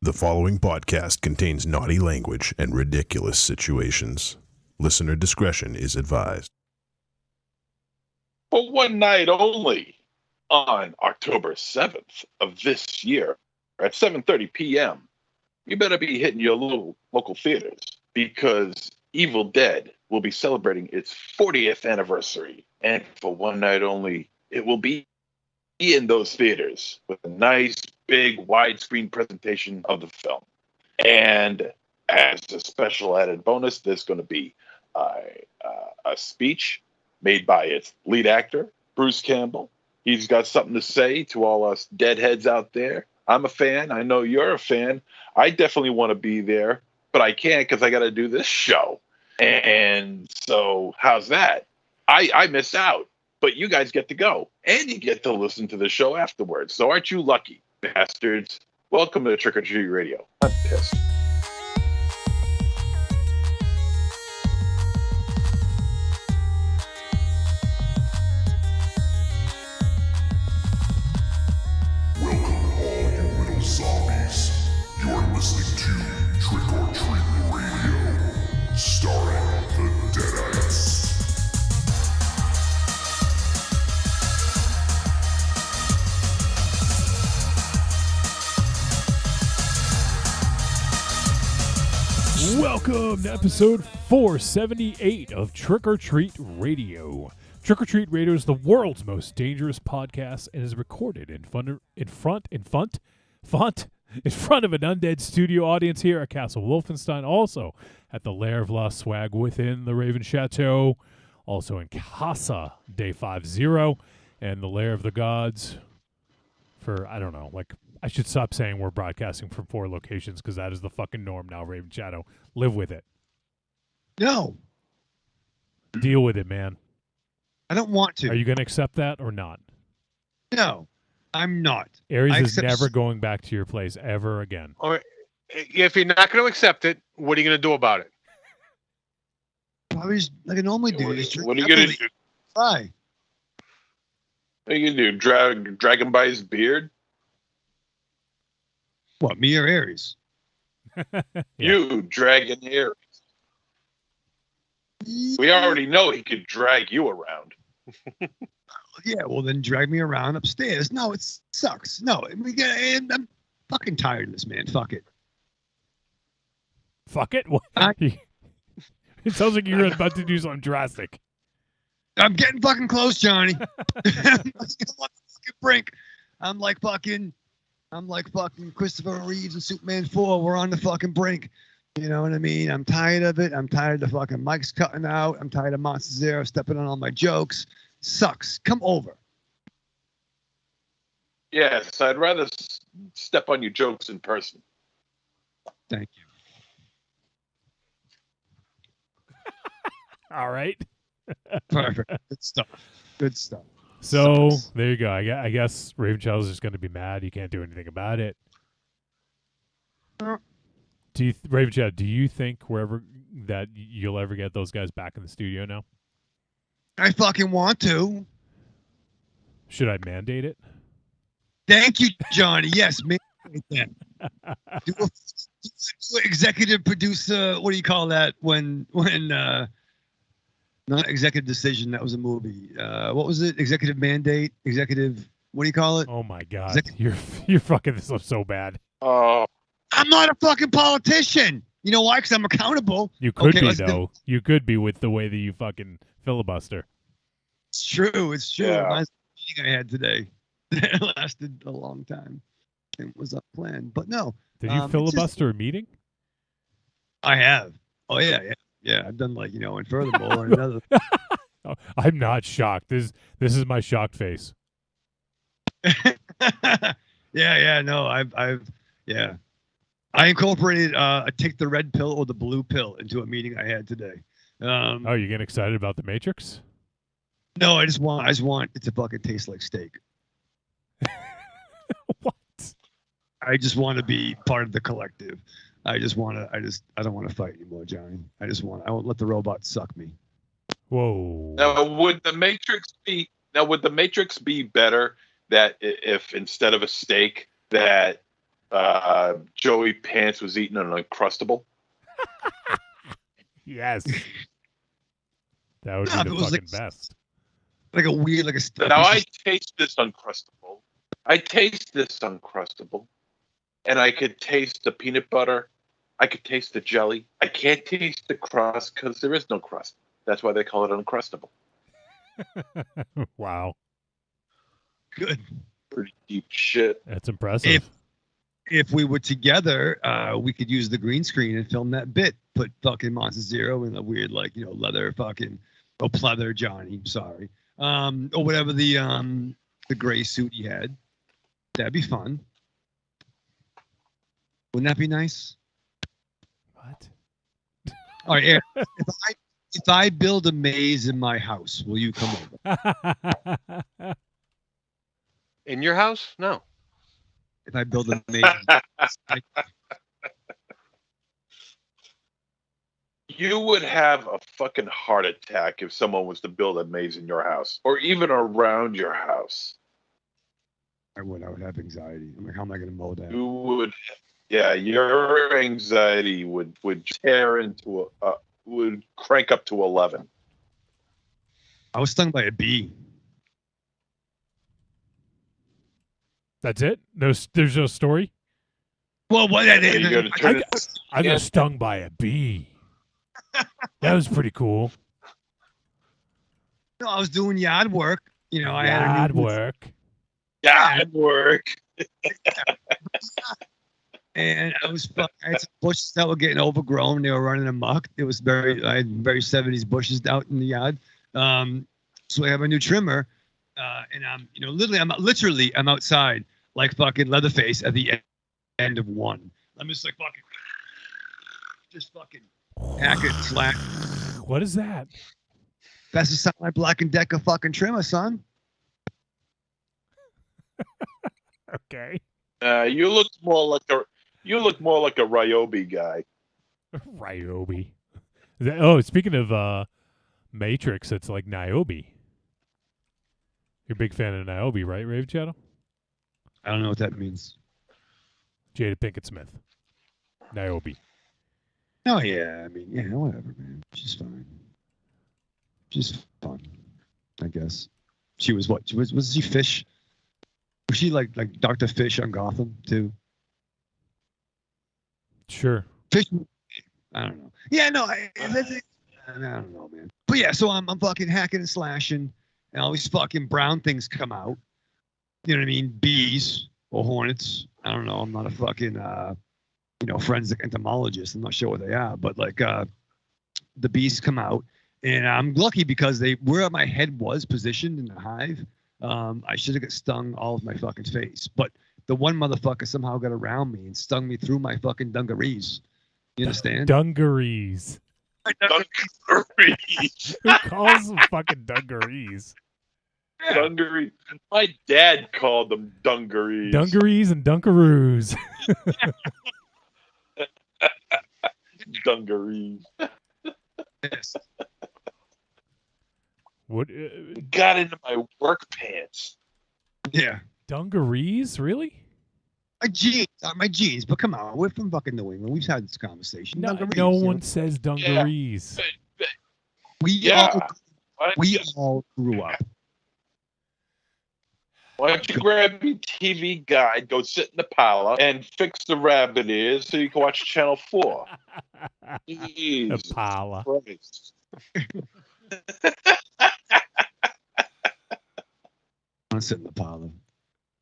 The following podcast contains naughty language and ridiculous situations. Listener discretion is advised. For one night only, on October 7th of this year at 7:30 p.m., you better be hitting your local theaters because Evil Dead will be celebrating its 40th anniversary. And for one night only, it will be in those theaters with a nice, big, widescreen presentation of the film. And as a special added bonus, there's going to be a speech made by its lead actor, Bruce Campbell. He's got something to say to all us deadheads out there. I'm a fan. I know you're a fan. I definitely want to be there, but I can't because I got to do this show. And so how's that? I miss out, but you guys get to go, and you get to listen to the show afterwards. So aren't you lucky, bastards? Welcome to Trick or Treat Radio. I'm pissed. Welcome all you little zombies. You're listening to Trick or Treat Radio, starring the Deadites. Welcome to episode 478 of Trick or Treat Radio. Trick or Treat Radio is the world's most dangerous podcast and is recorded in front of an undead studio audience here at Castle Wolfenstein, also at the Lair of Lost Swag within the Raven Chateau, also in Casa Day 50, and the Lair of the Gods for, I don't know, like, I should stop saying we're broadcasting from 4 locations because that is the fucking norm now, Raven Shadow. Live with it. No. Deal with it, man. I don't want to. Are you going to accept that or not? No, I'm not. Aries is never going back to your place ever again. Or if you're not going to accept it, what are you going to do about it? Probably just like I normally do. What are you going to do? Try. What are you going to do? Drag him by his beard? What, me or Aries? Yeah. You, Dragon Aries. We already know he could drag you around. Yeah, well then drag me around upstairs. No, it sucks. No, I'm fucking tired of this, man. Fuck it. Fuck it? What? It sounds like you're about to do something drastic. I'm getting fucking close, Johnny. I'm on the fucking brink. I'm like fucking Christopher Reeves and Superman 4. We're on the fucking brink. You know what I mean? I'm tired of it. I'm tired of the fucking mics cutting out. I'm tired of Monster Zero stepping on all my jokes. Sucks. Come over. Yes, I'd rather step on your jokes in person. Thank you. All right. Perfect. Good stuff. Good stuff. So, Sucks. there you go. I guess Raven Shadow's just going to be mad. He can't do anything about it. Raven Shadow, do you think that you'll ever get those guys back in the studio now? I fucking want to. Should I mandate it? Thank you, Johnny. Yes, mandate that. Do executive producer. What do you call that? When not executive decision. That was a movie. What was it? Executive mandate. Executive. What do you call it? Oh my God, you're fucking this up so bad. Oh, I'm not a fucking politician. You know why? Because I'm accountable. You could be though. You could be with the way that you fucking filibuster. It's true. It's true. Yeah. My meeting I had today that lasted a long time. It was unplanned, but no. Did you filibuster a meeting? I have. Oh yeah. I've done and furthermore another. Oh, I'm not shocked. This is my shocked face. No, I incorporated take the red pill or the blue pill into a meeting I had today. Oh, you getting excited about the Matrix? No, I just want it to fucking taste like steak. What? I just want to be part of the collective. I don't want to fight anymore, Johnny. I won't let the robots suck me. Whoa. now would the Matrix be better that if instead of a steak that Joey Pants was eating an Uncrustable. Yes. That would Yeah, be if the it was fucking like- best. Like a weird, like a. Now I taste this Uncrustable. And I could taste the peanut butter. I could taste the jelly. I can't taste the crust because there is no crust. That's why they call it Uncrustable. Wow. Good. Pretty deep shit. That's impressive. If we were together, we could use the green screen and film that bit. Put fucking Monster Zero in a weird, like, leather fucking, pleather Johnny. Sorry, or whatever the gray suit he had. That'd be fun. Wouldn't that be nice? What? All right, Aaron, if I build a maze in my house, will you come over? In your house? No. If I build a maze, You would have a fucking heart attack if someone was to build a maze in your house or even around your house. I would have anxiety. I'm like, how am I going to mow that? You would, yeah, your anxiety would tear into would crank up to 11. I was stung by a bee. That's it? There's no story? Well, what? Are you going to turn it? I got stung by a bee. That was pretty cool. No, I was doing yard work. I had a Yard new work. God work. and I had some bushes that were getting overgrown. They were running amok. I had very 70s bushes out in the yard. So I have a new trimmer, and I'm outside like fucking Leatherface at the end of one. I'm just like fucking hack it, slack. What is that? That's the sound like Black and Decker fucking trimmer, son. Okay. You look more like a Ryobi guy. Ryobi. Speaking of Matrix, it's like Niobe. You're a big fan of Niobe, right, Rave Shadow? I don't know what that means. Jada Pinkett Smith. Niobe. Oh yeah, I mean, yeah, whatever, man. She's fine. She's fun, I guess. She was what? Was she Fish? Was she like Dr. Fish on Gotham too? Sure. Fish. I don't know. Yeah, no, I don't know, man. But yeah, so I'm fucking hacking and slashing, and all these fucking brown things come out. You know what I mean? Bees or hornets. I don't know. I'm not a fucking forensic entomologist. I'm not sure what they are, but like the bees come out, and I'm lucky because where my head was positioned in the hive. I should have got stung all of my fucking face, but the one motherfucker somehow got around me and stung me through my fucking dungarees. You understand? Dungarees. Dungarees. Who calls them fucking dungarees? Dungarees. My dad called them dungarees. Dungarees and dunkaroos. Dungarees. Yes. What? Got into my work pants. Yeah. Dungarees? Really? My jeans. But come on, we're from fucking New England. We've had this conversation. No, Dungarees, no you know? one says dungarees. We all grew up. Why don't you grab your TV guide, go sit in the parlor, and fix the rabbit ears so you can watch Channel 4? Jeez. The parlor. Christ. I'm sitting in the parlor.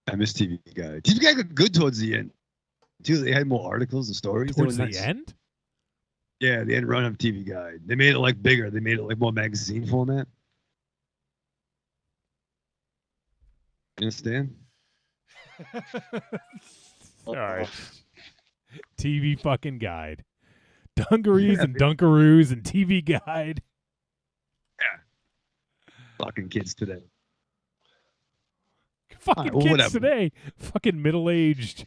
I miss TV Guide. TV Guide got good towards the end. Too, they had more articles and stories. They Towards were the nice. end? Yeah, the end run of TV Guide. They made it like bigger. They made it like more magazine format. You understand? All right. TV fucking guide. Dungarees and dunkaroos and TV guide. Fucking kids today. Fucking right, well, kids whatever. today. Fucking middle-aged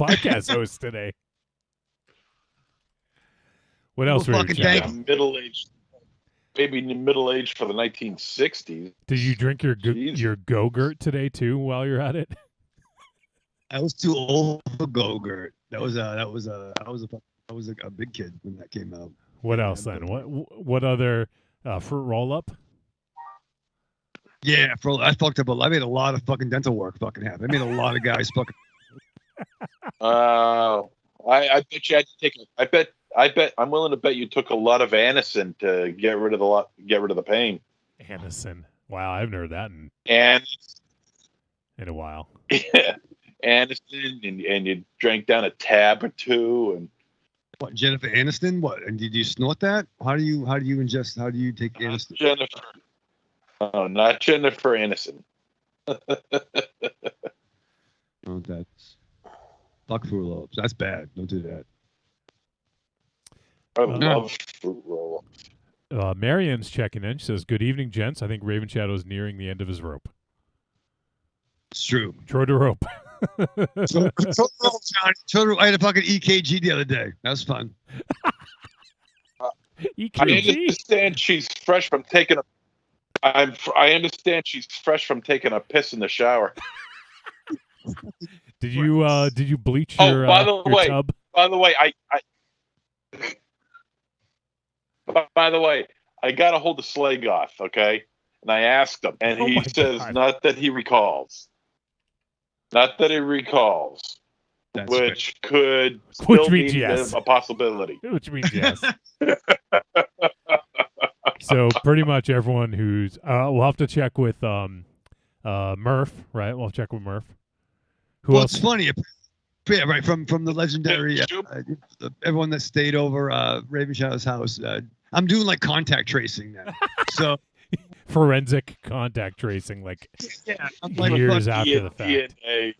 podcast hosts today. What else? Well, Rage fucking Shadow? thank Yeah, middle-aged. Maybe middle-aged for the 1960s. Did you drink your Jeez. Go-Gurt today too while you're at it? I was too old for Go-Gurt. I was a big kid when that came out. What Yeah, else then? Go-Gurt. What other fruit roll up? Yeah, I fucked up. I made a lot of fucking dental work fucking happen. I made a lot of guys fucking. I bet you had to take. I bet. I'm willing to bet you took a lot of Anacin to get rid of the pain. Anacin. Wow, I haven't heard that And in a while. Anacin, and you drank down a tab or two, and What, Jennifer Aniston? What? And did you snort that? How do you ingest? How do you take Aniston? Jennifer. Oh, not Jennifer Aniston. Oh, that's fuck Fruit Loops. That's bad. Don't do that. I love fruit roll. Marian's checking in. She says, "Good evening, gents. I think Raven Shadow is nearing the end of his rope. It's true. Throw the rope." So, I had a fucking EKG the other day. That was fun. I EKG. understand she's fresh from taking a. I understand she's fresh from taking a piss in the shower. Did you bleach Oh, your by the your way, tub? By the way, I got a hold of Slagoth, okay? And I asked him, and Oh he my says God. not that he recalls. Not that he recalls, That's which could Which still means be yes. a possibility. Which means yes. So pretty much everyone who's we'll have to check with Murph, right? We'll check with Murph. Who well, else? it's funny. Yeah, right. From the legendary everyone that stayed over Raven Shadow's house. I'm doing like contact tracing now. So Forensic contact tracing, like yeah, I'm like years fuck- after the fact. DNA.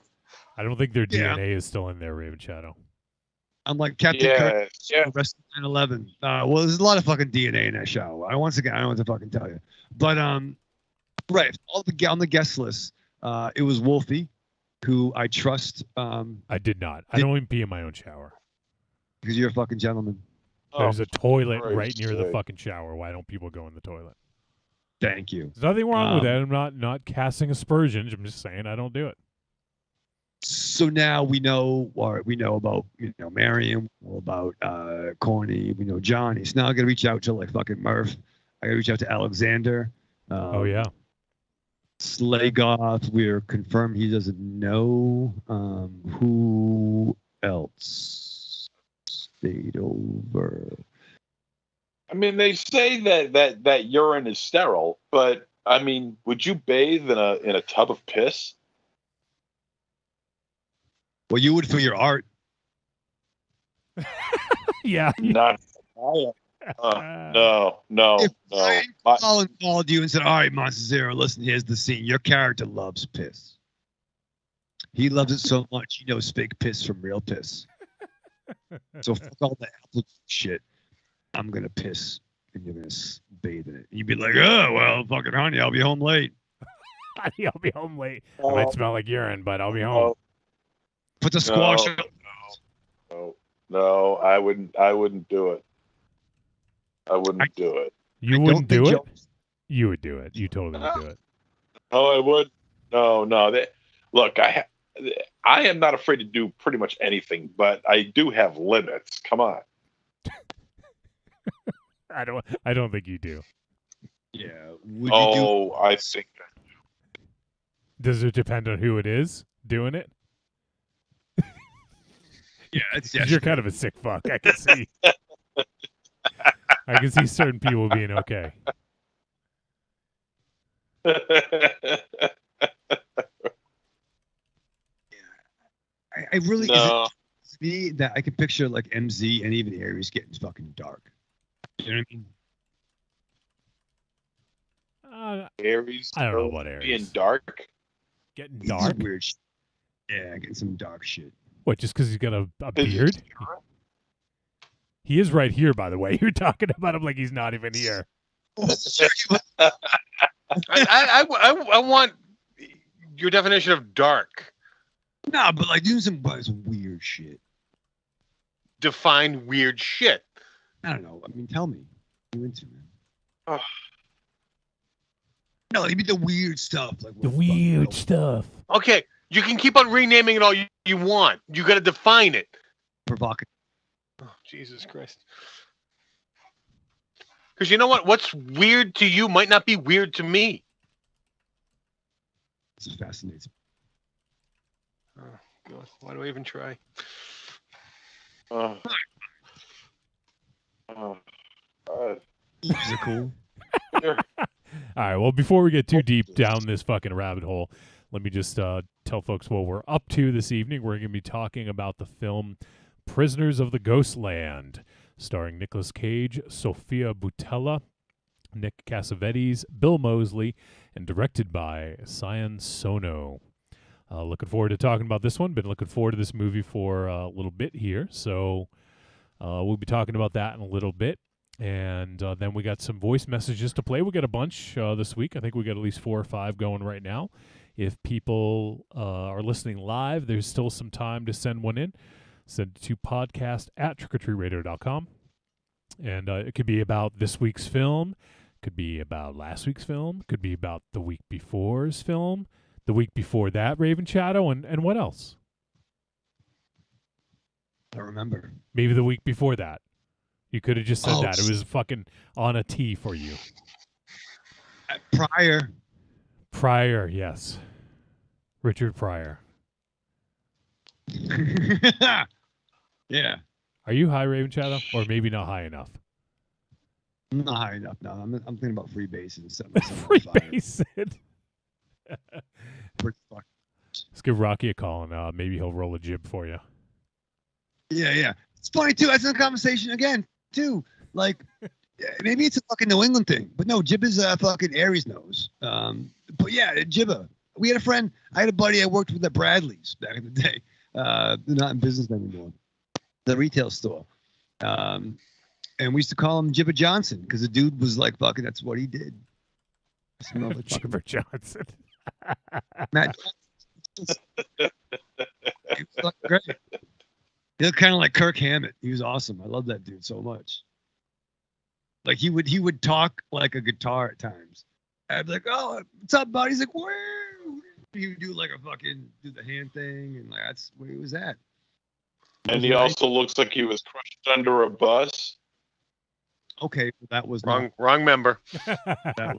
I don't think their Yeah. DNA is still in there, Raven Shadow. I'm like Captain Kirk. Yeah. Rest 9/11. Well, there's a lot of fucking DNA in that show. Once again, I don't want to fucking tell you, but right. On the guest list, it was Wolfie, who I trust. I did not. I don't even pee in my own shower. Because you're a fucking gentleman. There's a toilet Christ's right near the sake. fucking shower. Why don't people go in the toilet? Thank you. There's nothing wrong with that. I'm not casting aspersions. I'm just saying I don't do it. So now we know about Marion, we know about Corny, we know Johnny. So now I gotta reach out to like fucking Murph. I gotta reach out to Alexander. Oh yeah. Slagoth, we're confirmed he doesn't know. Who else stayed over? I mean, they say that urine is sterile, but I mean, would you bathe in a tub of piss? Well, you would for your art. Yeah. Not. No. If Ryan called you and said, "All right, Monster Zero, listen, here's the scene. Your character loves piss. He loves it so much, he knows fake piss from real piss. So fuck all that apple shit. I'm gonna piss, and you're gonna bathe in it. You'd be like, "Oh well, fucking honey, I'll be home late. Honey, I'll be home late. It might smell like urine, but I'll be home." Put the squash." No, I wouldn't do it. I wouldn't do it. You wouldn't do it? You would do it. You totally would do it. Oh, I would. No. Look, I am not afraid to do pretty much anything, but I do have limits. Come on. I don't think you do. Yeah. Would you do? I think. Does it depend on who it is doing it? Yeah, it's You're kind of a sick fuck. I can see. I can see certain people being okay. I really. No. Is it me that I can picture like MZ and even Aries getting fucking dark. You know what I mean? Aries. I don't know about Aries. Being dark. Getting He's dark? weird shit. Yeah, getting some dark shit. What, just because he's got a beard? He is right here, by the way. You're talking about him like he's not even here. I want your definition of dark. Nah, but like doing some weird shit. Define weird shit. I don't know. I mean, tell me. What are you into, man? Oh. No, you mean the weird stuff. Like The weird stuff. Okay, You can keep on renaming it all you want. You got to define it. Provocative. Oh, Jesus Christ. Because you know what? What's weird to you might not be weird to me. This is fascinating. Oh, God. Why do I even try? Uh, Is it cool? here. All right. Well, before we get too deep down this fucking rabbit hole, let me just tell folks what we're up to this evening. We're going to be talking about the film Prisoners of the Ghostland, starring Nicolas Cage, Sofia Boutella, Nick Cassavetes, Bill Moseley, and directed by Sion Sono. Looking forward to talking about this one. Been looking forward to this movie for a little bit here, so we'll be talking about that in a little bit. And then we got some voice messages to play. We got a bunch this week. I think we got at least 4 or 5 going right now. If people are listening live, there's still some time to send one in. Send it to podcast@trickortreatradio.com. And it could be about this week's film, could be about last week's film, could be about the week before's film, the week before that, Raven Shadow, and what else? I remember. Maybe the week before that. You could have just said Oh, that. It was fucking on a tee for you. Prior. Yes. Richard Pryor. Yeah. Are you high, Raven Shadow? Or maybe not high enough? I'm not high enough now. I'm thinking about free bases. Free basin. Fuck. Let's give Rocky a call, and maybe he'll roll a jib for you. Yeah. It's funny, too. That's in the conversation again, too. Like, maybe it's a fucking New England thing. But no, jib is a fucking Aries nose. But yeah, jibba. We had a friend. I had a buddy I worked with at Bradley's back in the day. They're not in business anymore. The retail store. And we used to call him Jibba Johnson because the dude was like fucking, that's what he did. Like Jibber Johnson. Matt Johnson. He was fucking great. He looked kind of like Kirk Hammett. He was awesome. I love that dude so much. Like he would talk like a guitar at times. I'd be like, "Oh, what's up, buddy?" He's like, "Where?" He would do like a fucking do the hand thing, and like that's where he was at. And he also looks like he was crushed under a bus. Okay, that was Wrong member. That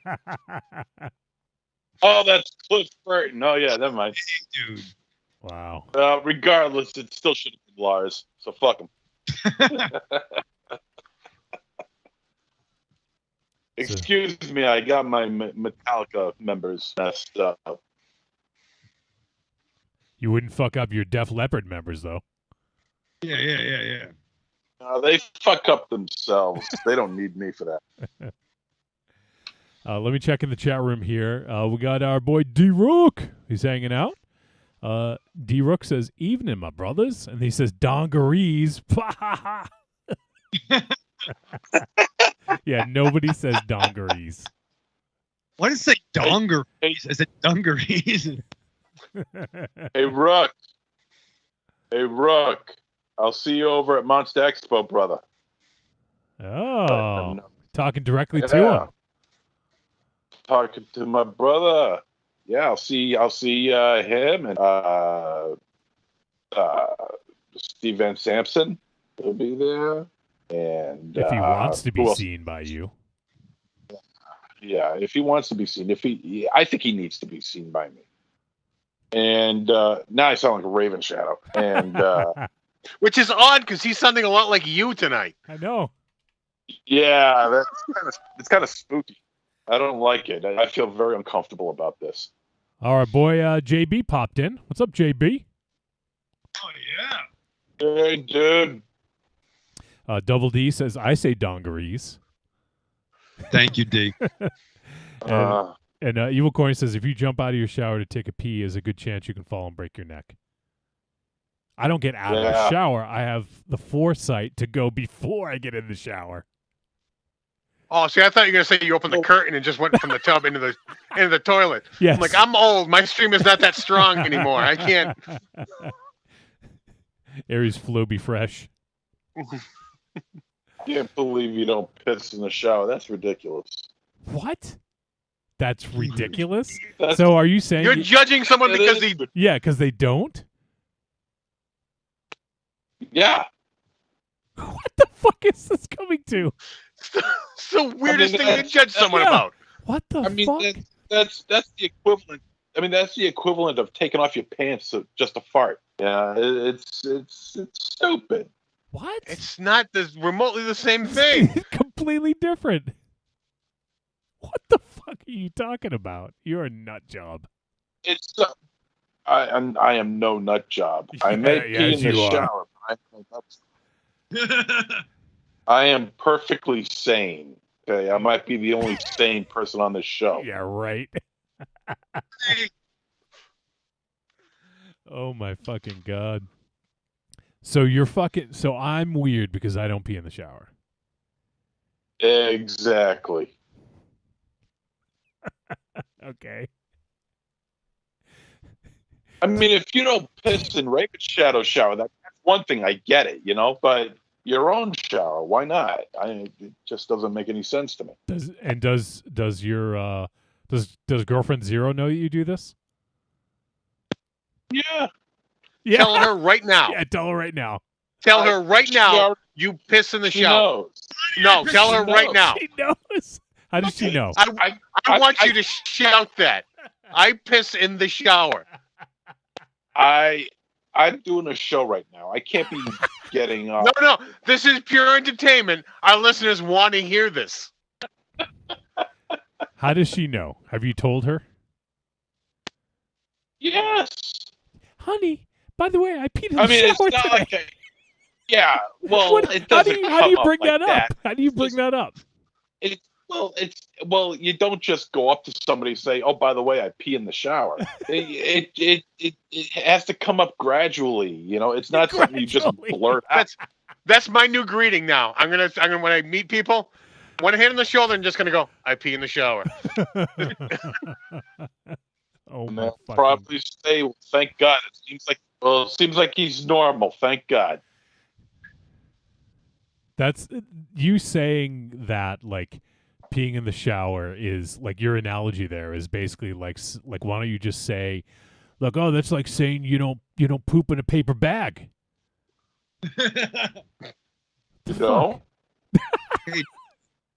Oh, that's Cliff Burton. Oh, yeah, never mind. dude. Wow. Regardless, it still should have been Lars. So fuck him. Excuse me, I got my Metallica members messed up. You wouldn't fuck up your Def Leppard members, though. Yeah. They fuck up themselves. They don't need me for that. Let me check in the chat room here. We got our boy D-Rook. He's hanging out. D-Rook says, "Evening, my brothers." And he says, "Dongarees." Yeah, nobody says dongarees. Why did it say dongarees? I said dungarees. Hey, Rook. I'll see you over at Monster Expo, brother. Oh, talking directly to him. Talking to my brother. Yeah, I'll see him and Steve Van Sampson will be there. And If he wants to be seen by you. Yeah, if he wants to be seen. I think he needs to be seen by me. And now I sound like a Raven Shadow. And Which is odd because he's sounding a lot like you tonight. I know. Yeah, it's kind of spooky. I don't like it. I feel very uncomfortable about this. All right, boy, JB popped in. What's up, JB? Oh yeah. Hey, dude. Double D says, "I say dongarees." Thank you, D. And Evil Coin says, "If you jump out of your shower to take a pee, there's a good chance you can fall and break your neck." I don't get out of the shower. I have the foresight to go before I get in the shower. Oh, see, I thought you were going to say you opened the curtain and just went from the tub into the toilet. Yes. I'm like, I'm old. My stream is not that strong anymore. I can't. Aries Floby Fresh. Can't believe you don't piss in the shower. That's ridiculous. What? That's ridiculous. That's- So are you saying? You're judging someone It because is, he. but- Yeah, because they don't. Yeah. What the fuck is this coming to? It's the weirdest thing to that's- judge someone yeah. about. What the I mean, fuck? that's the equivalent. I mean, that's the equivalent of taking off your pants to just a fart. Yeah, it's stupid. What? It's not remotely the same thing. Completely different. What the fuck are you talking about? You're a nut job. It's I am no nut job. I may pee yes, in the you are. shower, but I am perfectly sane. Okay, I might be the only sane person on this show. Yeah, right. Oh my fucking god. So you're fucking. So I'm weird because I don't pee in the shower. Exactly. Okay. I mean, if you don't piss in Raven Shadow shower, that's one thing. I get it, but your own shower, why not? It just doesn't make any sense to me. Does your does girlfriend Zero know that you do this? Yeah. Yeah. Tell her right now. Yeah, tell her right now. Tell her right She now. already- You piss in the She shower. knows. No, tell her She right knows. now. She knows. How does she know? I want you to shout that. I piss in the shower. I'm doing a show right now. I can't be getting No, no. This is pure entertainment. Our listeners want to hear this. How does she know? Have you told her? Yes. Honey, by the way, I peed in the I mean, it's shower not today. like yeah. Well, What- it how doesn't do you come bring up like that up? How do you bring that up? Well, you don't just go up to somebody and say, "Oh, by the way, I pee in the shower." it has to come up gradually. It's not something you just Gradually. blurt out. That's my new greeting now. I'm gonna when I meet people, one hand on the shoulder, and just gonna go. I pee in the shower. Oh And my they'll fucking. probably say, well, "Thank God." It seems like he's normal. Thank God. That's you saying that like peeing in the shower is like your analogy there is basically like why don't you just say, look, oh, that's like saying you don't poop in a paper bag. No.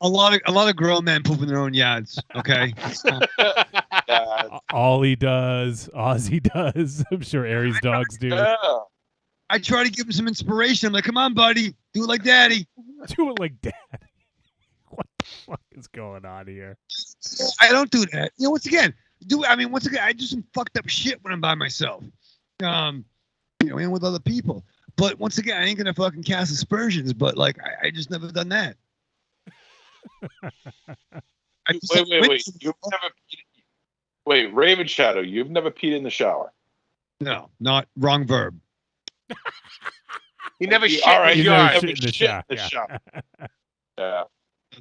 A lot of grown men poop in their own yards. Okay. All he does, Ozzy does. I'm sure Aries dogs do. Yeah. I try to give him some inspiration. I'm like, come on, buddy, do it like daddy. Do it like dad. What the fuck is going on here? I don't do that. Once again, I do some fucked up shit when I'm by myself. And with other people. But once again, I ain't gonna fucking cast aspersions. But like, I just never done that. Wait. You've never wait, Raven Shadow. You've never peed in the shower. No, not wrong verb. He never shit All right, in You the never yard. shit in the shower, yeah. shower. Yeah,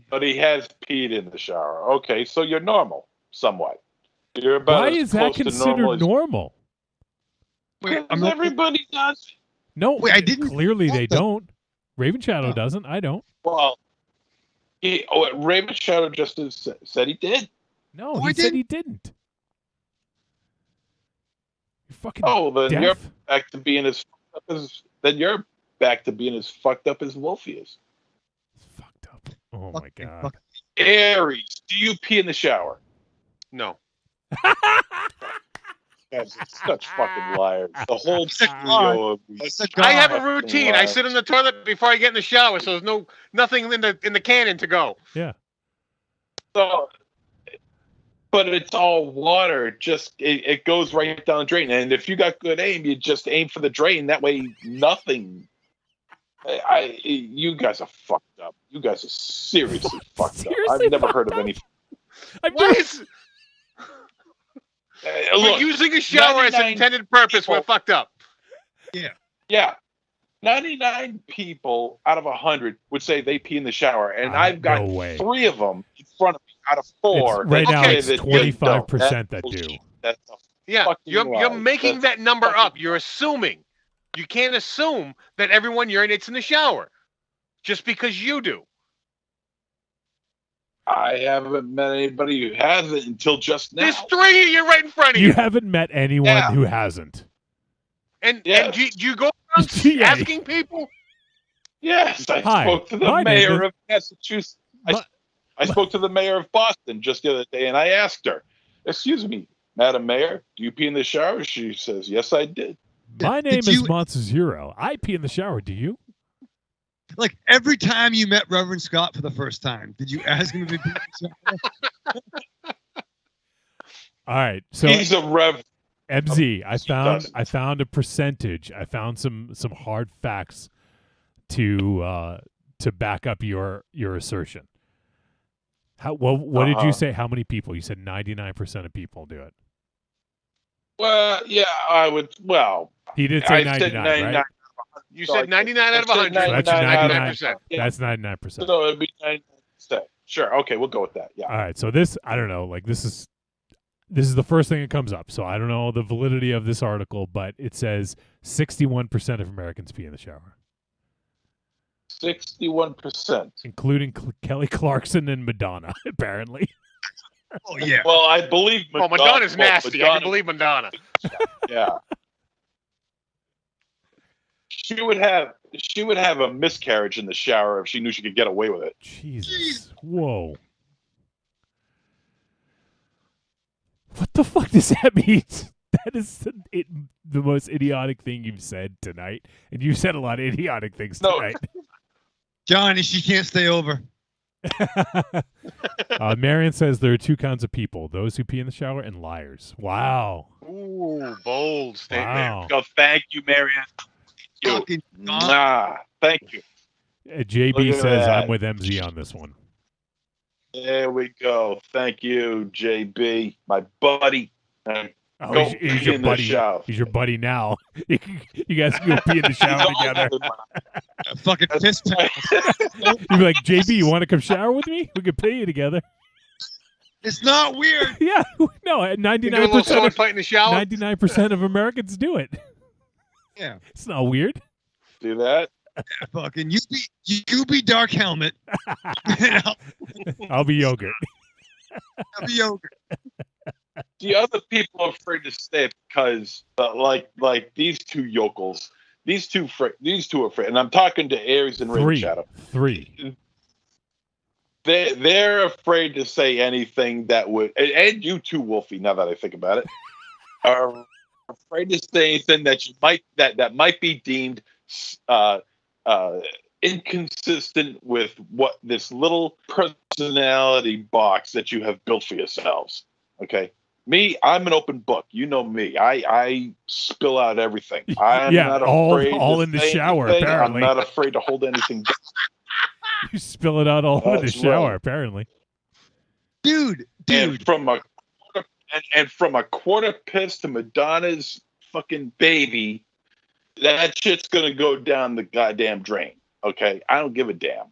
but he has peed in the shower. Okay, so you're normal, somewhat. You're about Why as is that close to considered normal? Wait, Because everybody does. No, Wait, I didn't- Clearly, they what the- don't. Raven Shadow Oh. doesn't. I don't. Well, Raven Shadow just said he did. No, Oh, he I said didn't. he didn't. You're fucking Oh, then deaf. you're back to being as fucked up as Wolfie is. It's fucked up. Oh my Fucking god. fuck- Aries, do you pee in the shower? No. Guys, are such fucking liars. The whole Said trio of It's a I have a fucking routine. I liars. sit in the toilet before I get in the shower, so there's nothing in the cannon to go. Yeah. So, but it's all water. It goes right down the drain. And if you got good aim, you just aim for the drain. That way, nothing. You guys are fucked up. You guys are seriously fucked Seriously up. I've never heard fucked of up? anything. I'm Why just- is Look, we're using a shower as an 99 intended purpose? We're people- fucked up. yeah, 99 people out of 100 would say they pee in the shower, and I've got no way. 3 of them in front of me out of 4. It's, right that now, say it's that they 25% that don't. do. That's a Yeah, fucking you're lie. making That's that number fucking up. You're assuming. You can't assume that everyone urinates in the shower just because you do. I haven't met anybody who hasn't until just now. There's three of you right in front of You you. haven't met anyone Yeah. who hasn't. And Yes. do you go around Yeah. asking people? Yes, I Hi, spoke to the my name mayor is- of Massachusetts. My- I spoke to the mayor of Boston just the other day, and I asked her, "Excuse me, Madam Mayor, do you pee in the shower?" She says, "Yes, I did." My Did name is you- Monster Zero. I pee in the shower. Do you? Like every time you met Reverend Scott for the first time, did you ask him if he peed in the shower? All right. So He's a rev. MZ, I doesn't. found a percentage. I found some hard facts to back up your assertion. What did you say? How many people? You said 99% of people do it. Well, yeah, I would. Well, He did say I said 99, right? You So said 99 out of I said 100. So that's your 99. 99%. Yeah. That's 99%. So it'd be 99%. Sure. Okay, we'll go with that. Yeah. All right. So this, I don't know. Like this is the first thing that comes up. So I don't know the validity of this article, but it says 61% of Americans pee in the shower, 61%. including Kelly Clarkson and Madonna, apparently. Oh yeah. Well, I believe Oh, Madonna's nasty. I Madonna- can believe Madonna. Yeah. She would have a miscarriage in the shower if she knew she could get away with it. Jesus. Whoa. What the fuck does that mean? That is the most idiotic thing you've said tonight. And you've said a lot of idiotic things No. tonight. Johnny, she can't stay over. Marion says there are two kinds of people, those who pee in the shower and liars. Wow. Ooh, bold statement. Wow. Go, thank you, Marianne. You. Fucking Thank you. JB Look at says that. I'm with MZ on this one. There we go. Thank you, JB, my buddy. Oh, Go he's pee your in the buddy. shower. He's your buddy now. You guys can go pee in the shower together. fucking piss pants. You'd be like, JB, you want to come shower with me? We could pee together. It's not weird. Yeah, no, You do a little 99% sword of fight in the shower. 99% of Americans do it. Yeah. It's not weird. Do that. Fucking you be Dark Helmet. And I'll be yogurt. I'll be Yogurt. The other people are afraid to say it because, like these two yokels, these two are afraid. And I'm talking to Aries and Raven Shadow. Three. They're afraid to say anything that would, and you too, Wolfie. Now that I think about it, are afraid to say anything that might be deemed inconsistent with what this little personality box that you have built for yourselves. Okay, me, I'm an open book. You know me. I spill out everything. I'm Yeah, not all afraid in the say shower, anything. apparently. I'm not afraid to hold anything back. You spill it out all over the That's shower, right. apparently. Dude. And from a quarter piss to Madonna's fucking baby, that shit's gonna go down the goddamn drain. Okay, I don't give a damn.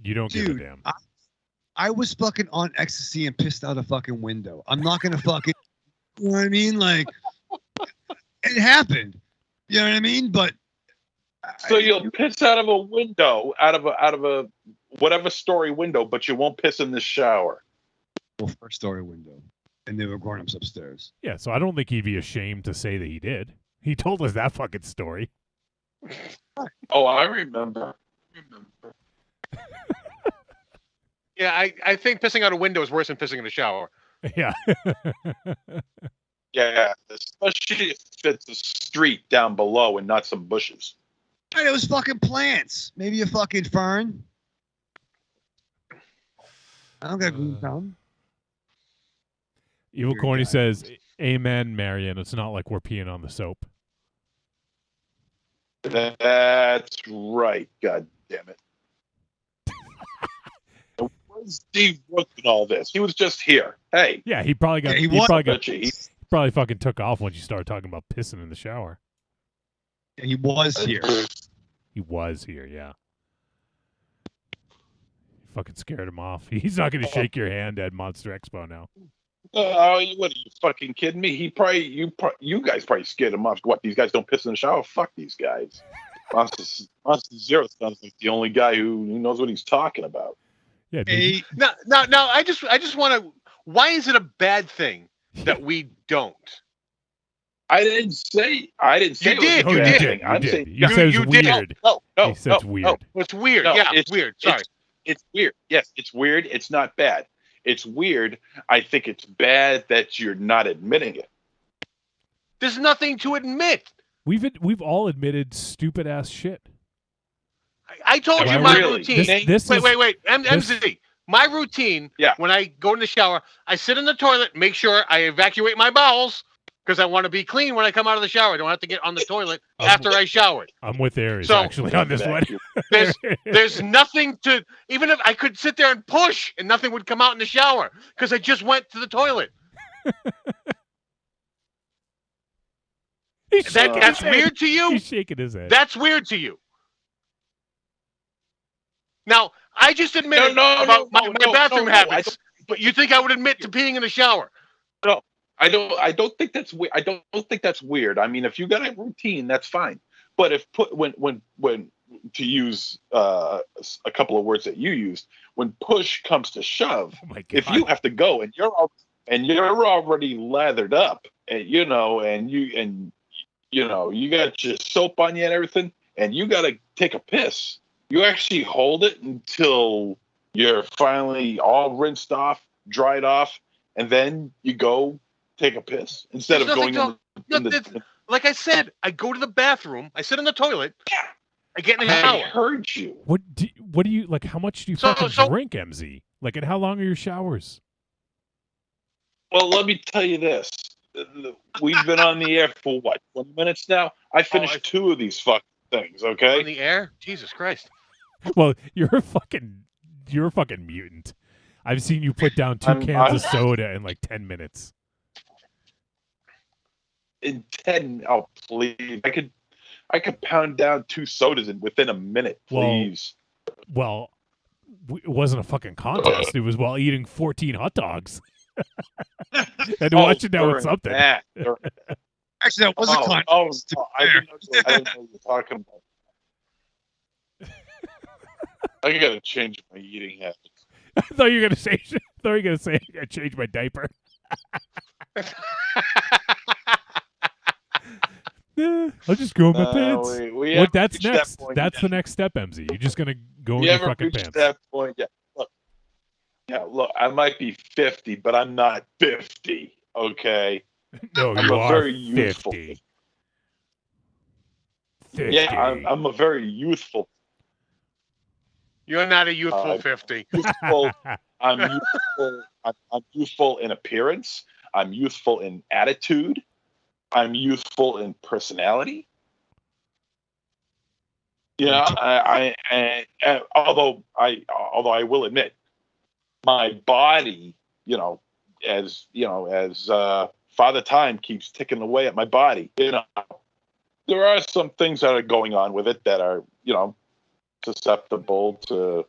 You don't give a Dude, damn. I was fucking on ecstasy and pissed out a fucking window. I'm not gonna fucking, you know what I mean? Like, it happened. You know what I mean? But So you'll piss out of a window, out of a whatever story window, but you won't piss in the shower. first story window, and there were grown-ups upstairs. Yeah, so I don't think he'd be ashamed to say that he did. He told us that fucking story. Oh, I remember. Yeah, I think pissing out a window is worse than pissing in the shower. Yeah. Yeah, especially if it's a street down below and not some bushes. Hey, it was fucking plants. Maybe a fucking fern. I don't got green thumb. Evil Weird Corny guy. says, Amen, Marion. It's not like we're peeing on the soap. That's right. God damn it. Where's Steve Rook in all this? He was just here. Hey. Yeah, he probably got. Yeah, he he was. probably fucking took off when you started talking about pissing in the shower. He was here. He was here, yeah. You fucking scared him off. He's not going to shake your hand at Monster Expo now. Oh, what are you fucking kidding me? You guys probably scared him off. What, these guys don't piss in the shower? Fuck these guys. Monster Zero sounds like the only guy who knows what he's talking about. Yeah, dude. No. I just want to. Why is it a bad thing that we don't? I didn't say it was did, a you bad did. thing. You I'm did. saying You said it's you did. weird. No, He said it's weird. It's weird. No, Yeah, it's weird. Sorry. It's weird. Yes, it's weird. It's not bad. It's weird. I think it's bad that you're not admitting it. There's nothing to admit. We've all admitted stupid ass shit. I told Why you are my really? routine. This is- Wait. MZ. My routine. Yeah. When I go in the shower, I sit in the toilet, make sure I evacuate my bowels because I want to be clean when I come out of the shower. I don't have to get on the toilet after I showered. I'm with Aries So- actually on this one. There's nothing to. Even if I could sit there and push and nothing would come out in the shower because I just went to the toilet. He's shaking That's his head. weird to you. He's shaking his head. That's weird to you. Now, I just admitted about my bathroom habits, but you think I would admit to peeing in the shower? I don't think that's weird. I don't think that's weird. I mean, if you got a routine, that's fine. But if when to use a couple of words that you used, when push comes to shove, Oh my God. if you have to go and you're already lathered up, and you got your soap on you and everything, and you got to take a piss, you actually hold it until you're finally all rinsed off, dried off, and then you go take a piss instead of going in the. Like I said, I go to the bathroom, I sit in the toilet, Yeah. I get in the I shower. heard you. What do you like? How much do you So- fucking so- drink, MZ? Like, and how long are your showers? Well, let me tell you this. We've been on the air for what, 20 minutes now? I finished 2 of these fucking things, okay? On the air? Jesus Christ. Well, you're a fucking mutant. I've seen you put down 2 cans of soda in like 10 minutes. In 10, oh please. I could pound down 2 sodas within a minute, please. Well, it wasn't a fucking contest. It was while eating 14 hot dogs. And watch it now with something. Actually, that was a contest. I didn't know what you were talking about. I gotta change my eating habits. I thought you were gonna say I changed my diaper. I'll just go in my pants. We What? haven't That's reached that next. point That's yet. the next step, MZ. You're just gonna go in We your haven't fucking reached pants. that point yet. Look, I might be 50, but I'm not 50. Okay. No, I'm you a are very youthful. 50. 50. Yeah, I'm a very youthful. You're not a youthful 50. Youthful. I'm youthful. I'm youthful in appearance. I'm youthful in attitude. I'm youthful in personality. Yeah, although I will admit, my body, as Father Time keeps ticking away at my body, there are some things that are going on with it that are, susceptible to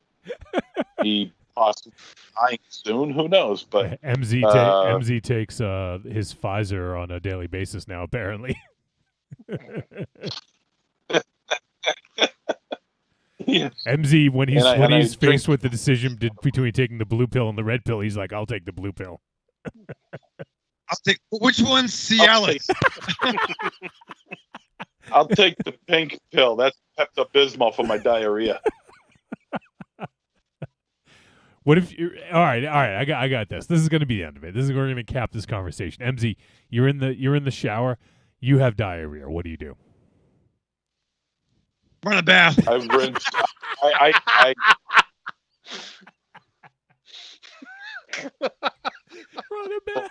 be possibly dying soon. Who knows? But MZ takes his Pfizer on a daily basis now, apparently. yes. MZ, when he's And I faced drink- with the decision between taking the blue pill and the red pill, he's like, "I'll take the blue pill." I'll take which one's Cialis? I'll take the pink pill. That's Pepto-Bismol for my diarrhea. What if you're all right? I got this. This is going to be the end of it. This is going to cap this conversation. MZ, you're in the shower. You have diarrhea. What do you do? Run a bath. I've rinsed. I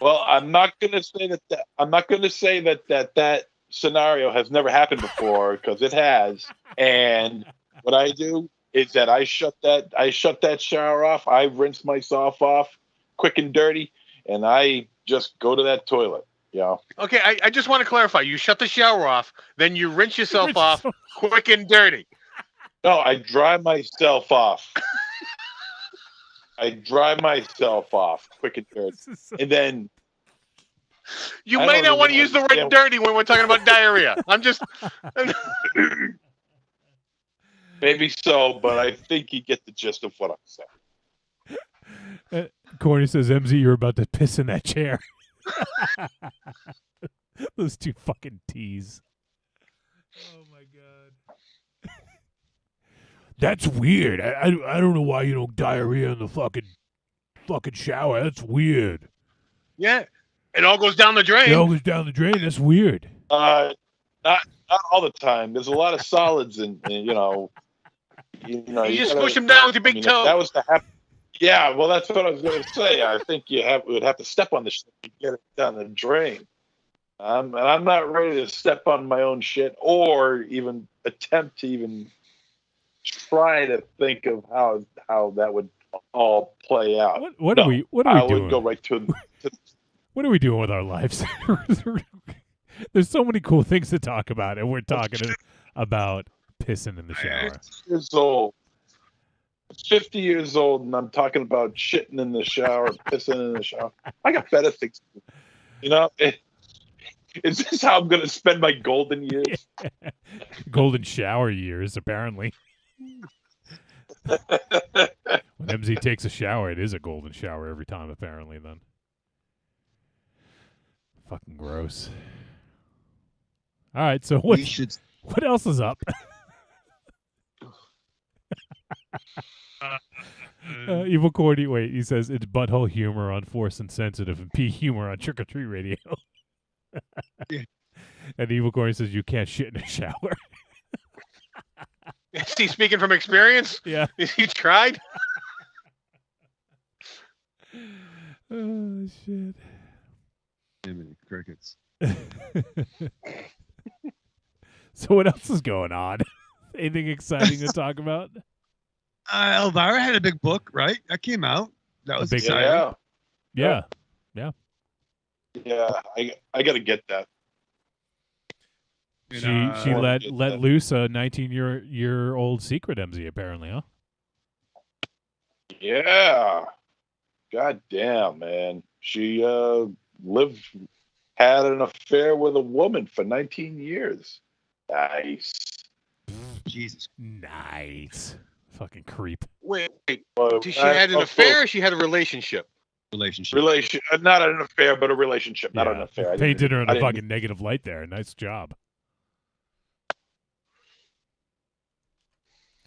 well, I'm not going to say that. I'm not going to say that scenario has never happened before, because it has. And what I do is that I shut that shower off. I rinse myself off quick and dirty, and I just go to that toilet. Okay, I just want to clarify. You shut the shower off, then you rinse yourself off quick and dirty. No, I dry myself off. I dry myself off quick and dirty, and then You I may don't not even want to use the word understand- dirty when we're talking about diarrhea. I'm just. maybe so, but I think you get the gist of what I'm saying. Corny says, MZ, you're about to piss in that chair. Those two fucking T's. Oh, my God. That's weird. I don't know why you don't diarrhea in the fucking shower. That's weird. Yeah. It all goes down the drain. It all goes down the drain. That's weird. Not all the time. There's a lot of solids in you know. You just gotta, push them down with your big toe. If that was to happen. Yeah, well, that's what I was going to say. I think would have to step on the shit to get it down the drain. And I'm not ready to step on my own shit or even attempt to even try to think of how that would all play out. What are we doing? I would go right to what are we doing with our lives? There's so many cool things to talk about, and we're talking about pissing in the shower. 50 years old. 50 years old, and I'm talking about shitting in the shower, pissing in the shower. I got better things to do. You know, is this how I'm going to spend my golden years? Golden shower years, apparently. When MZ takes a shower, it is a golden shower every time, apparently, then. Fucking gross. All right, so what else is up? Evil Cordy, wait, he says it's butthole humor on Force Insensitive and P humor on Trick or Treat Radio. Yeah. And Evil Cordy says you can't shit in a shower. Is he speaking from experience? Yeah. You tried? Oh, shit. Crickets. So what else is going on? Anything exciting to talk about? Elvira had a big book, right? That came out. That was exciting. Yeah. I got to get that. She let loose a 19-year-old secret, MZ, apparently, huh? Yeah. God damn, man. She had an affair with a woman for 19 years. Nice. Jesus. Nice. Fucking creep. Wait. She had an affair or she had a relationship? Relationship. Not an affair, but a relationship. Not an affair. Painted her in a fucking negative light there. Nice job.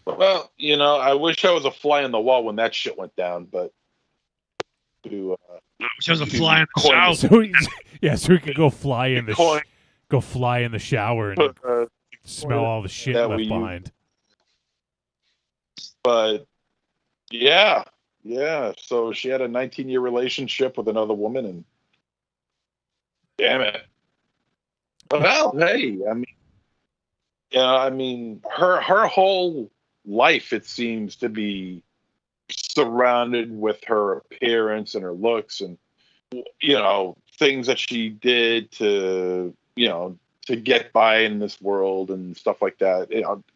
Well, I wish I was a fly on the wall when that shit went down, but she was a fly in the shower. So we could go fly in the shower and smell all the shit left behind. But yeah. So she had a 19-year relationship with another woman, and damn it. Well, hey, I mean, her whole life, it seems to be surrounded with her appearance and her looks, and things that she did to get by in this world and stuff like that.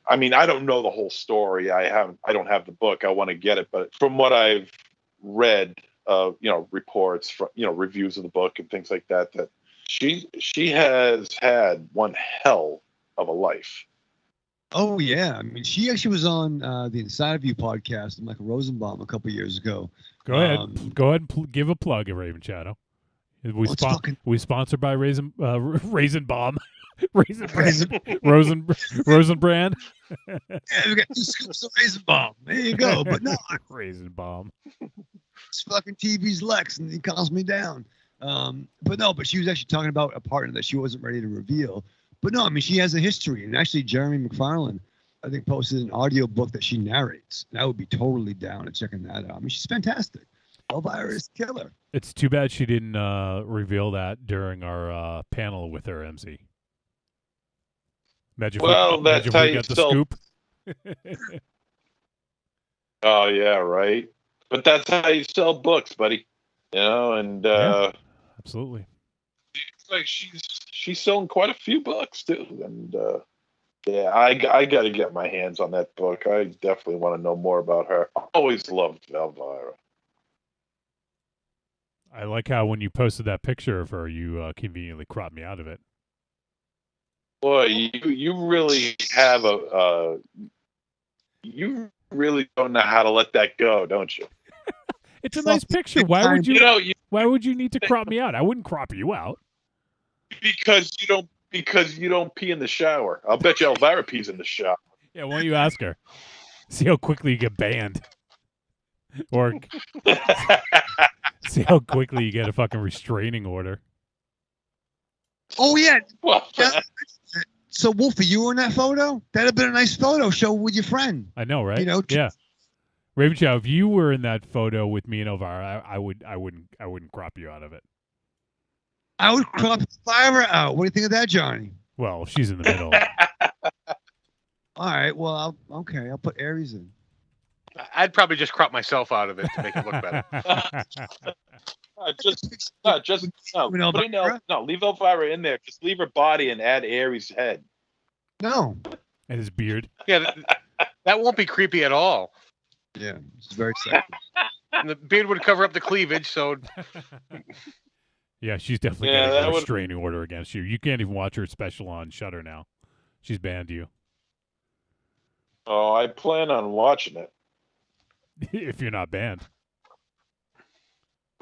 I don't know the whole story. I don't have the book. I want to get it, but from what I've read, reports from reviews of the book and things like that, that she has had one hell of a life. Oh yeah, she actually was on the Inside of You podcast with Michael Rosenbaum a couple years ago. Go ahead and give a plug at Raven Shadow. We sponsored by Raisin Bomb. Rosenbrand. Yeah, we got 2 scoops of Raisin Bomb. There you go. But no, Raisin Bomb. It's fucking TV's Lex, and he calms me down. But she was actually talking about a partner that she wasn't ready to reveal. But no, she has a history, and actually Jeremy McFarlane, I think, posted an audio book that she narrates. And I would be totally down to checking that out. She's fantastic. Elvira is killer. It's too bad she didn't reveal that during our panel with her, MZ. Imagine if we got the scoop. Oh yeah, right. But that's how you sell books, buddy. Absolutely. Like she's selling quite a few books too, and I got to get my hands on that book. I definitely want to know more about her. I always loved Elvira. I like how when you posted that picture of her, you conveniently cropped me out of it. Boy, you really have you really don't know how to let that go, don't you? It's a nice picture. Why would You know, Why would you need to crop me out? I wouldn't crop you out. because you don't pee in the shower. I'll bet you Elvira pees in the shower. Yeah, why don't you ask her? See how quickly you get banned. Or see how quickly you get a fucking restraining order. Oh yeah. Well, Yeah. So Wolfie, you were in that photo? That'd have been a nice photo show with your friend. I know, right? You know, yeah. Raven Chow, if you were in that photo with me and Elvira, I wouldn't crop you out of it. I would crop Elvira out. What do you think of that, Johnny? Well, if she's in the middle. All right. Well, I'll put Aries in. I'd probably just crop myself out of it to make it look better. Leave Elvira in there. Just leave her body and add Aries' head. No. And his beard. Yeah, that won't be creepy at all. Yeah, it's very sexy. And the beard would cover up the cleavage, so Yeah, she's definitely getting a restraining order against you. You can't even watch her special on Shudder now. She's banned you. Oh, I plan on watching it. If you're not banned.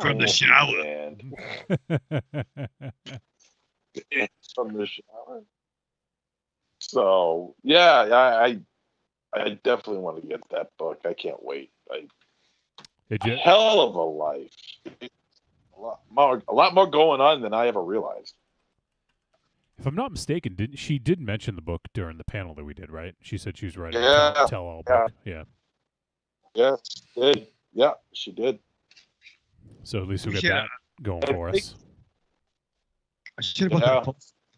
From the shower. From the shower. So yeah, I definitely want to get that book. I can't wait. Hell of a life. A lot more going on than I ever realized. If I'm not mistaken, she did mention the book during the panel that we did, right? She said she was writing a tell-all book. Yeah. Yes, she did. Yeah, she did. So at least we got that going for us. I should have bought that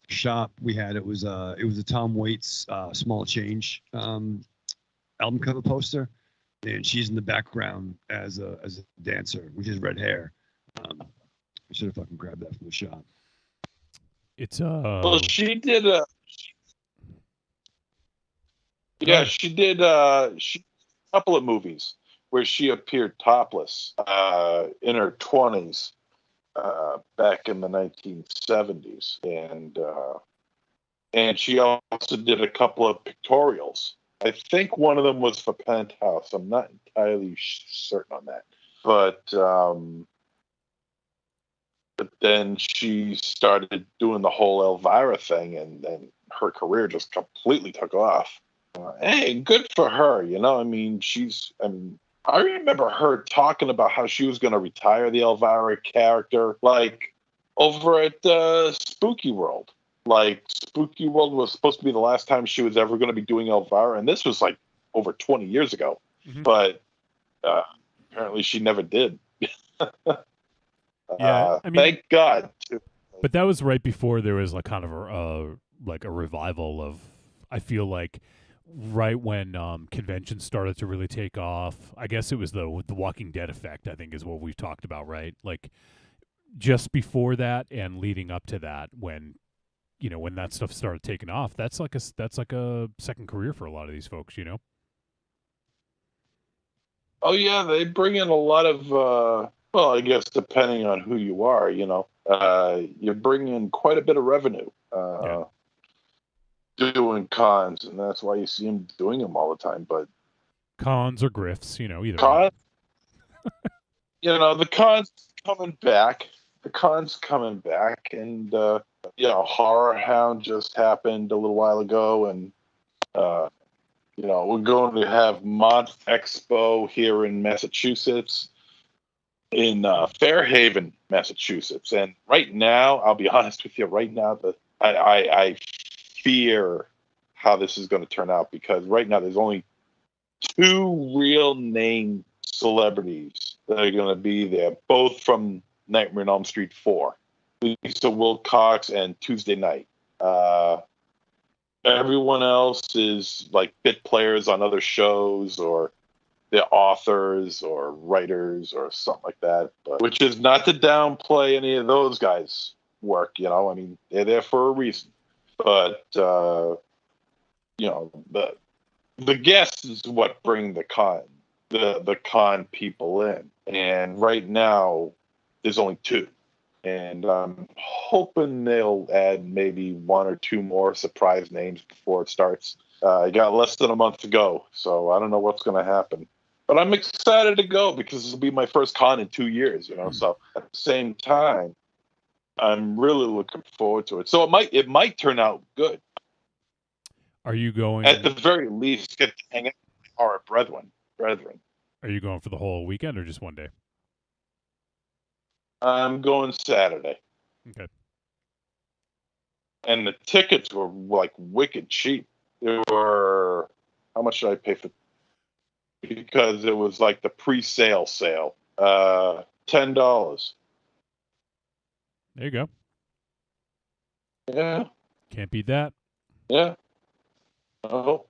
shop we had. It was a Tom Waits Small Change album cover poster, and she's in the background as a dancer with his red hair. I should have fucking grabbed that from the shop. It's well, she did she did a couple of movies where she appeared topless in her 20s back in the 1970s, and she also did a couple of pictorials. I think one of them was for Penthouse. I'm not entirely certain on that, but then she started doing the whole Elvira thing, and then her career just completely took off. Hey, good for her. You know, I mean, I remember her talking about how she was going to retire the Elvira character, like over at Spooky World. Like Spooky World was supposed to be the last time she was ever going to be doing Elvira, and this was like over 20 years ago. Mm-hmm. But apparently she never did. Yeah, I mean, thank God. But that was right before there was like kind of a revival of. I feel like right when conventions started to really take off. I guess it was the Walking Dead effect. I think is what we've talked about, right? Like just before that and leading up to that, when that stuff started taking off. That's like a second career for a lot of these folks, you know. Oh yeah, they bring in a lot of. Well, I guess depending on who you are, you bring in quite a bit of revenue doing cons, and that's why you see them doing them all the time. But cons or grifts, either. Cons, the cons coming back. The cons coming back, and Horror Hound just happened a little while ago, and we're going to have Month Expo here in Massachusetts. In Fairhaven, Massachusetts, and right now, I'll be honest with you. Right now, I fear how this is going to turn out, because right now there's only 2 real name celebrities that are going to be there, both from Nightmare on Elm Street 4, Lisa Wilcox and Tuesday Night. Everyone else is like bit players on other shows, or they're authors or writers or something like that, which is not to downplay any of those guys' work. I mean, they're there for a reason. But the guests is what bring the con people in. And right now, there's only 2, and I'm hoping they'll add maybe 1 or 2 more surprise names before it starts. I got less than a month to go, so I don't know what's going to happen. But I'm excited to go because this will be my first con in 2 years, So at the same time, I'm really looking forward to it. So it might turn out good. Are you going? At the very least, get to hang out with our brethren. Are you going for the whole weekend or just one day? I'm going Saturday. Okay. And the tickets were like wicked cheap. They were, how much did I pay for? Because it was like the pre-sale sale. $10. There you go. Yeah. Can't beat that. Yeah. Oh.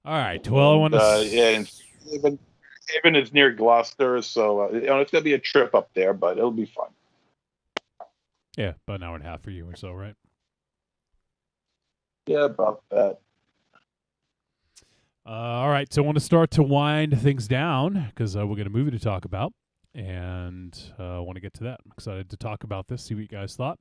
All right. Well, I want to. Yeah, and Haven is near Gloucester, so it's gonna be a trip up there, but it'll be fun. Yeah, about an hour and a half for you or so, right? Yeah, about that. All right. So I want to start to wind things down because we'll get a movie to talk about, and I want to get to that. I'm excited to talk about this, see what you guys thought.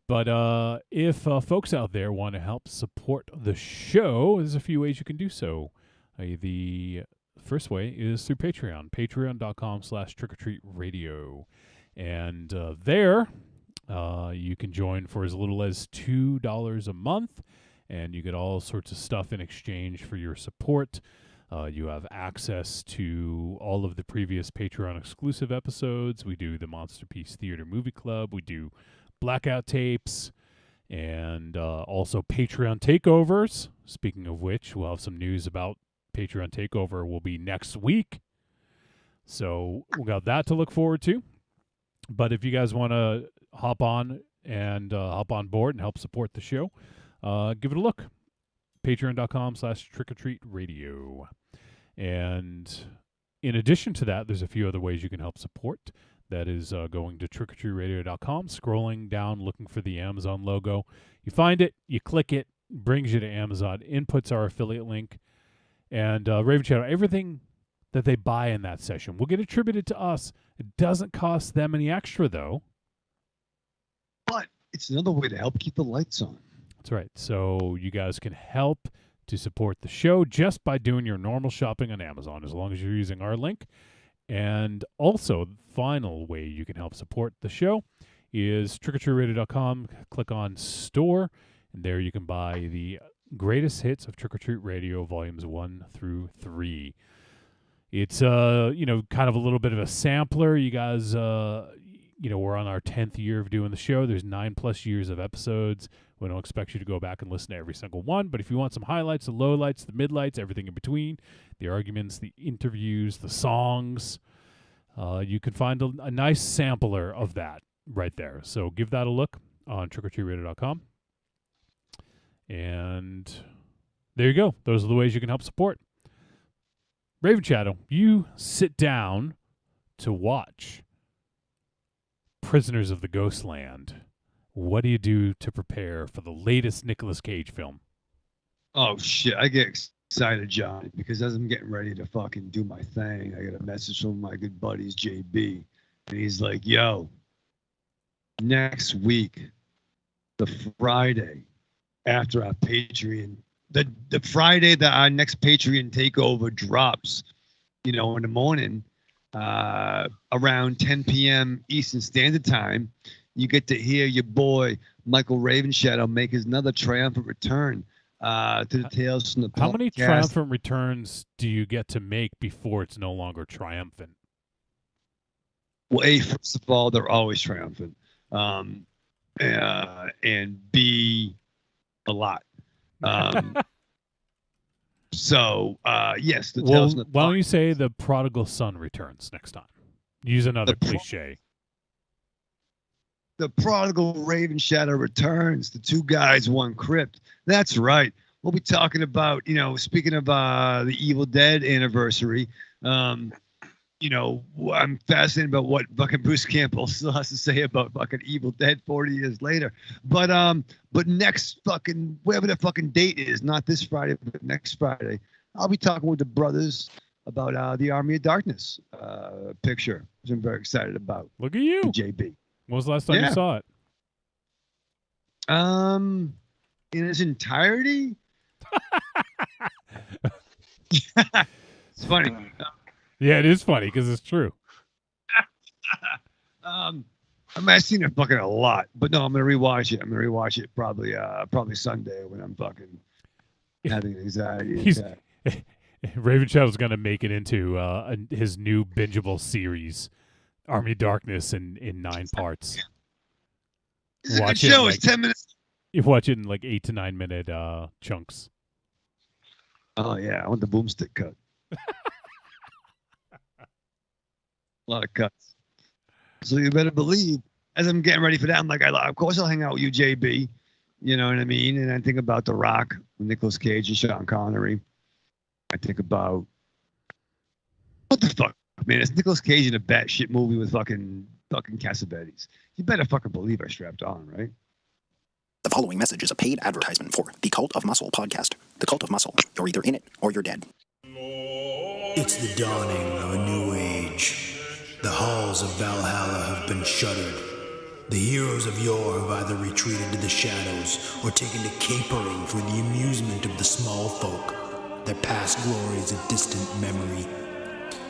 But if folks out there want to help support the show, there's a few ways you can do so. The first way is through Patreon, patreon.com/trickortreatradio. And there you can join for as little as $2 a month, and you get all sorts of stuff in exchange for your support. You have access to all of the previous Patreon exclusive episodes. We do the Monster Piece Theater Movie Club. We do blackout tapes, and also Patreon takeovers. Speaking of which, we'll have some news about Patreon takeover will be next week. So we got that to look forward to. But if you guys want to hop on board and help support the show, give it a look. Patreon.com/trickortreatradio. And in addition to that, there's a few other ways you can help support. That is going to trickortreatradio.com, scrolling down, looking for the Amazon logo. You find it, you click it, brings you to Amazon, inputs our affiliate link, and Raven Shadow, everything that they buy in that session will get attributed to us. It doesn't cost them any extra, though. But it's another way to help keep the lights on. That's right. So you guys can help to support the show just by doing your normal shopping on Amazon, as long as you're using our link. And also, the final way you can help support the show is trickortreatradio.com. Click on Store, and there you can buy the greatest hits of Trick or Treat Radio Volumes 1 through 3. It's, kind of a little bit of a sampler. You guys, we're on our 10th year of doing the show. There's 9+ years of episodes. We don't expect you to go back and listen to every single one, but if you want some highlights, the lowlights, the midlights, everything in between, the arguments, the interviews, the songs, you can find a nice sampler of that right there. So give that a look on trickortreatradio.com. And there you go. Those are the ways you can help support. Raven Shadow, you sit down to watch Prisoners of the Ghostland. What do you do to prepare for the latest Nicolas Cage film? Oh, shit. I get excited, John, because as I'm getting ready to fucking do my thing, I get a message from my good buddies, JB. And he's like, yo, next week, the Friday after our Patreon, the Friday that our next Patreon takeover drops, in the morning, around 10 p.m. Eastern Standard Time, you get to hear your boy Michael Ravenshadow make his another triumphant return to the Tales from the Podcast. How many triumphant returns do you get to make before it's no longer triumphant? Well, A, first of all, they're always triumphant. And B, a lot. So, yes, the Tales from the why don't you say the prodigal son returns next time? Use another cliche. The prodigal Raven Shadow returns. The two guys, one crypt. That's right. We'll be talking about, speaking of the Evil Dead anniversary, I'm fascinated about what fucking Bruce Campbell still has to say about fucking Evil Dead 40 years later. But next fucking, whatever the fucking date is, not this Friday, but next Friday, I'll be talking with the brothers about the Army of Darkness picture, which I'm very excited about. Look at you. JB. When was the last time you saw it? In its entirety? It's funny. Yeah, it is funny because it's true. I mean, I've seen it fucking a lot, but no, I'm gonna rewatch it. I'm gonna rewatch it probably Sunday when I'm fucking having anxiety. He's Raven Shadow's gonna make it into his new bingeable series, Army of Darkness, in 9 parts. It's a good show. It's 10 minutes. You watch it in like 8 to 9 minute chunks. Oh yeah, I want the boomstick cut. A lot of cuts. So you better believe, as I'm getting ready for that, I'm like, of course I'll hang out with you, JB. You know what I mean? And I think about The Rock with Nicolas Cage and Sean Connery. I think about what the fuck, man? It's Nicolas Cage in a batshit movie with fucking Cassavetes. You better fucking believe I strapped on, right? The following message is a paid advertisement for the Cult of Muscle podcast. The Cult of Muscle. You're either in it or you're dead. It's the dawning of a new age. The halls of Valhalla have been shuttered. The heroes of yore have either retreated to the shadows or taken to capering for the amusement of the small folk. Their past glories a distant memory.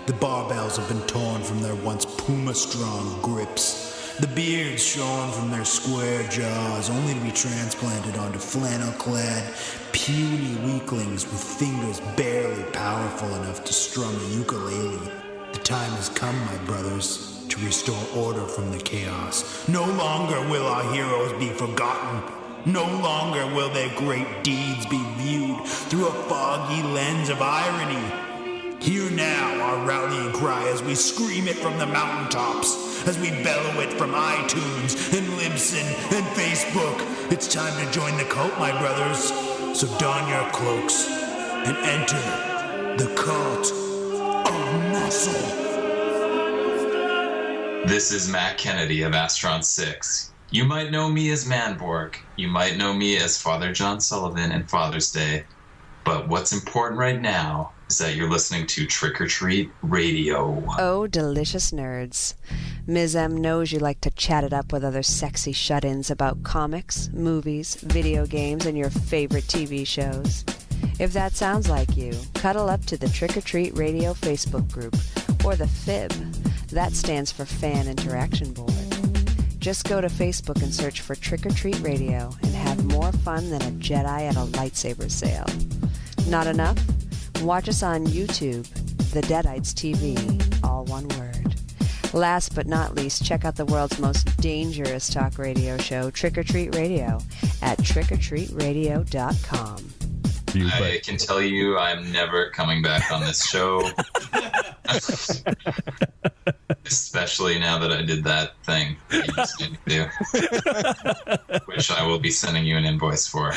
The barbells have been torn from their once puma-strong grips. The beards shorn from their square jaws, only to be transplanted onto flannel-clad, puny weaklings with fingers barely powerful enough to strum a ukulele. The time has come, my brothers, to restore order from the chaos. No longer will our heroes be forgotten. No longer will their great deeds be viewed through a foggy lens of irony. Hear now our rallying cry as we scream it from the mountaintops, as we bellow it from iTunes and Libsyn and Facebook. It's time to join the cult, my brothers. So don your cloaks and enter the Cult of Muscle. This is Matt Kennedy of Astron 6. You might know me as Manborg. You might know me as Father John Sullivan in Father's Day. But what's important right now is that you're listening to Trick or Treat Radio. Oh, delicious nerds. Ms. M knows you like to chat it up with other sexy shut-ins about comics, movies, video games, and your favorite TV shows. If that sounds like you, cuddle up to the Trick or Treat Radio Facebook group, or the FIB. That stands for Fan Interaction Board. Just go to Facebook and search for Trick or Treat Radio and have more fun than a Jedi at a lightsaber sale. Not enough? Watch us on YouTube, The Deadites TV, all one word. Last but not least, check out the world's most dangerous talk radio show, Trick or Treat Radio, at trickortreatradio.com. I can tell you I'm never coming back on this show. Especially now that I did that thing that you just made me do. Which I will be sending you an invoice for.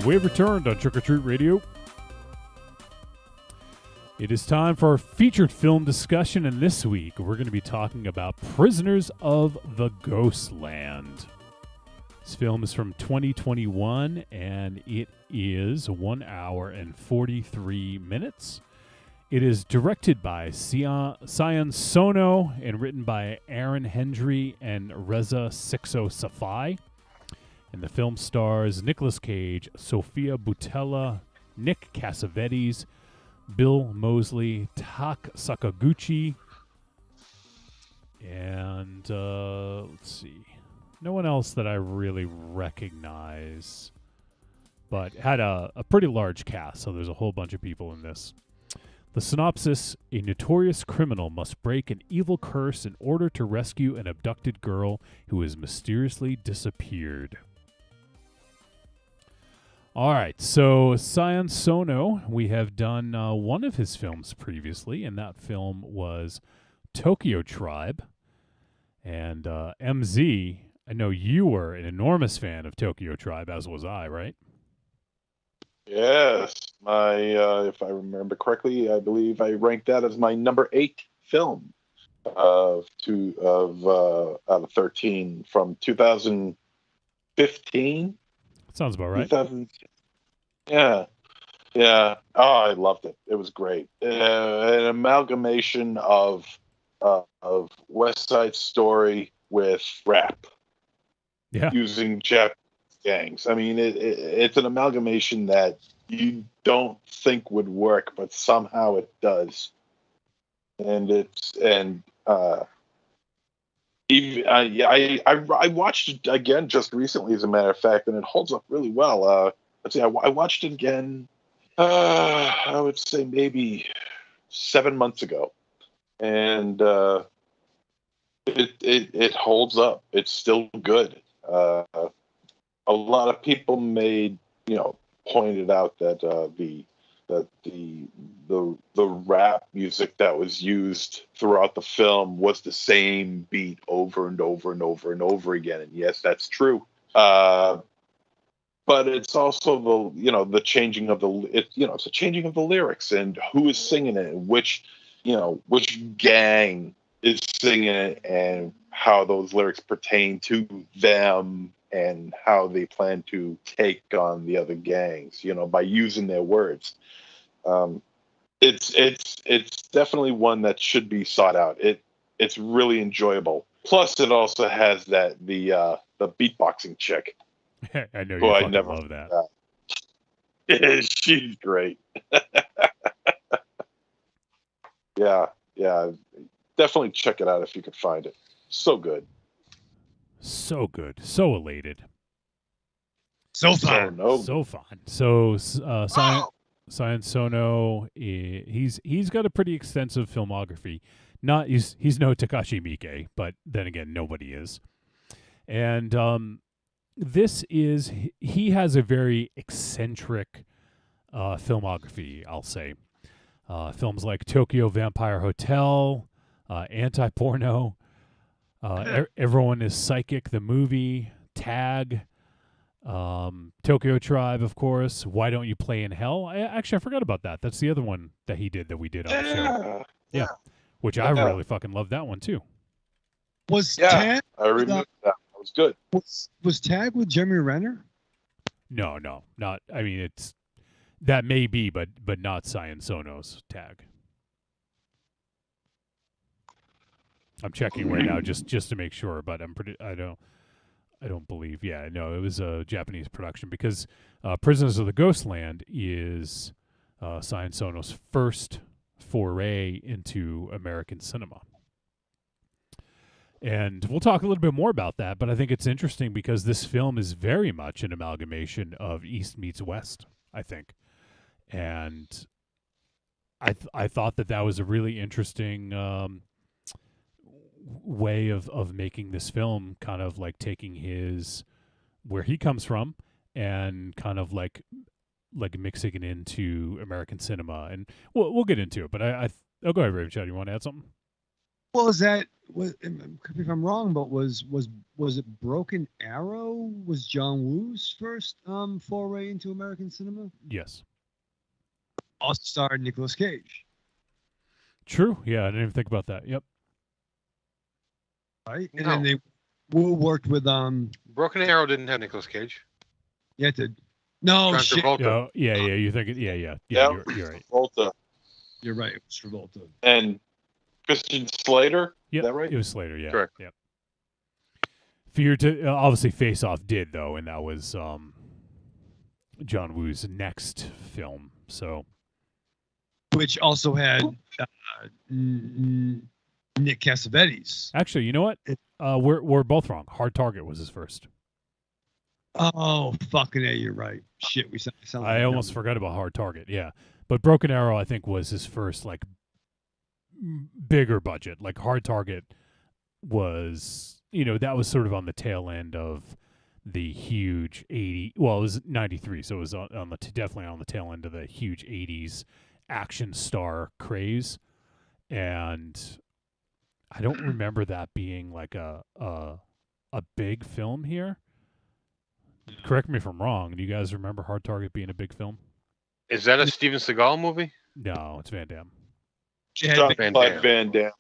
We've returned on Trick or Treat Radio. It is time for our featured film discussion, and this week we're going to be talking about Prisoners of the Ghostland. This film is from 2021, and it is 1 hour and 43 minutes. It is directed by Sion Sono and written by Aaron Hendry and Reza Sixo Safai. And the film stars Nicolas Cage, Sofia Boutella, Nick Cassavetes, Bill Moseley, Tak Sakaguchi, and let's see. No one else that I really recognize, but had a pretty large cast, so there's a whole bunch of people in this. The synopsis: a notorious criminal must break an evil curse in order to rescue an abducted girl who has mysteriously disappeared. All right, so Sion Sono, we have done one of his films previously, and that film was Tokyo Tribe. And MZ, I know you were an enormous fan of Tokyo Tribe, as was I, right? Yes, my if I remember correctly, I believe I ranked that as my number 8 film out of 13 from 2015. Sounds about right. 2000, yeah. Oh, I loved it. It was great. An amalgamation of West Side Story with rap. Yeah. Using Japanese gangs. I mean, it's an amalgamation that you don't think would work, but somehow it does. And I watched it again just recently, as a matter of fact, and it holds up really well. Let's see, I watched it again. I would say maybe 7 months ago, and it holds up. It's still good. A lot of people pointed out that the rap music that was used throughout the film was the same beat over and over and over and over again. And yes, that's true. But it's also the changing of it's a changing of the lyrics and who is singing it, and which gang is singing it, and how those lyrics pertain to them and how they plan to take on the other gangs, by using their words. It's definitely one that should be sought out. It's really enjoyable. Plus, it also has the beatboxing chick. I know you fucking love that. She's great. Yeah. Definitely check it out if you can find it. So good. So good. So elated. So fun. So fun. So Sion Sono, he's got a pretty extensive filmography. He's no Takashi Miike, but then again, nobody is. And he has a very eccentric filmography, I'll say. Films like Tokyo Vampire Hotel, Anti-Porno, Everyone is Psychic, the movie, Tag, Tokyo Tribe, of course, Why Don't You Play in Hell? I forgot about that. That's the other one that he did that we did on the show. Yeah. Which I really fucking loved that one, too. Tag? I remember that. That was good. Was Tag with Jeremy Renner? No, not. I mean, that may be, but not Sion Sono's Tag. I'm checking right now just to make sure, but I don't believe. Yeah, no, it was a Japanese production because Prisoners of the Ghostland is Sion Sono's first foray into American cinema. And we'll talk a little bit more about that, but I think it's interesting because this film is very much an amalgamation of East meets West, I think. And I thought that was a really interesting way of making this film, kind of like taking where he comes from and kind of like mixing it into American cinema. And we'll get into it, but I'll go ahead, Raven. You want to add something? Well, if I'm wrong, but was it Broken Arrow? Was John Woo's first foray into American cinema? Yes. Also starred Nicolas Cage. True. Yeah, I didn't even think about that. Yep. Right, and then Wu worked with Broken Arrow didn't have Nicolas Cage. Yeah, it did. No John shit. Travolta. Oh, yeah. You think it? Yeah. Yep. You're right. Travolta. You're right. It was Travolta. And Christian Slater. Yep, Is that right? it was Slater. Yeah, Correct. Yep. Fear to obviously Face Off did though, and that was John Woo's next film. So, Which also had Nick Cassavetes. actually, you know what? We're both wrong. Hard Target was his first. Oh, fucking A, you're right. Shit, we sound like I almost forgot about Hard Target. Yeah, but Broken Arrow, I think, was his first like bigger budget. Like Hard Target was, that was sort of on the tail end of the huge 80. Well, it was 93, so it was on the definitely on the tail end of the huge 80s action star craze, and I don't remember that being like a big film here. Correct me if I'm wrong. Do you guys remember Hard Target being a big film? Is that a Steven Seagal movie? No, it's Van Damme. It had Jean-Claude Van Damme.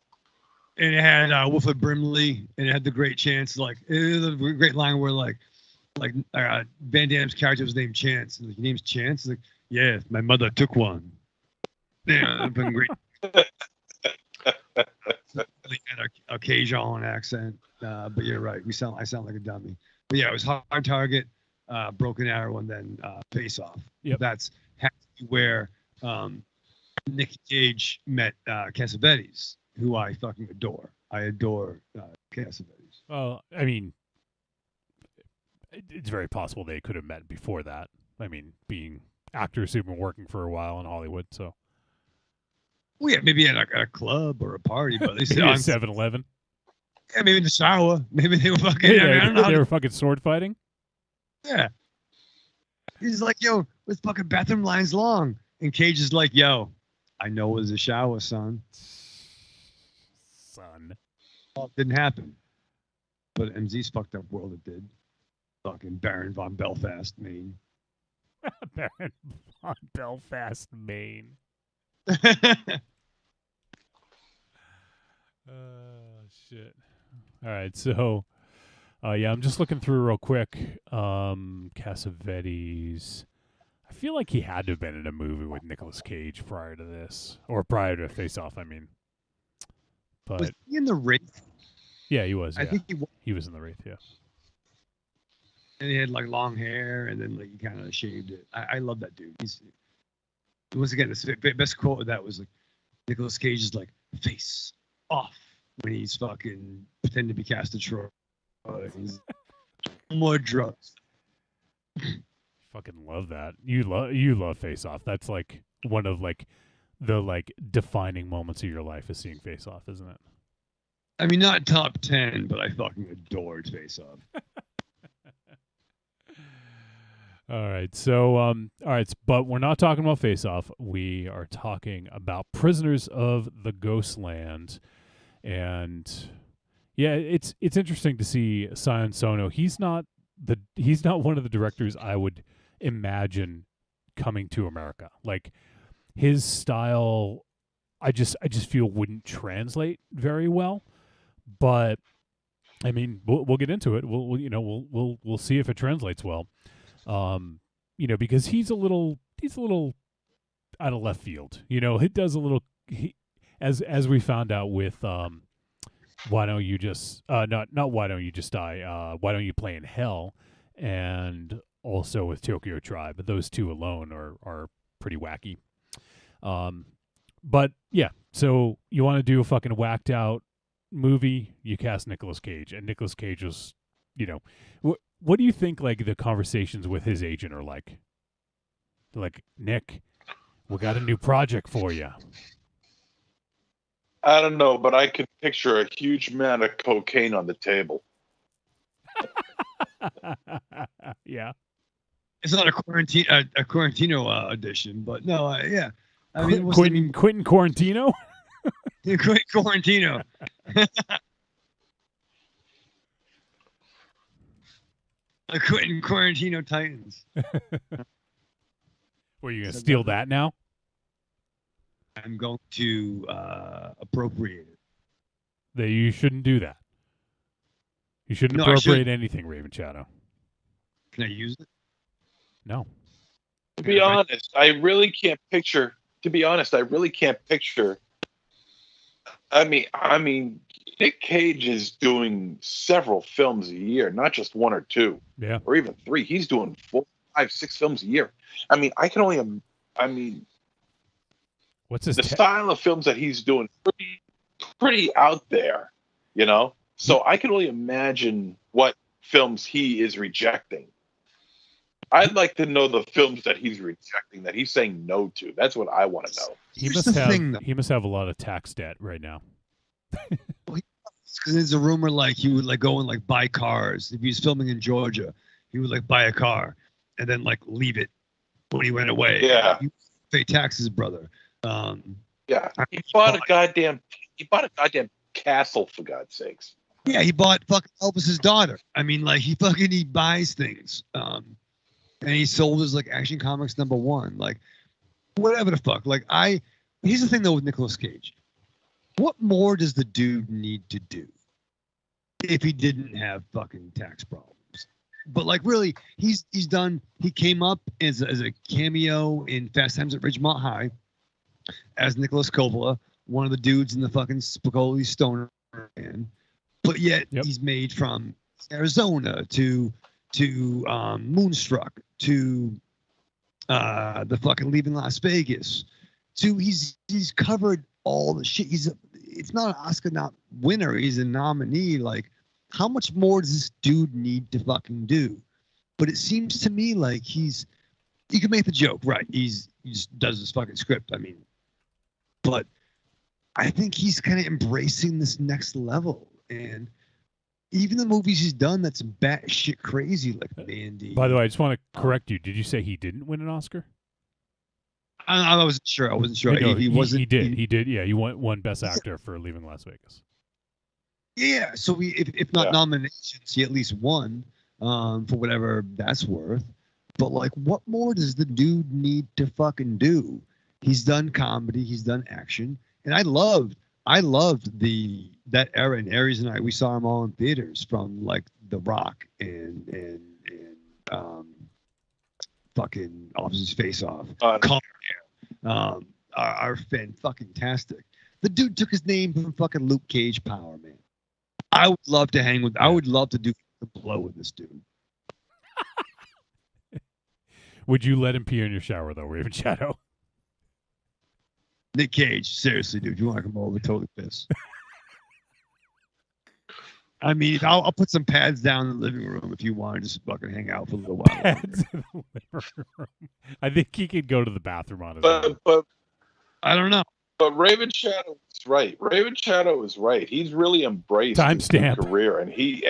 And it had Wilford Brimley, and it had the great Chance. Like, it was a great line where like Van Damme's character was named Chance. And, like, your name's Chance? He's like, yeah, my mother took one. Yeah, it's been great. They had a Cajun accent, but you're right. I sound like a dummy. But yeah, it was Hard Target, Broken Arrow, and then Face Off. Yep. That's where Nick Cage met Cassavetes, who I fucking adore. I adore Cassavetes. Well, I mean, it's very possible they could have met before that. I mean, being actors who've been working for a while in Hollywood, so. Well, yeah, maybe at a club or a party, but they said Maybe on at 7-Eleven. Yeah, maybe in the shower. Maybe they were fucking. I don't know. They were fucking sword fighting. Yeah. He's like, yo, this fucking bathroom line's long. And Cage is like, yo, I know it was a shower, son. Well, it didn't happen. But MZ's fucked up world it did. Fucking Baron von Belfast, Maine. Baron von Belfast, Maine. Shit. All right, so yeah, I'm just looking through real quick. Cassavetes. I feel like he had to have been in a movie with Nicolas Cage prior to this, or prior to Face Off. I mean, but was he in the Wraith? Yeah, he was. Yeah. I think he was in the Wraith. Yeah. And he had like long hair, and then like he kind of shaved it. I love that dude. He's once again the best quote of that was like Nicolas Cage is like face off when he's fucking pretending to be Castor Troy. He's more drugs. Fucking love that. You love Face Off. That's like one of like the like defining moments of your life is seeing Face Off, isn't it? I mean, not top 10, but I fucking adored Face Off. All right. So but we're not talking about Face Off. We are talking about Prisoners of the Ghostland. And yeah, it's interesting to see Sion Sono. He's not one of the directors I would imagine coming to America. Like his style I just feel wouldn't translate very well. But I mean, we'll get into it. We'll see if it translates well. Because he's a little out of left field. It does a little as we found out with Why Don't You Just not Why Don't You Just Die, Why Don't You Play in Hell, and also with Tokyo Tribe. But those two alone are pretty wacky. But yeah, so you want to do a fucking whacked out movie, you cast Nicolas Cage, and Nicolas Cage was, what do you think like the conversations with his agent are like? Like, Nick, we got a new project for you. I don't know, but I could picture a huge amount of cocaine on the table. Yeah. It's not a Quarantino edition, but no, yeah. I mean, Quentin Quarantino? Quentin Quarantino. The Quentin Quarantino Titans. Were you going to steal that now? I'm going to appropriate it. That you shouldn't do that. You shouldn't No, I appropriate anything, Raven Shadow. Can I use it? No. To be honest, I really can't picture. I mean, Nick Cage is doing several films a year, not just one or two, or even three. He's doing 4, 5, 6 films a year. I mean, what's his the style of films that he's doing? Pretty out there, you know. So I can only imagine what films he is rejecting. I'd like to know the films that he's rejecting, that he's saying no to. That's what I want to know. He must have a lot of tax debt right now. Because there's a rumor like he would like go and like buy cars. If he was filming in Georgia, he would like buy a car and then like leave it when he went away. Yeah. He pay taxes, brother. Yeah. He bought a goddamn castle, for God's sakes. Yeah, he bought fucking Elvis's daughter. I mean, like he buys things. And he sold his like Action Comics #1. Like whatever the fuck. Like here's the thing though with Nicolas Cage. What more does the dude need to do if he didn't have fucking tax problems? But like really, he's done. He came up as a cameo in Fast Times at Ridgemont High as Nicholas Coppola, one of the dudes in the fucking Spicoli Stoner band. But yet he's made from Arizona to Moonstruck to the fucking Leaving Las Vegas to he's covered all the shit. It's not an Oscar winner. He's a nominee. Like, how much more does this dude need to fucking do? But it seems to me like you can make the joke, right? He just does this fucking script. I mean, but I think he's kind of embracing this next level. And even the movies he's done that's batshit crazy, like Mandy. By the way, I just want to correct you. Did you say he didn't win an Oscar? I wasn't sure. I wasn't sure. No, he wasn't. He did. He did. Yeah, he won Best Actor for Leaving Las Vegas. Yeah. So if not nominations, he at least won for whatever that's worth. But like, what more does the dude need to fucking do? He's done comedy. He's done action, and I loved that era in Aries and I. We saw them all in theaters, from like The Rock and fucking Officer's Face Off. Are fan-fucking-tastic. The dude took his name from fucking Luke Cage power, man. I would love to hang with. I would love to do the blow with this dude. Would you let him pee in your shower though, Raven Shadow? Nick Cage, seriously, dude, you want to come over? Totally piss. I mean, I'll put some pads down in the living room if you want to just fucking hang out for a little while. Pads in the living room. I think he could go to the bathroom on his own. But I don't know. But Raven Shadow is right. Raven Shadow is right. He's really embraced his career, and he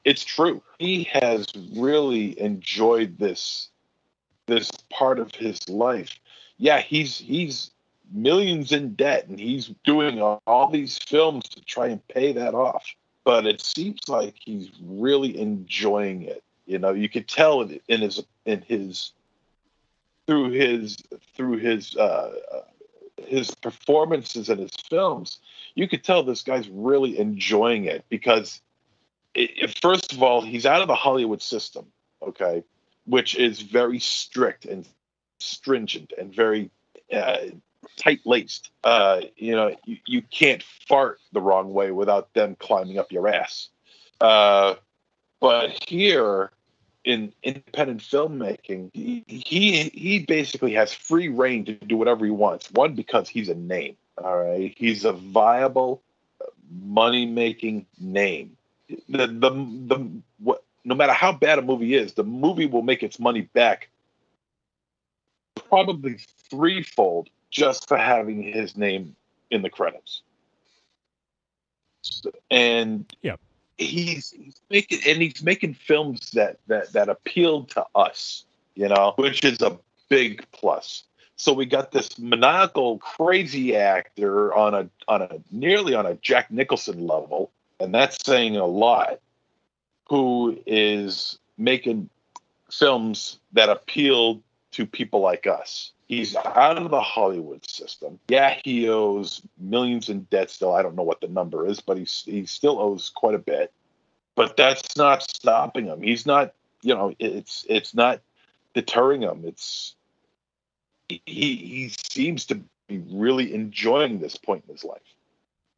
it's true. He has really enjoyed this part of his life. Yeah, he's millions in debt, and he's doing all these films to try and pay that off. But it seems like he's really enjoying it. You know, you could tell through his performances in his films. You could tell this guy's really enjoying it because, first of all, he's out of the Hollywood system, okay, which is very strict and stringent and very tight-laced. You can't fart the wrong way without them climbing up your ass. But here, in independent filmmaking, he basically has free reign to do whatever he wants. One, because he's a name. All right, he's a viable, money-making name. No matter how bad a movie is, the movie will make its money back probably threefold just for having his name in the credits. And he's making films that appeal to us, you know, which is a big plus. So we got this maniacal, crazy actor on a nearly on a Jack Nicholson level, and that's saying a lot, who is making films that appeal to people like us. He's out of the Hollywood system. Yeah, he owes millions in debt still. I don't know what the number is, but he still owes quite a bit. But that's not stopping him. He's not, it's not deterring him. He seems to be really enjoying this point in his life.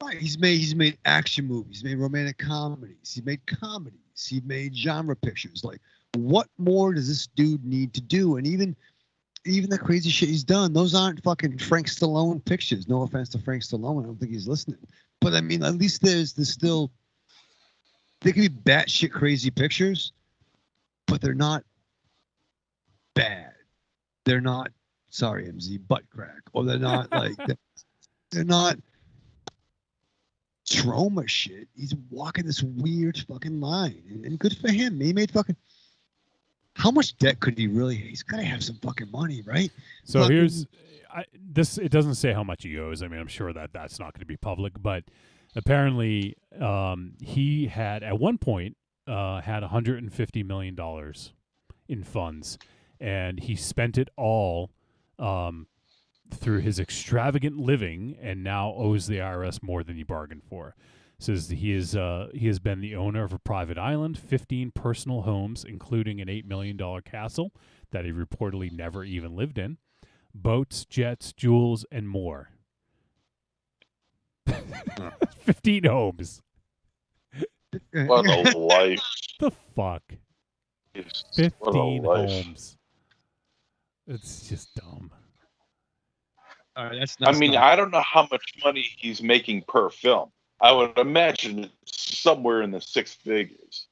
Right. He's made action movies. He's made romantic comedies. He made comedies. He made genre pictures. Like, what more does this dude need to do? And even the crazy shit he's done, those aren't fucking Frank Stallone pictures. No offense to Frank Stallone. I don't think he's listening. But I mean, at least there's still, they can be batshit crazy pictures, but they're not bad. They're not, sorry, MZ, butt crack. Or they're not like, they're not trauma shit. He's walking this weird fucking line. And good for him. He made fucking, how much debt could he really? He's got to have some fucking money, right? So fucking, here's this. It doesn't say how much he owes. I mean, I'm sure that's not going to be public, but apparently he had at one point had $150 million in funds, and he spent it all through his extravagant living, and now owes the IRS more than he bargained for. Says he has been the owner of a private island, 15 personal homes, including an $8 million castle that he reportedly never even lived in, boats, jets, jewels, and more. 15 homes. What a life. The fuck? 15 homes. It's just dumb. All right, that's I don't know how much money he's making per film. I would imagine it's somewhere in the six figures.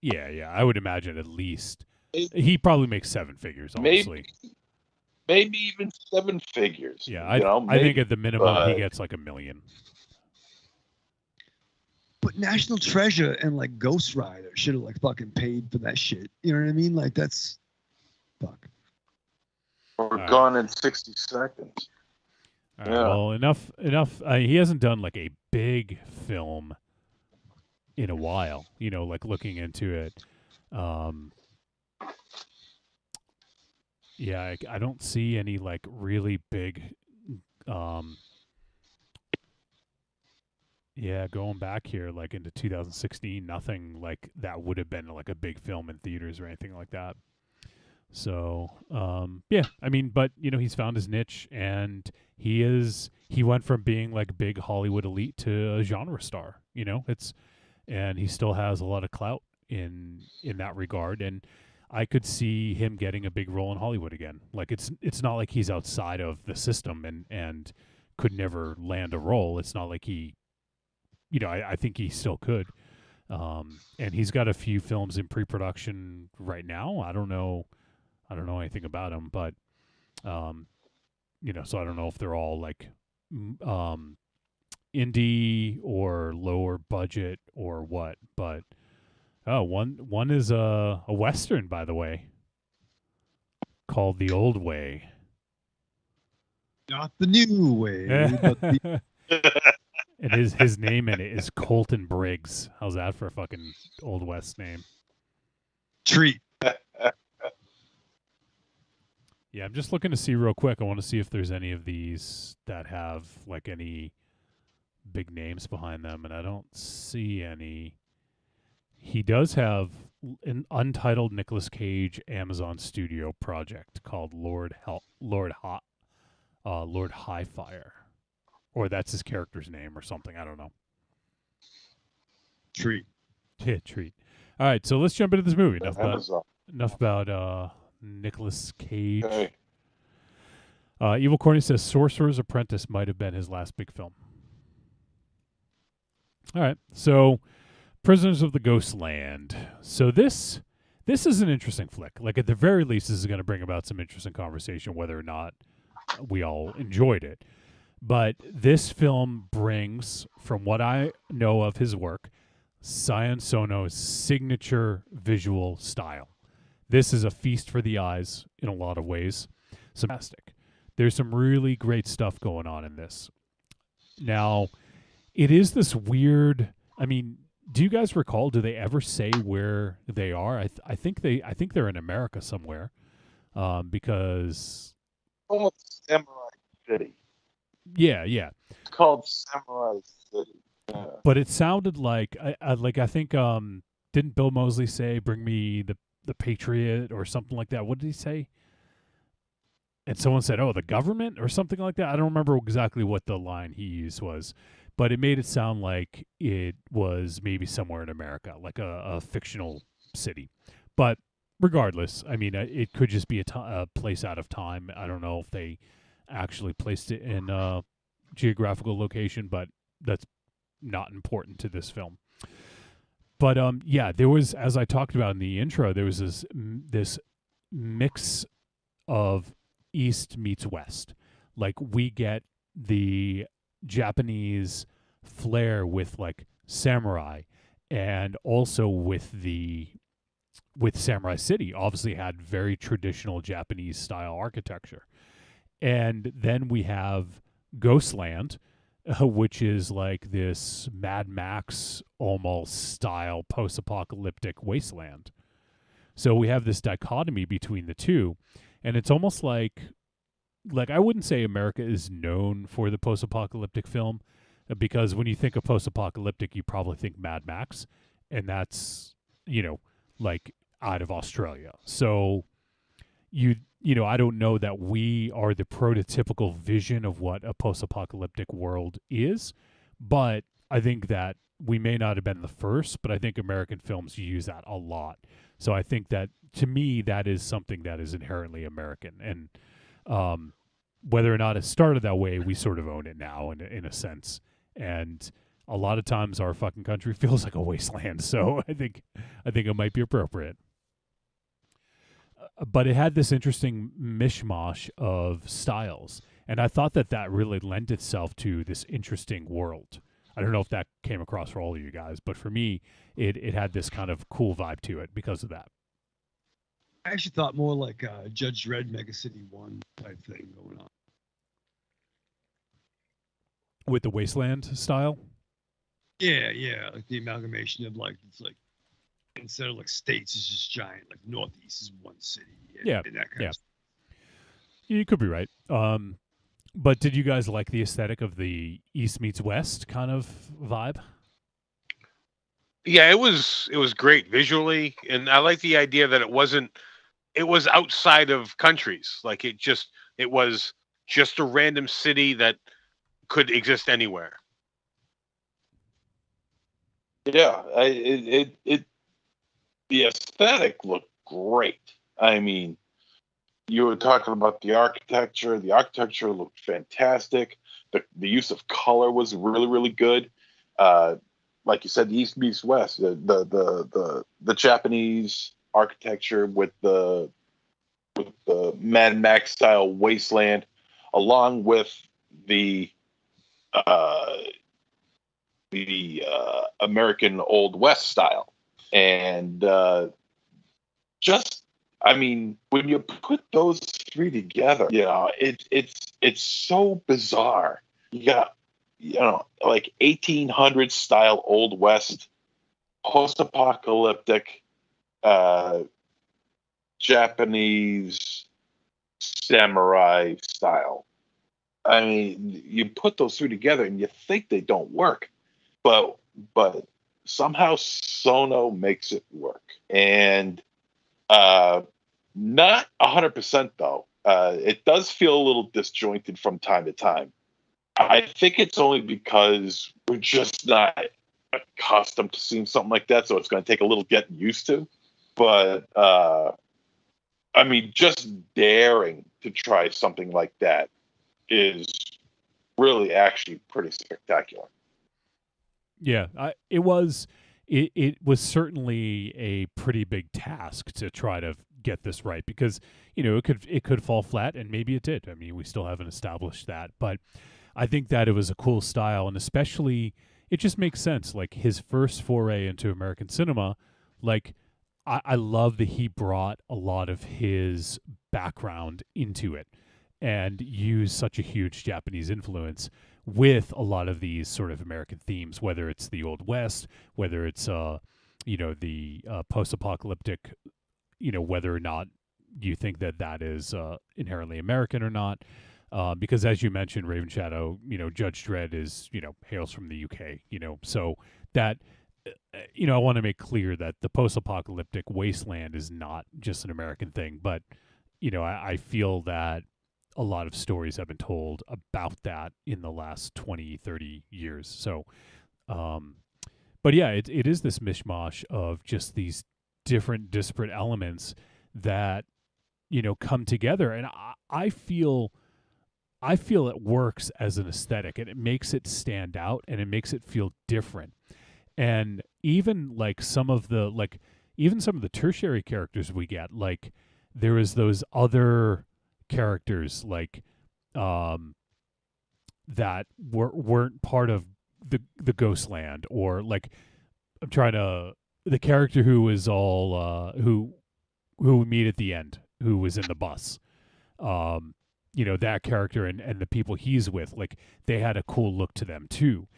Yeah, I would imagine at least. He probably makes seven figures, honestly. Maybe even seven figures. Yeah, I think at the minimum he gets like $1 million. But National Treasure and like Ghost Rider should have like fucking paid for that shit. You know what I mean? Like that's fuck. We're gone in 60 seconds. All right, well, enough. He hasn't done like a big film in a while. Like looking into it. Yeah, I don't see any like really big. Yeah, going back here like into 2016, nothing like that would have been like a big film in theaters or anything like that. So, yeah, I mean, but he's found his niche, and he went from being like big Hollywood elite to a genre star, and he still has a lot of clout in that regard. And I could see him getting a big role in Hollywood again. Like it's not like he's outside of the system and could never land a role. It's not like he, I think he still could. And he's got a few films in pre-production right now. I don't know anything about them, but so I don't know if they're all like indie or lower budget or what. But one is a Western, by the way, called The Old Way. Not the new way, but the and his name in it is Colton Briggs. How's that for a fucking Old West name? treat. Yeah, I'm just looking to see real quick. I want to see if there's any of these that have like any big names behind them, and I don't see any. He does have an untitled Nicolas Cage Amazon Studio project called Lord Highfire, or that's his character's name or something. I don't know. Treat. Yeah, treat. All right, so let's jump into this movie. Enough about Nicolas Cage. Okay. Evil Corny says Sorcerer's Apprentice might have been his last big film. All right, so Prisoners of the Ghostland. So this is an interesting flick. Like at the very least, this is going to bring about some interesting conversation, whether or not we all enjoyed it. But this film brings, from what I know of his work, Sion Sono's signature visual style. This is a feast for the eyes in a lot of ways. Fantastic. There's some really great stuff going on in this. Now, it is this weird. I mean, do you guys recall? Do they ever say where they are? I think they're in America somewhere, because. called Samurai City. Yeah, yeah. It's called Samurai City. Yeah. But it sounded like I think didn't Bill Moseley say bring me the Patriot or something like that? What did he say? And someone said, "Oh, the government" or something like that. I don't remember exactly what the line he used was, but it made it sound like it was maybe somewhere in America, like a fictional city. But regardless, I mean, it could just be a place out of time. I don't know if they actually placed it in a geographical location, but that's not important to this film. But yeah, there was, as I talked about in the intro, there was this mix of East meets West. Like, we get the Japanese flair with like samurai, and also with Samurai City obviously had very traditional Japanese style architecture. And then we have Ghostland, which is like this Mad Max almost style post-apocalyptic wasteland. So we have this dichotomy between the two, and it's almost like I wouldn't say America is known for the post-apocalyptic film, because when you think of post-apocalyptic, you probably think Mad Max, and that's, like out of Australia. So I don't know that we are the prototypical vision of what a post-apocalyptic world is, but I think that we may not have been the first, but I think American films use that a lot. So I think that, to me, that is something that is inherently American. And whether or not it started that way, we sort of own it now in a sense. And a lot of times our fucking country feels like a wasteland. So I think it might be appropriate. But it had this interesting mishmash of styles, and I thought that really lent itself to this interesting world. I don't know if that came across for all of you guys, but for me, it had this kind of cool vibe to it because of that. I actually thought more like Judge Dredd Mega City 1 type thing going on. With the wasteland style? Yeah, like the amalgamation of like, it's like, instead of like states, it's just giant. Like Northeast is one city. Yeah, and that kind of stuff. You could be right. But did you guys like the aesthetic of the East meets West kind of vibe? Yeah, it was great visually, and I like the idea that it was outside of countries. Like, it was just a random city that could exist anywhere. Yeah, the aesthetic looked great. I mean, you were talking about the architecture. The architecture looked fantastic. The use of color was really, really good. Like you said, the East meets West. The Japanese architecture with the Mad Max style wasteland, along with the American Old West style. And when you put those three together, it's so bizarre. You got, like 1800 style Old West, post-apocalyptic Japanese samurai style. I mean, you put those three together and you think they don't work, but somehow Sono makes it work. And not 100% though. It does feel a little disjointed from time to time. I think it's only because we're just not accustomed to seeing something like that, so it's going to take a little getting used to. But just daring to try something like that is really actually pretty spectacular. Yeah, it was certainly a pretty big task to try to get this right, because it could fall flat, and maybe it did. I mean, we still haven't established that, but I think that it was a cool style, and especially it just makes sense. Like, his first foray into American cinema, like, I love that he brought a lot of his background into it and used such a huge Japanese influence with a lot of these sort of American themes, whether it's the Old West, whether it's the post-apocalyptic, whether or not you think that is inherently American or not. Because as you mentioned, Raven Shadow, Judge Dredd is, hails from the UK, so that, I want to make clear that the post-apocalyptic wasteland is not just an American thing, but, I feel that a lot of stories have been told about that in the last 20, 30 years. So, but yeah, it is this mishmash of just these different disparate elements that, come together. And I feel it works as an aesthetic, and it makes it stand out, and it makes it feel different. And even some of the tertiary characters we get, like there is those other characters that weren't part of the Ghostland, or the character who was all who we meet at the end, who was in the bus. That character and the people he's with, they had a cool look to them too.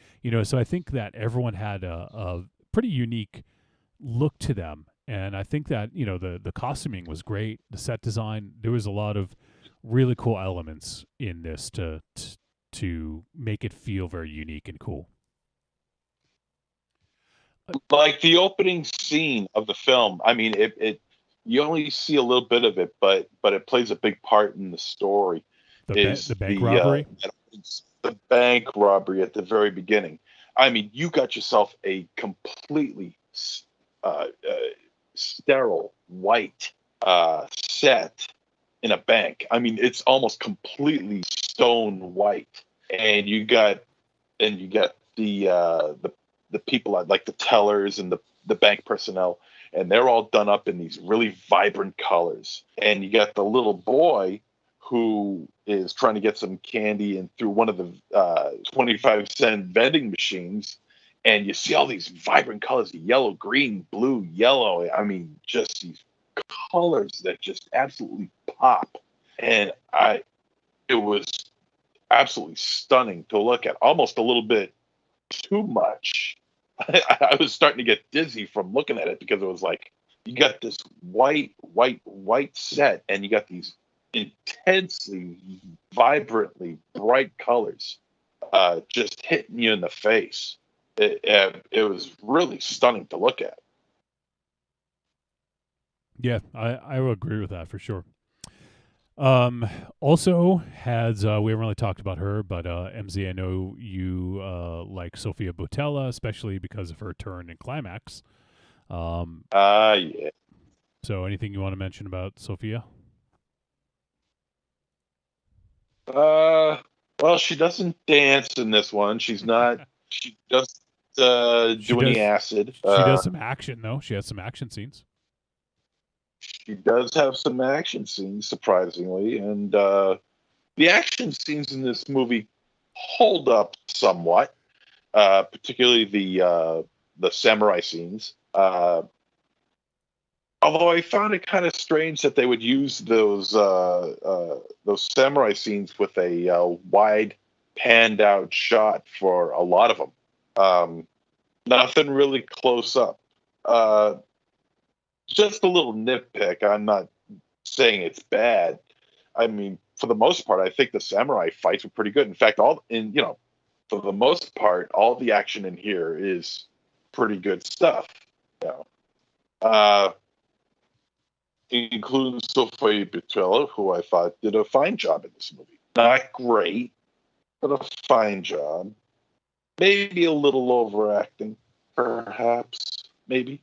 So I think that everyone had a pretty unique look to them. And I think that, the costuming was great. The set design, there was a lot of really cool elements in this to make it feel very unique and cool. Like the opening scene of the film, I mean, it you only see a little bit of it, but it plays a big part in the story. The bank robbery? The bank robbery at the very beginning. I mean, you got yourself a completely sterile white set in a bank. I mean, it's almost completely stone white, and you got the people like the tellers and the bank personnel, and they're all done up in these really vibrant colors. And you got the little boy who is trying to get some candy and through one of the 25-cent vending machines, and you see all these vibrant colors: yellow, green, blue, yellow. I mean, just these colors that just absolutely pop. And it was absolutely stunning to look at, almost a little bit too much. I was starting to get dizzy from looking at it, because it was like, you got this white set, and you got these intensely, vibrantly bright colors just hitting you in the face. It was really stunning to look at. Yeah, I will agree with that for sure. Also has, we haven't really talked about her, but MZ, I know you like Sophia Boutella, especially because of her turn in Climax. Yeah. So anything you want to mention about Sophia? Well, she doesn't dance in this one. She doesn't do any acid. She does some action, though. She has some action scenes. She does have some action scenes, surprisingly, and the action scenes in this movie hold up somewhat, particularly the samurai scenes. Although I found it kind of strange that they would use those samurai scenes with a wide, panned out shot for a lot of them. Nothing really close up. Just a little nitpick. I'm not saying it's bad. I mean, for the most part, I think the samurai fights were pretty good. In fact, for the most part, all the action in here is pretty good stuff. Including Sophia Boutella, who I thought did a fine job in this movie. Not great, but a fine job. Maybe a little overacting, perhaps. Maybe.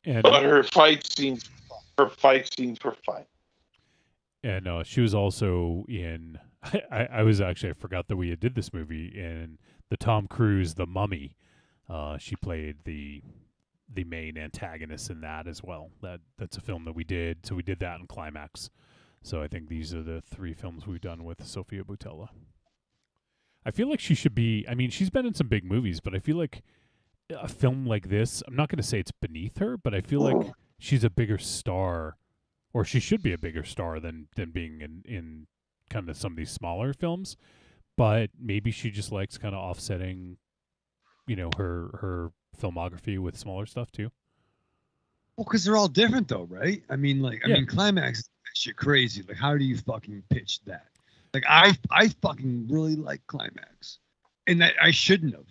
But her fight scenes were fine. And she was also in. I forgot that we did this movie in the Tom Cruise The Mummy. She played the main antagonist in that as well. That's a film that we did. So we did that in Climax. So I think these are the 3 films we've done with Sophia Boutella. I feel like she should be. I mean, she's been in some big movies, but I feel like a film like this, I'm not going to say it's beneath her, but I feel like she's a bigger star, or she should be a bigger star than being in kind of some of these smaller films. But maybe she just likes kind of offsetting, her filmography with smaller stuff too. Well, because they're all different, though, right? I mean, Climax is shit crazy. Like, how do you fucking pitch that? Like, I fucking really like Climax, and I shouldn't have.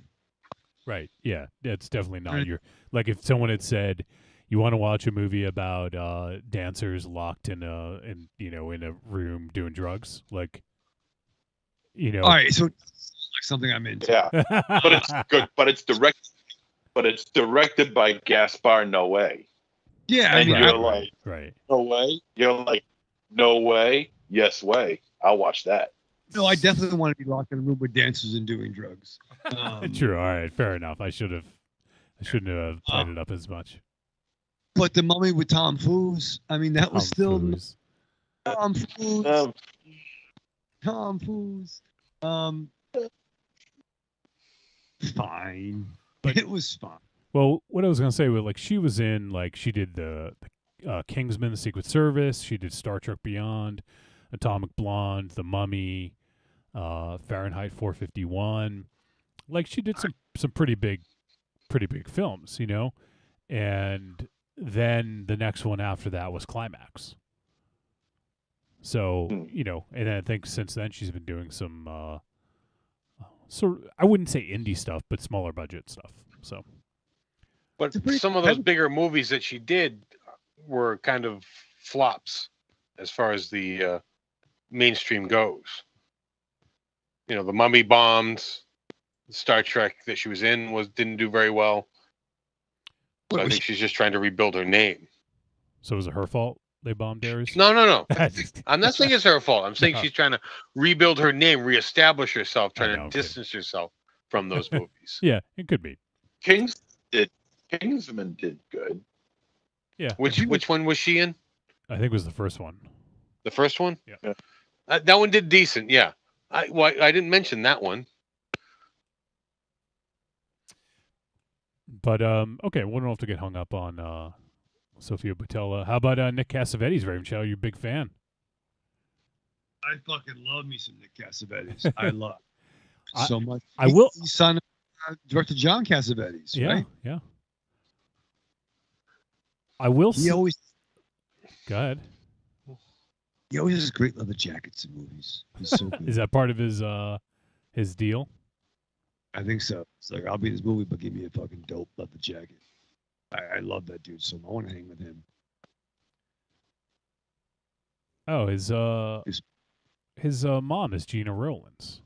Right. Yeah. It's definitely not. Right. You're like if someone had said you want to watch a movie about dancers locked in a room doing drugs, like All right, so it's like something I'm into. Yeah, but it's good. But it's directed by Gaspar Noé. Yeah, I And mean, you're right, like, right. no way. You're like, no way. Yes way. I'll watch that. no, I definitely want to be locked in a room with dancers and doing drugs. True. All right. Fair enough. I shouldn't have played it up as much. But the Mummy with Tom Cruise, I mean, that was still Cruise. Tom Cruise. Tom Cruise. Fine, but it was fine. Well, what I was gonna say was like she was in like she did the Kingsman, the Secret Service. She did Star Trek Beyond, Atomic Blonde, The Mummy, Fahrenheit 451. Like she did some pretty big films, you know. And then the next one after that was Climax. So and I think since then she's been doing some I wouldn't say indie stuff, but smaller budget stuff. So. But some of those bigger movies that she did were kind of flops as far as the mainstream goes. The Mummy bombed. Star Trek that she was in didn't do very well. So I think she's just trying to rebuild her name. So was it her fault they bombed Ares? No. I'm not saying it's her fault. I'm saying she's trying to rebuild her name, reestablish herself, trying to distance herself from those movies. Yeah, it could be. Kingsman did good. Yeah. Which one was she in? I think it was the first one. The first one? Yeah. That one did decent. Yeah. I didn't mention that one. But okay, we don't have to get hung up on Sofia Boutella. How about Nick Cassavetes, Raven Chow? You're a big fan. I fucking love me some Nick Cassavetes. I love so much. I will. He's son of director John Cassavetes, Yeah, right? yeah. I will. He always. Go ahead. He always has great leather jackets in movies. He's so good. Is that part of his deal? I think so. It's like, I'll be in this movie, but give me a fucking dope leather jacket. I love that dude so much. I want to hang with him. Oh, his mom is Gina Rowlands.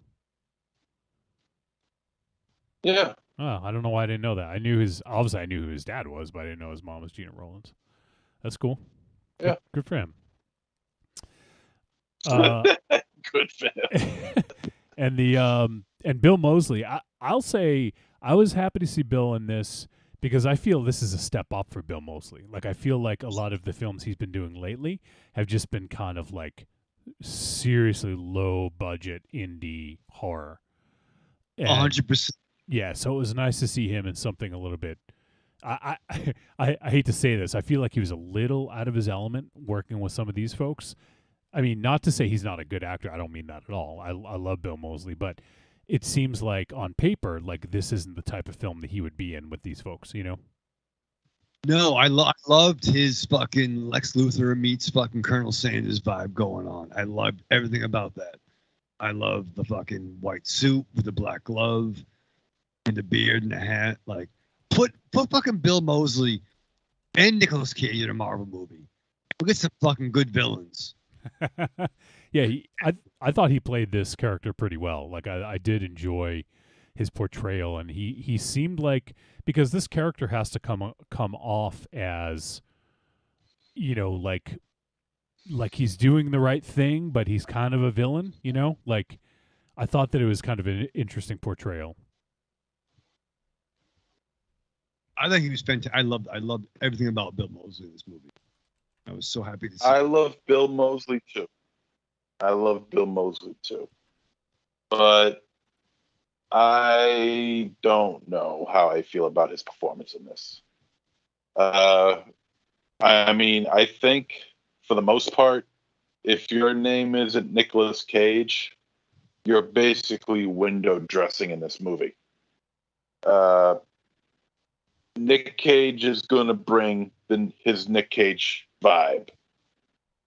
Yeah. Oh, I don't know why I didn't know that. I knew who his dad was, but I didn't know his mom was Gina Rowlands. That's cool. Yeah. Good for him. Good for him. And Bill Moseley, I'll say I was happy to see Bill in this because I feel this is a step up for Bill Moseley. Like I feel like a lot of the films he's been doing lately have just been kind of like seriously low budget indie horror. 100%. Yeah, so it was nice to see him in something a little bit. I hate to say this. I feel like he was a little out of his element working with some of these folks. I mean, not to say he's not a good actor. I don't mean that at all. I love Bill Moseley, but it seems like on paper, like this isn't the type of film that he would be in with these folks, you know? No, I loved his fucking Lex Luthor meets fucking Colonel Sanders vibe going on. I loved everything about that. I love the fucking white suit with the black glove and the beard and the hat. Like, put fucking Bill Moseley and Nicolas Cage in a Marvel movie. We'll get some fucking good villains. Yeah, I thought he played this character pretty well. Like I did enjoy his portrayal, and he seemed like, because this character has to come off as, you know, like he's doing the right thing, but he's kind of a villain, you know? Like I thought that it was kind of an interesting portrayal. I think he was fantastic. I loved everything about Bill Moseley in this movie. I was so happy to see I him. love Bill Moseley too. But I don't know how I feel about his performance in this. I mean, I think for the most part, if your name isn't Nicolas Cage, you're basically window dressing in this movie. Nick Cage is going to bring been his Nick Cage vibe.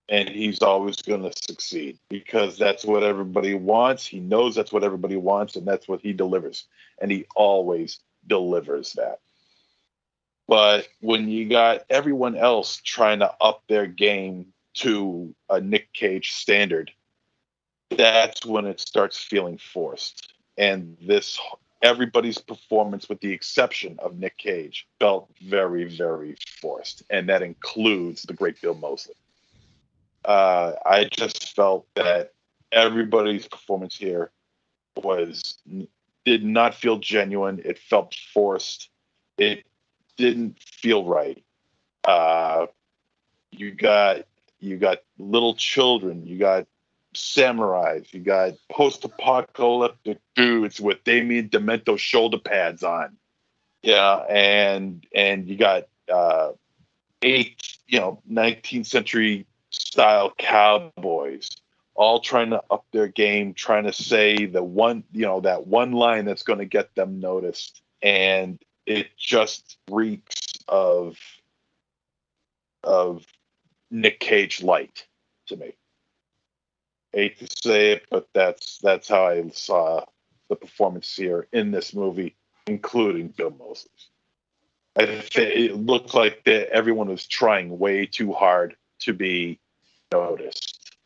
And he's always going to succeed because that's what everybody wants. He knows that's what everybody wants, and that's what he delivers. And he always delivers that. But when you got everyone else trying to up their game to a Nick Cage standard, that's when it starts feeling forced. And everybody's performance, with the exception of Nick Cage, felt very, very forced. And that includes the great Bill Moseley. I just felt that everybody's performance here did not feel genuine. It felt forced. It didn't feel right. You got little children. You got samurais. You got post-apocalyptic dudes with Damien Demento shoulder pads on. Yeah, and you got 19th century style cowboys all trying to up their game, trying to say that one line that's going to get them noticed, and it just reeks of Nick Cage light to me. Hate to say it, but that's how I saw the performance here in this movie, including Bill Moseley's. It looked like everyone was trying way too hard to be noticed,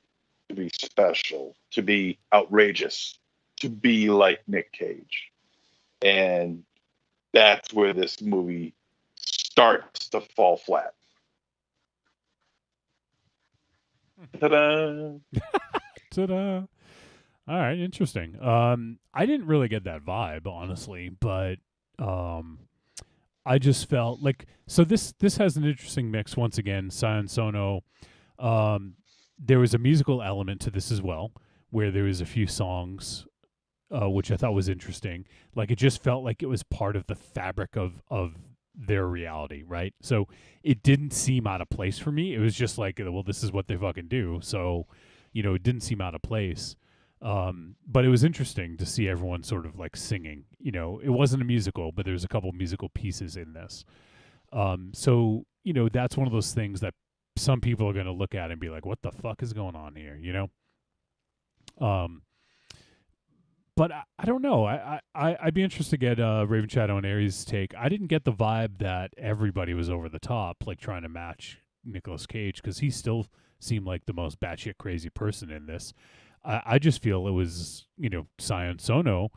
to be special, to be outrageous, to be like Nick Cage. And that's where this movie starts to fall flat. Ta-da! Ta-da! All right, interesting. I didn't really get that vibe, honestly, but I just felt like, so this has an interesting mix once again. Sion Sono. There was a musical element to this as well, where there was a few songs, which I thought was interesting. Like, it just felt like it was part of the fabric of their reality, right? So it didn't seem out of place for me. It was just like, well, this is what they fucking do. So, it didn't seem out of place. But it was interesting to see everyone sort of like singing. It wasn't a musical, but there's a couple musical pieces in this. So, that's one of those things that some people are going to look at and be like, what the fuck is going on here? But I don't know. I'd be interested to get Raven Shadow and Aries' take. I didn't get the vibe that everybody was over the top, like trying to match Nicolas Cage, because he still seemed like the most batshit crazy person in this. I just feel it was, Sion Sono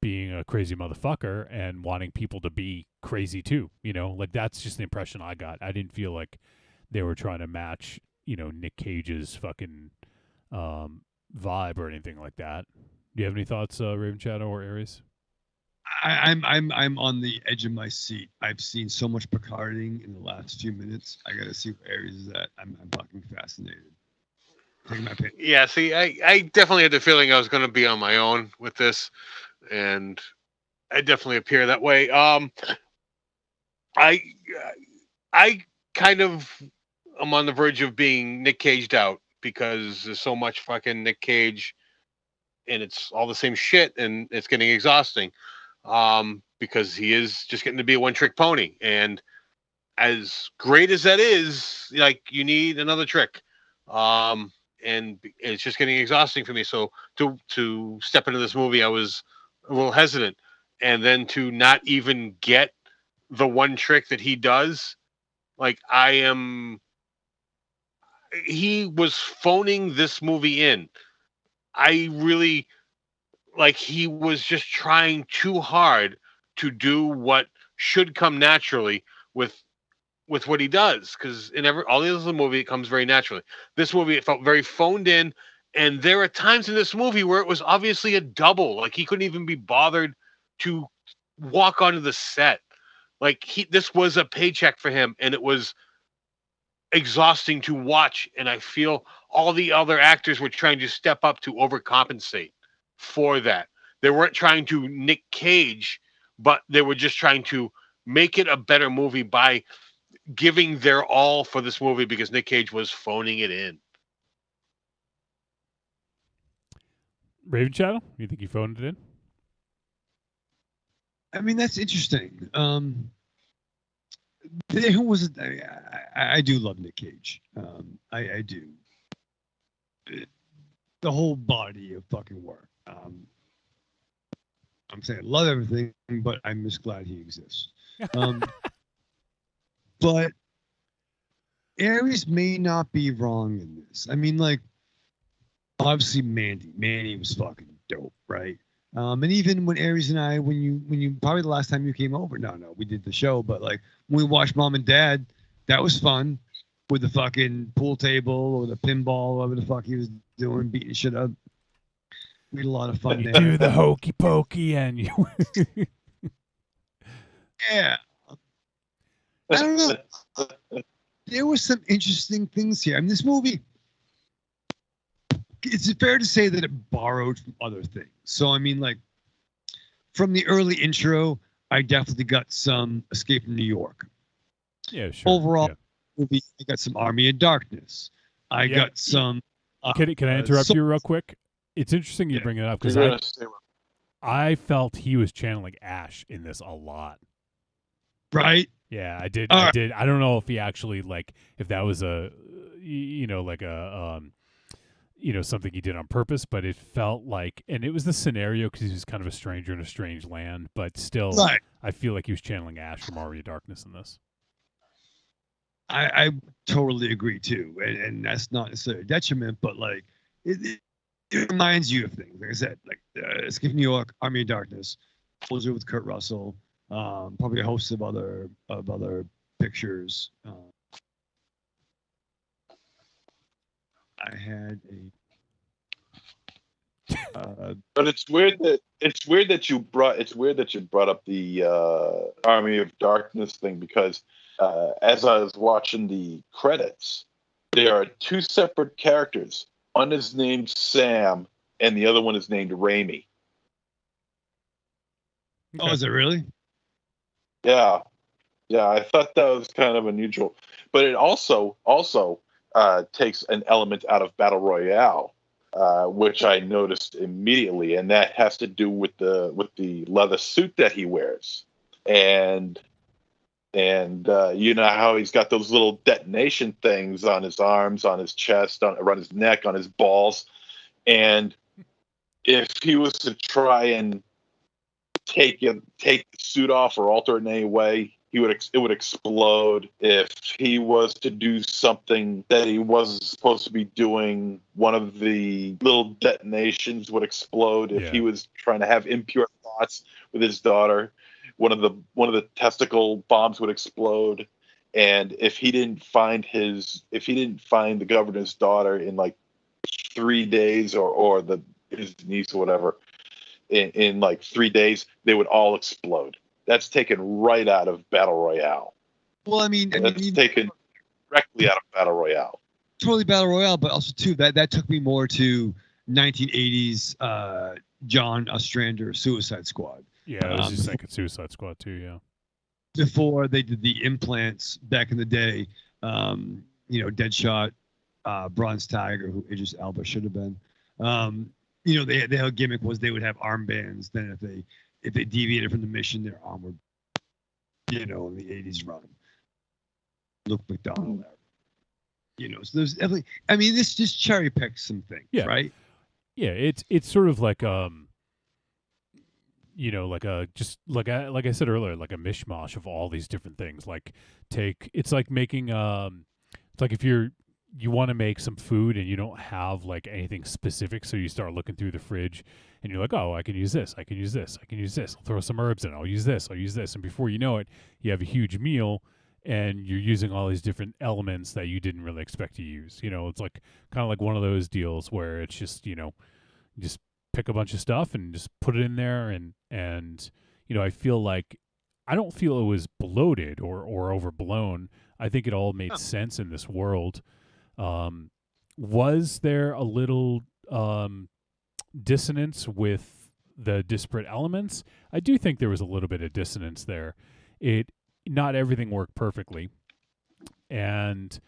being a crazy motherfucker and wanting people to be crazy too. Like, that's just the impression I got. I didn't feel like they were trying to match, Nick Cage's fucking vibe or anything like that. Do you have any thoughts, Raven Shadow or Aries? I'm on the edge of my seat. I've seen so much Picarding in the last few minutes. I gotta see where Aries is at. I'm fucking fascinated. Take my pick. Yeah, see, I definitely had the feeling I was going to be on my own with this, and I definitely appear that way. I kind of am on the verge of being Nick Caged out because there's so much fucking Nick Cage, and it's all the same shit, and it's getting exhausting. Because he is just getting to be a one-trick pony, and as great as that is, like, you need another trick. And it's just getting exhausting for me. So to step into this movie, I was a little hesitant, and then to not even get the one trick that he does, like, he was phoning this movie in. I really, like, he was just trying too hard to do what should come naturally with what he does, because in all the other movie it comes very naturally. This movie, it felt very phoned in, and there are times in this movie where it was obviously a double. Like, he couldn't even be bothered to walk onto the set. Like, this was a paycheck for him, and it was exhausting to watch. And I feel all the other actors were trying to step up to overcompensate for that. They weren't trying to Nick Cage, but they were just trying to make it a better movie by giving their all for this movie, because Nick Cage was phoning it in. Raven Shadow, you think he phoned it in? I mean, that's interesting. Who was it? I do love Nick Cage. I do. The whole body of fucking work. I'm saying I love everything, but I'm just glad he exists. But Ares may not be wrong in this. I mean, like, obviously Mandy was fucking dope, right? And even when Ares and I, when you probably the last time you came over, no, we did the show, but like when we watched Mom and Dad, that was fun with the fucking pool table or the pinball, whatever the fuck he was doing, beating shit up. We had a lot of fun there. Do the hokey pokey and you. Yeah. I don't know. There were some interesting things here. I mean, this movie, it's fair to say that it borrowed from other things. So, I mean, like, from the early intro, I definitely got some Escape from New York. Yeah, sure. Overall, yeah. movie, I got some Army of Darkness. I got some. Can I interrupt you real quick? It's interesting you bring it up because I felt he was channeling Ash in this a lot. Right? Yeah, I did. I did. I don't know if he actually if that was a, something he did on purpose, but it felt like, and it was the scenario because he was kind of a stranger in a strange land, but still, right. I feel like he was channeling Ash from Army of Darkness in this. I totally agree too, and that's not necessarily a detriment, but like it reminds you of things. Like I said, like Escape from New York, Army of Darkness, Closer with Kurt Russell, probably a host of other pictures. I had a. But it's weird that you brought up the Army of Darkness thing because as I was watching the credits, there are two separate characters. One is named Sam, and the other one is named Raimi. Okay. Oh, is it really? Yeah. I thought that was kind of unusual, but it also takes an element out of Battle Royale, which I noticed immediately, and that has to do with the leather suit that he wears, and you know how he's got those little detonation things on his arms, on his chest, around his neck, on his balls, and if he was to try and take the suit off or alter it in any way, it would explode. If he was to do something that he wasn't supposed to be doing, one of the little detonations would explode. If he was trying to have impure thoughts with his daughter, one of the testicle bombs would explode. And if he didn't find the governor's daughter in like 3 days or his niece or whatever in like 3 days, they would all explode. That's taken right out of Battle Royale. Well, I mean, taken directly out of Battle Royale. Totally Battle Royale, but also too that took me more to 1980s John Ostrander Suicide Squad. Yeah, I was just thinking Suicide Squad too. Yeah. Before they did the implants back in the day, Deadshot, Bronze Tiger, who Idris Elba should have been. The whole gimmick was they would have armbands. Then if they deviated from the mission, their arm would, in the 80s run. Luke McDonald. So there's definitely. I mean, this just cherry picks some things, right? Yeah, it's sort of like like I said earlier, like a mishmash of all these different things. It's like making it's like if you want to make some food and you don't have like anything specific, so you start looking through the fridge and you're like, oh, I can use this, I can use this, I can use this. I'll throw some herbs in, I'll use this, and before you know it, you have a huge meal and you're using all these different elements that you didn't really expect to use. It's like kind of like one of those deals where it's just just pick a bunch of stuff and just put it in there and I feel like I don't feel it was bloated or overblown. I think it all made sense in this world. Was there a little dissonance with the disparate elements? I do think there was a little bit of dissonance there. Not everything worked perfectly, and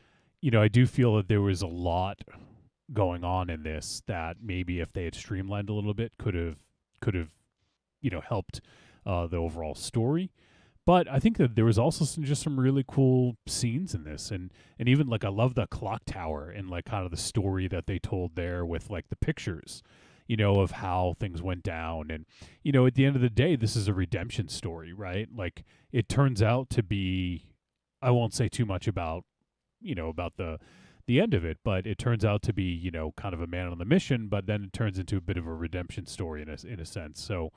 I do feel that there was a lot going on in this that maybe if they had streamlined a little bit could have helped the overall story. But I think that there was also some really cool scenes in this, and even like I love the clock tower and like kind of the story that they told there with like the pictures, of how things went down. And at the end of the day, this is a redemption story, right? Like it turns out to be, I won't say too much about about the end of it, but it turns out to be kind of a man on the mission, but then it turns into a bit of a redemption story in a sense. So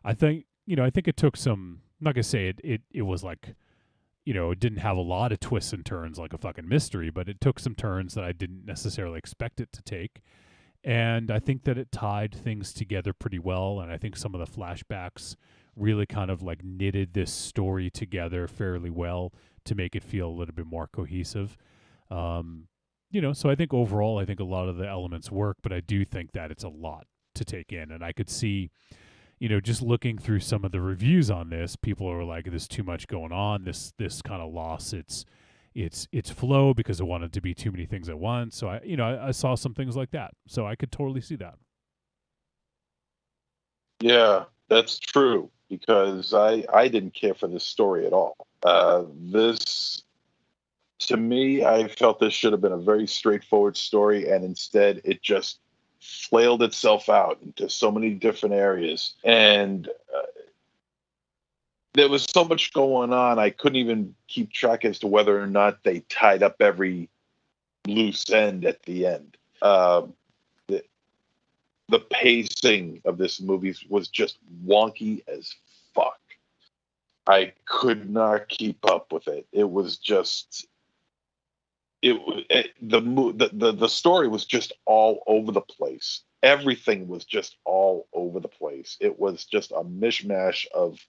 I think it took some. I'm not gonna say it was like, it didn't have a lot of twists and turns like a fucking mystery, but it took some turns that I didn't necessarily expect it to take. And I think that it tied things together pretty well. And I think some of the flashbacks really kind of like knitted this story together fairly well to make it feel a little bit more cohesive. So I think overall, I think a lot of the elements work, but I do think that it's a lot to take in. And I could see, just looking through some of the reviews on this, people are like, "There's too much going on. This kind of lost its flow because it wanted to be too many things at once." So I saw some things like that. So I could totally see that. Yeah, that's true, because I didn't care for this story at all. This, to me, I felt this should have been a very straightforward story, and instead it just flailed itself out into so many different areas. And there was so much going on, I couldn't even keep track as to whether or not they tied up every loose end at the end. The pacing of this movie was just wonky as fuck. I could not keep up with it. It was just... the story was just all over the place. Everything was just all over the place. It was just a mishmash of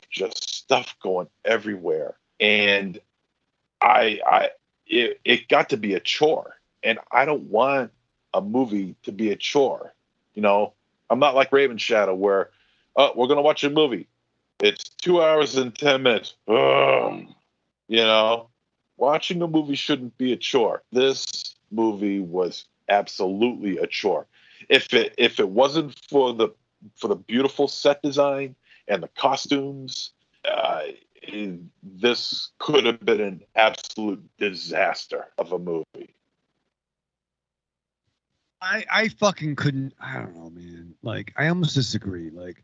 just stuff going everywhere, and it got to be a chore. And I don't want a movie to be a chore. I'm not like Raven Shadow where, we're gonna watch a movie. It's 2 hours and 10 minutes. Watching a movie shouldn't be a chore. This movie was absolutely a chore. If it wasn't for the beautiful set design and the costumes, this could have been an absolute disaster of a movie. I fucking couldn't. I don't know, man. Like, I almost disagree. Like,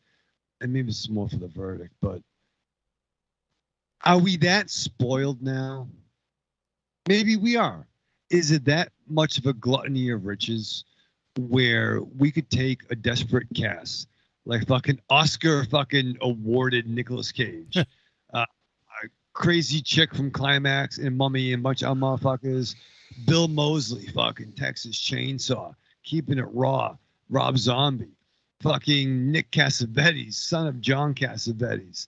and maybe this is more for the verdict, but are we that spoiled now? Maybe we are. Is it that much of a gluttony of riches where we could take a desperate cast like fucking Oscar fucking awarded Nicolas Cage, a crazy chick from Climax and Mummy and a bunch of motherfuckers, Bill Moseley, fucking Texas Chainsaw, Keeping It Raw, Rob Zombie, fucking Nick Cassavetes, son of John Cassavetes.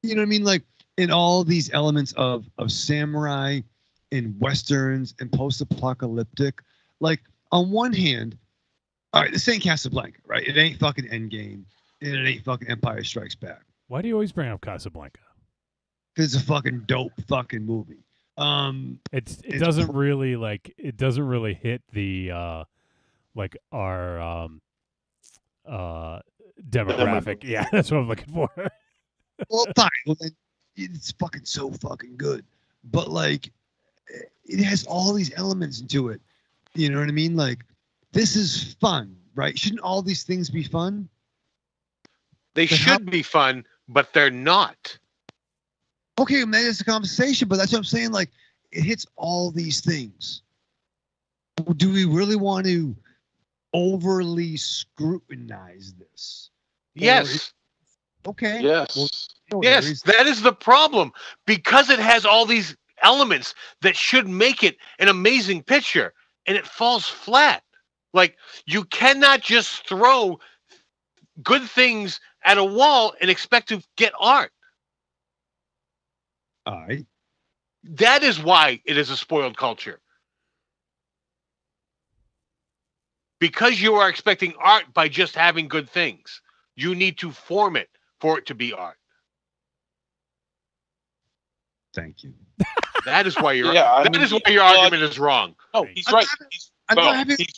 You know what I mean? Like, in all these elements of samurai and westerns and post-apocalyptic. Like, on one hand, all right, this ain't Casablanca, right? It ain't fucking Endgame, and it ain't fucking Empire Strikes Back. Why do you always bring up Casablanca? Because it's a fucking dope fucking movie. It doesn't really hit the like our demographic. Yeah, that's what I'm looking for. Well, fine. Well, then it's fucking so fucking good. But like, it has all these elements into it. You know what I mean? Like, this is fun, right? Shouldn't all these things be fun? They should be fun, but they're not. Okay, maybe it's a conversation, but that's what I'm saying. Like, it hits all these things. Do we really want to overly scrutinize this? Yes. Okay. Yes. Well, Yes, that is the problem. Because it has all these elements that should make it an amazing picture, and it falls flat. Like, you cannot just throw good things at a wall and expect to get art. All right. That is why it is a spoiled culture. Because you are expecting art by just having good things. You need to form it for it to be art. Thank you. That is why your your argument is wrong. No, he's right. He's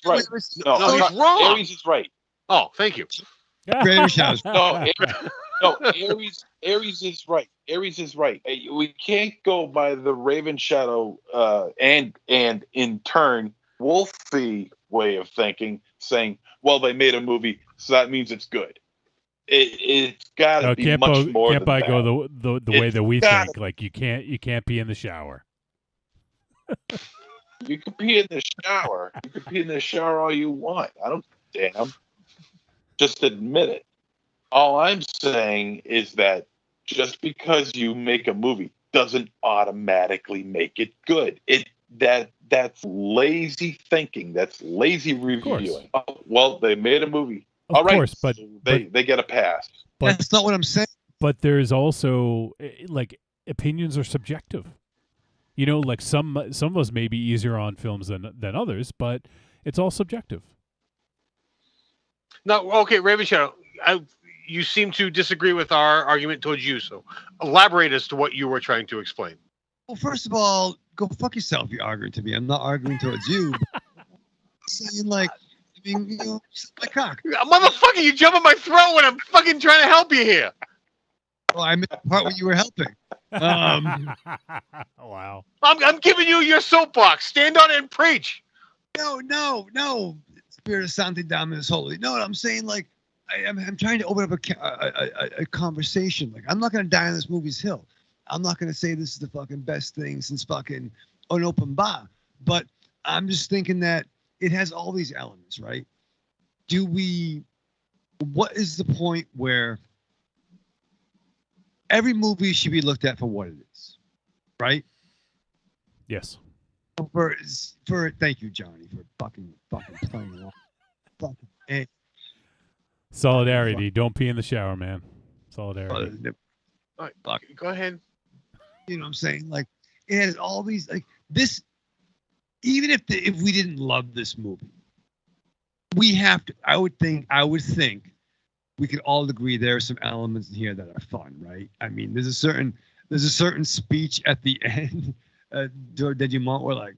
right. No, he's wrong. Aries is right. Oh, thank you. Greater Shadows. No, No, Aries is right. Aries is right. We can't go by the Raven Shadow and in turn Wolfie way of thinking, saying, "Well, they made a movie, so that means it's good." It's got to No, be much more can't than that. go the way It's that we gotta- think. Like you can't pee in the shower. You can pee in the shower. You can pee in the shower all you want. I don't damn. Just admit it. All I'm saying is that just because you make a movie doesn't automatically make it good. That's lazy thinking. That's lazy reviewing. Oh, well, they made a movie. Of All right, course, but so they get a pass. But- That's not what I'm saying. But there's also like opinions are subjective. You know, like some of us may be easier on films than others, but it's all subjective. No, okay, Raven Shadow. You seem to disagree with our argument towards you, so elaborate as to what you were trying to explain. Well, first of all, go fuck yourself. You're arguing to me. I'm not arguing towards you. Saying like, I mean, you know, my cock. Motherfucker, you jump on my throat when I'm fucking trying to help you here. Oh, I missed the part where you were helping. Wow. I'm giving you your soapbox. Stand on it and preach. No. Spirit of Sante Dominus Holy. No, I'm saying like, I'm trying to open up a conversation. Like, I'm not gonna die on this movie's hill. I'm not gonna say this is the fucking best thing since fucking An Open Bar. But I'm just thinking that it has all these elements, right? What is the point where every movie should be looked at for what it is, right? Yes. For thank you, Johnny, for fucking playing along. Fucking hey. Solidarity. Don't pee in the shower, man. Solidarity. All right, go ahead. You know what I'm saying? Like, it has all these like this. Even if we didn't love this movie, we have to. I would think we could all agree there are some elements in here that are fun, right? I mean, there's a certain speech at the end that you want where like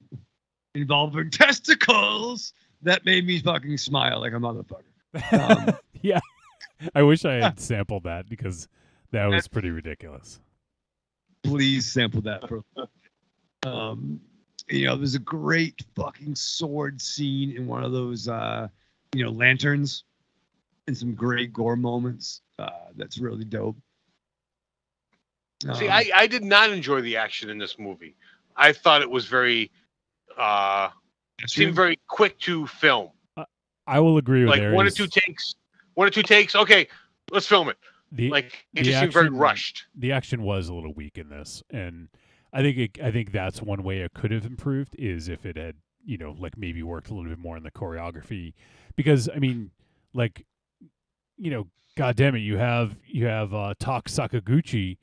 involving testicles that made me fucking smile like a motherfucker. Yeah. I wish I had sampled that because that was pretty ridiculous. Please sample that. You know, there's a great fucking sword scene in one of those, lanterns and some great gore moments. That's really dope. See, I did not enjoy the action in this movie. I thought it was very, seemed very quick to film. I will agree with like Aries. one or two takes. Okay, let's film it. It just seemed very rushed. The action was a little weak in this, and I think that's one way it could have improved is if it had, like maybe worked a little bit more in the choreography, because I mean, like, God damn it, you have Tak Sakaguchi,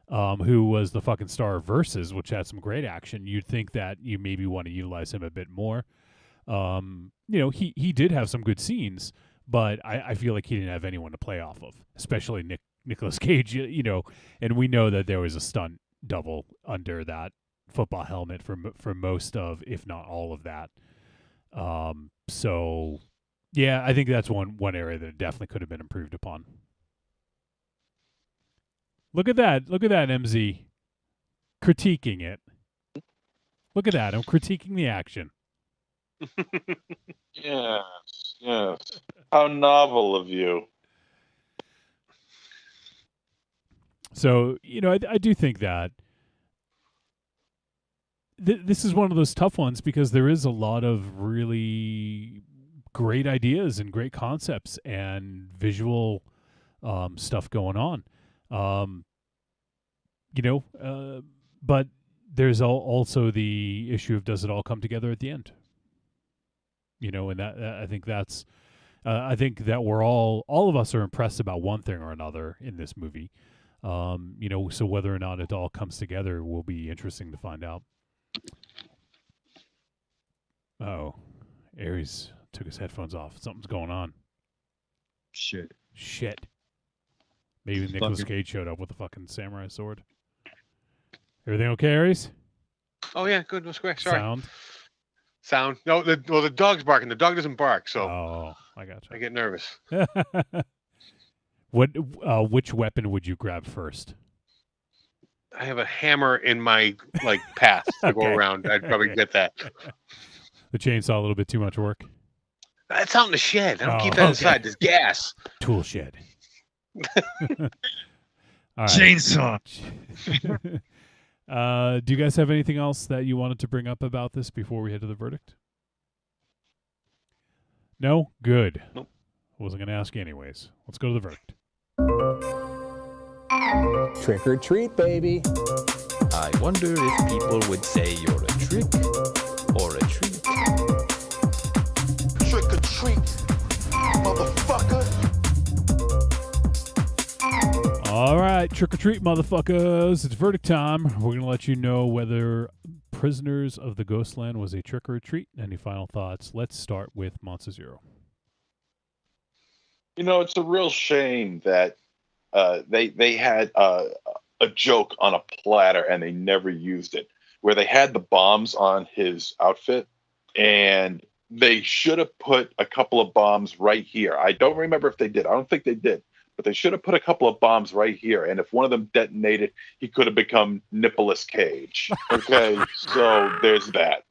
who was the fucking star of Versus, which had some great action. You'd think that you maybe want to utilize him a bit more. He did have some good scenes, but I feel like he didn't have anyone to play off of, especially Nicolas Cage, and we know that there was a stunt double under that football helmet for most of, if not all of that. So yeah, I think that's one area that definitely could have been improved upon. Look at that, MZ critiquing it. Look at that, I'm critiquing the action. Yes. How novel of you. So, I do think that this is one of those tough ones because there is a lot of really great ideas and great concepts and visual stuff going on. But there's also the issue of does it all come together at the end? And that I think that's I think that we're all of us are impressed about one thing or another in this movie. So whether or not it all comes together will be interesting to find out. Oh, Aries took his headphones off. Something's going on. Shit. Maybe Nicolas Cage showed up with a fucking samurai sword. Everything okay, Aries? Oh yeah, good. No square. Sorry. Sound? No, the dog's barking. The dog doesn't bark, so oh, I got you. I get nervous. Which weapon would you grab first? I have a hammer in my path to go Okay. around. I'd probably get that. The chainsaw a little bit too much work. That's out in the shed. I don't keep that okay. inside. There's gas. Tool shed. All right. Chainsaw. Do you guys have anything else that you wanted to bring up about this before we head to the verdict? No? Good. Nope. I wasn't going to ask you anyways. Let's go to the verdict. Trick or treat, baby. I wonder if people would say you're a trick or a treat. Trick or treat, motherfucker. All right, trick or treat, motherfuckers. It's verdict time. We're going to let you know whether Prisoners of the Ghostland was a trick or a treat. Any final thoughts? Let's start with Monster Zero. It's a real shame that they had a joke on a platter and they never used it, where they had the bombs on his outfit, and they should have put a couple of bombs right here. I don't remember if they did. I don't think they did. But they should have put a couple of bombs right here. And if one of them detonated, he could have become Nicolas Cage. Okay, so there's that.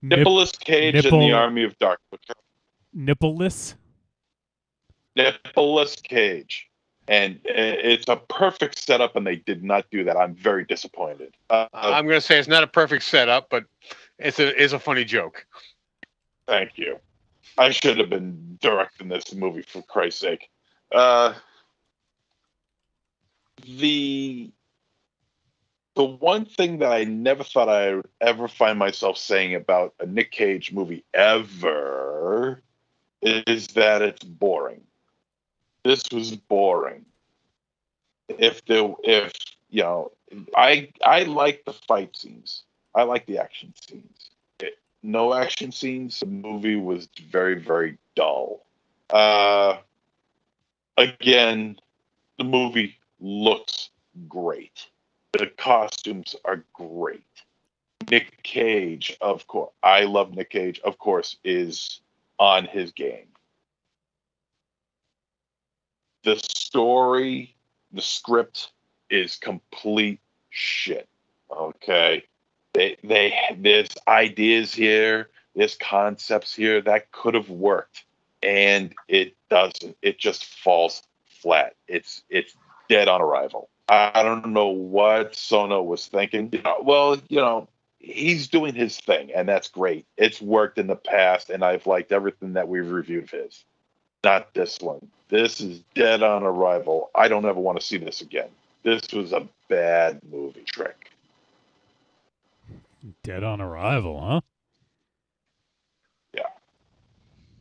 Nicolas Cage in the Army of Darkness. Nippleless? Nicolas Cage. And it's a perfect setup, and they did not do that. I'm very disappointed. I'm going to say it's not a perfect setup, but it's a funny joke. Thank you. I should have been directing this movie, for Christ's sake. The one thing that I never thought I would ever find myself saying about a Nick Cage movie ever is that it's boring. This was boring. I like the fight scenes. I like the action scenes. No action scenes. The movie was very, very dull. Again, the movie looks great. The costumes are great. Nick Cage, of course. I love Nick Cage, of course, is on his game. The story, the script is complete shit. Okay. There's ideas here, there's concepts here that could have worked. And it doesn't. It just falls flat. It's dead on arrival. I don't know what Sono was thinking. He's doing his thing, and that's great. It's worked in the past, and I've liked everything that we've reviewed of his. Not this one. This is dead on arrival. I don't ever want to see this again. This was a bad movie. Trick. Dead on arrival, huh? Yeah.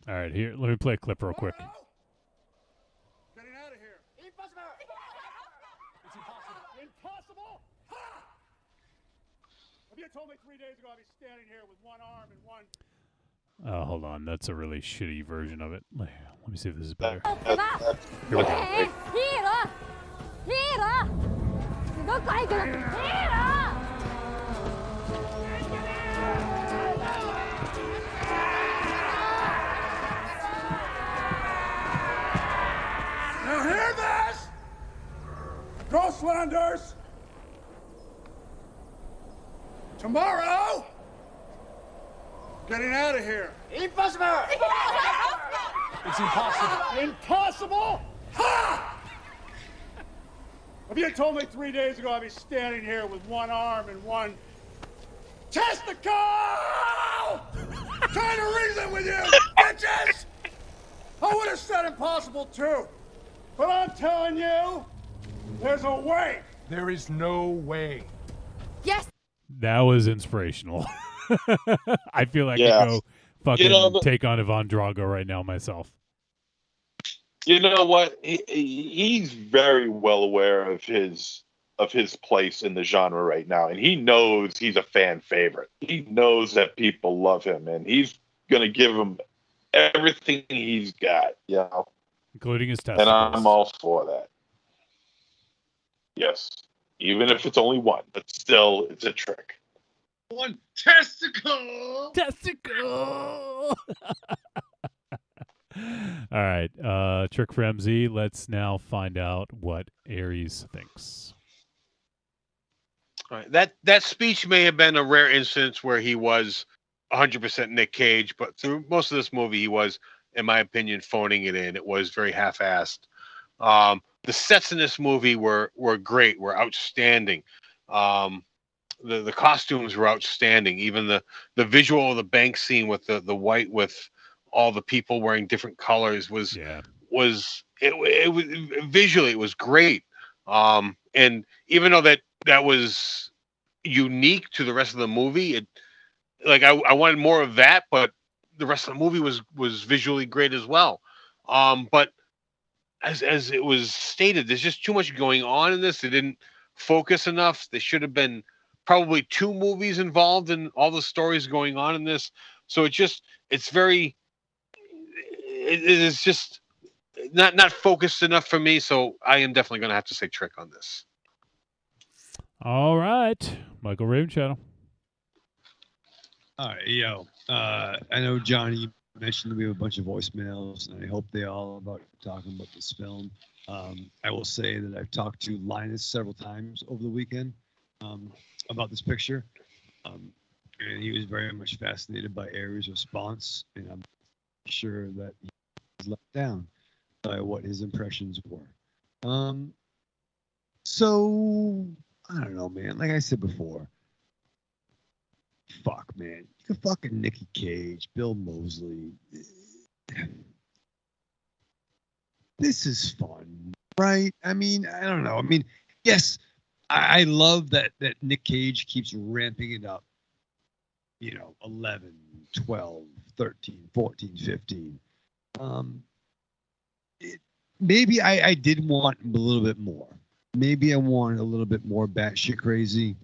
All right, here. Let me play a clip real quick. Getting out of here. Impossible. It's impossible. Impossible? Ha! If you had told me 3 days ago I'd be standing here with one arm and one... Hold on. That's a really shitty version of it. Let me see if this is better. Here we go. Now hear this! Ghostlanders! Tomorrow! Getting out of here. Impossible! It's impossible. Impossible? Ha! If you had told me 3 days ago I'd be standing here with one arm and one testicle! Trying to reason with you, bitches! I would have said impossible too. But I'm telling you, there's a way. There is no way. Yes. That was inspirational. I feel like Yeah. I go fucking take on Ivan Drago right now myself. You know what? He's very well aware of his place in the genre right now, and he knows he's a fan favorite. He knows that people love him, and he's gonna give him everything he's got, including his testicles. And I'm all for that. Yes, even if it's only one, but still, it's a trick. One testicle. Testicle. All right, trick for MZ. Let's now find out what Aries thinks. All right. That speech may have been a rare instance where he was 100% Nick Cage, but through most of this movie, he was, in my opinion, phoning it in. It was very half-assed. The sets in this movie were great, were outstanding. The costumes were outstanding. Even the visual of the bank scene with the white with all the people wearing different colors was visually it was great. And even though that was unique to the rest of the movie, I wanted more of that, but the rest of the movie was visually great as well. But as it was stated, there's just too much going on in this. They didn't focus enough. There should have been probably 2 movies involved in all the stories going on in this. So it is just not focused enough for me. So I am definitely going to have to say trick on this. All right, Michael Raven Channel. All right, yo. I know Johnny mentioned that we have a bunch of voicemails, and I hope they all about talking about this film. I will say that I've talked to Linus several times over the weekend about this picture, and he was very much fascinated by Aries' response, and I'm sure that he was let down by what his impressions were. So I don't know, man. Like I said before, fuck, man. You can fucking Nicky Cage, Bill Moseley. This is fun, right? I mean, I don't know. I mean, yes, I love that Nick Cage keeps ramping it up. 11, 12, 13, 14, 15. Maybe I did want a little bit more. Maybe I wanted a little bit more batshit crazy.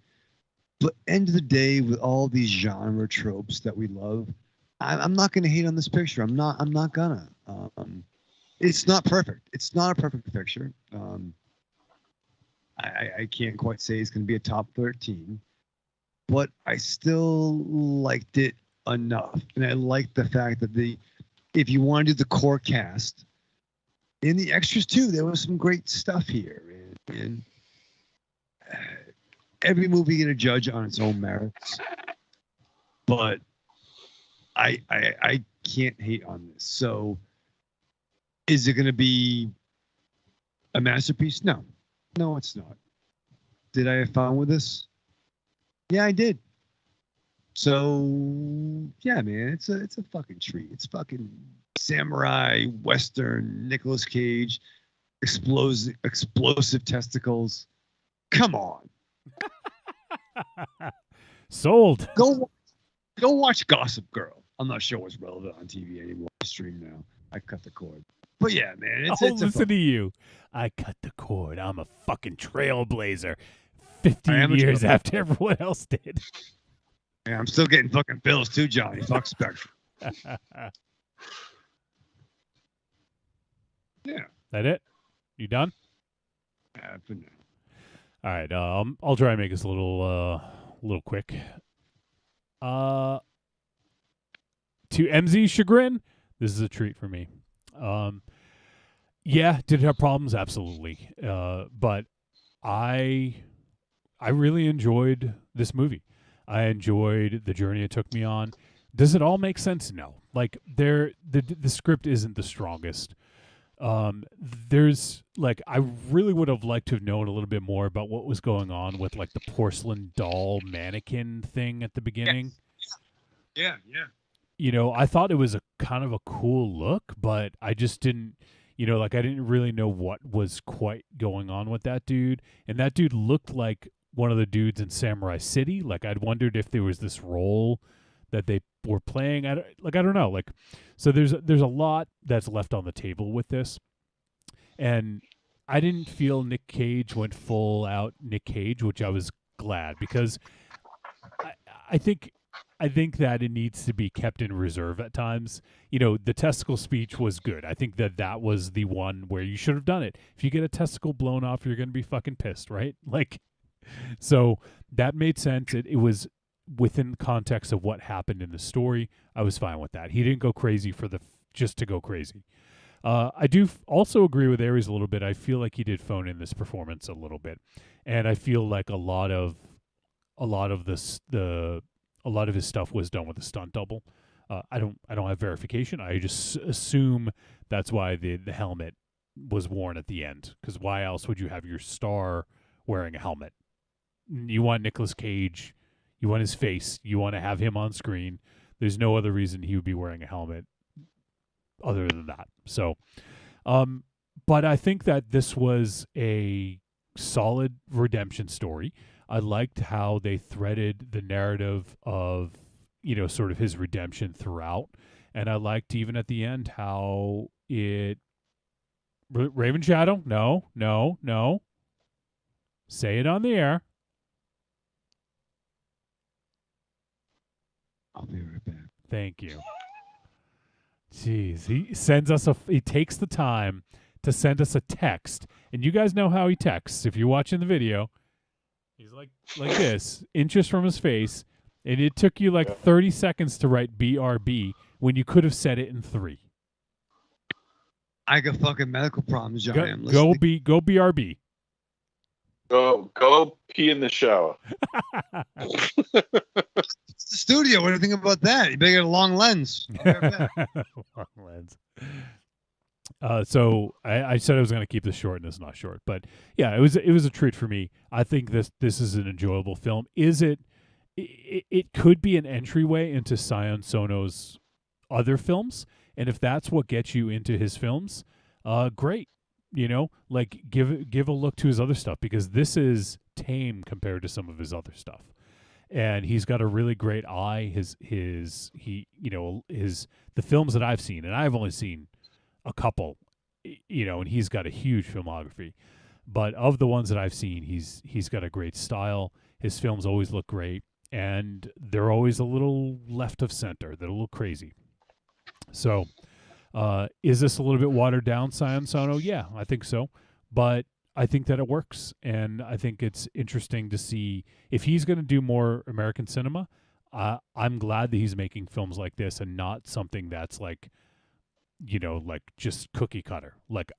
But end of the day, with all these genre tropes that we love, I'm not going to hate on this picture. I'm not gonna. It's not perfect. It's not a perfect picture. I can't quite say it's going to be a top 13, but I still liked it enough, and I like the fact that if you want to do the core cast, and the extras too, there was some great stuff here, and every movie going to judge on its own merits, but I can't hate on this. So, is it going to be a masterpiece? No, it's not. Did I have fun with this? Yeah, I did. So, yeah, man, it's a fucking treat. It's fucking samurai western, Nicolas Cage, explosive testicles. Come on. Sold. Go watch Gossip Girl. I'm not sure what's relevant on TV anymore. I stream now. I cut the cord. But yeah, man, it's listen to you. I cut the cord. I'm a fucking trailblazer. 15 years after everyone else did. Yeah, I'm still getting fucking bills too, Johnny. Fuck Spectrum. Yeah. That it? You done? For now. All right. I'll try and make this a little quick. To MZ's chagrin, this is a treat for me. Yeah, did it have problems? Absolutely. But I really enjoyed this movie. I enjoyed the journey it took me on. Does it all make sense? No. Like the script isn't the strongest. There's I really would have liked to have known a little bit more about what was going on with the porcelain doll mannequin thing at the beginning. Yeah. I thought it was a kind of a cool look, but I just didn't, I didn't really know what was quite going on with that dude. And that dude looked like one of the dudes in Samurai City. I'd wondered if there was this role that they were playing. I don't know. So there's a lot that's left on the table with this. And I didn't feel Nick Cage went full out Nick Cage, which I was glad, because I think that it needs to be kept in reserve at times. The testicle speech was good. I think that was the one where you should have done it. If you get a testicle blown off, you're going to be fucking pissed, right? So that made sense. It was within context of what happened in the story. I was fine with that. He didn't go crazy for the just to go crazy. I do also agree with Aries a little bit. I feel like he did phone in this performance a little bit, and I feel like a lot of his stuff was done with a stunt double. I don't have verification. I just assume that's why the helmet was worn at the end, because why else would you have your star wearing a helmet? You want Nicolas Cage, you want his face, you want to have him on screen. There's no other reason he would be wearing a helmet other than that. So, but I think that this was a solid redemption story. I liked how they threaded the narrative of, sort of his redemption throughout. And I liked even at the end how it... Raven Shadow? No. Say it on the air. I'll be right back. Thank you. Jeez, he takes the time to send us a text, and you guys know how he texts. If you're watching the video, he's like this, inches from his face, and it took you like 30 seconds to write BRB when you could have said it in 3. I got fucking medical problems, Johnny. Go BRB. Go pee in the shower. It's the studio. What do you think about that? You better get a long lens. Long lens. So I said I was going to keep this short, and it's not short. But yeah, it was a treat for me. I think this is an enjoyable film. It could be an entryway into Sion Sono's other films, and if that's what gets you into his films, great. Like give a look to his other stuff, because this is tame compared to some of his other stuff. And he's got a really great eye. The films that I've seen, and I've only seen a couple, and he's got a huge filmography. But of the ones that I've seen, he's got a great style. His films always look great, and they're always a little left of center. They're a little crazy. So, is this a little bit watered down, Sion Sono? Yeah, I think so. But I think that it works, and I think it's interesting to see if he's going to do more American cinema. I'm glad that he's making films like this and not something that's like just cookie cutter. Like,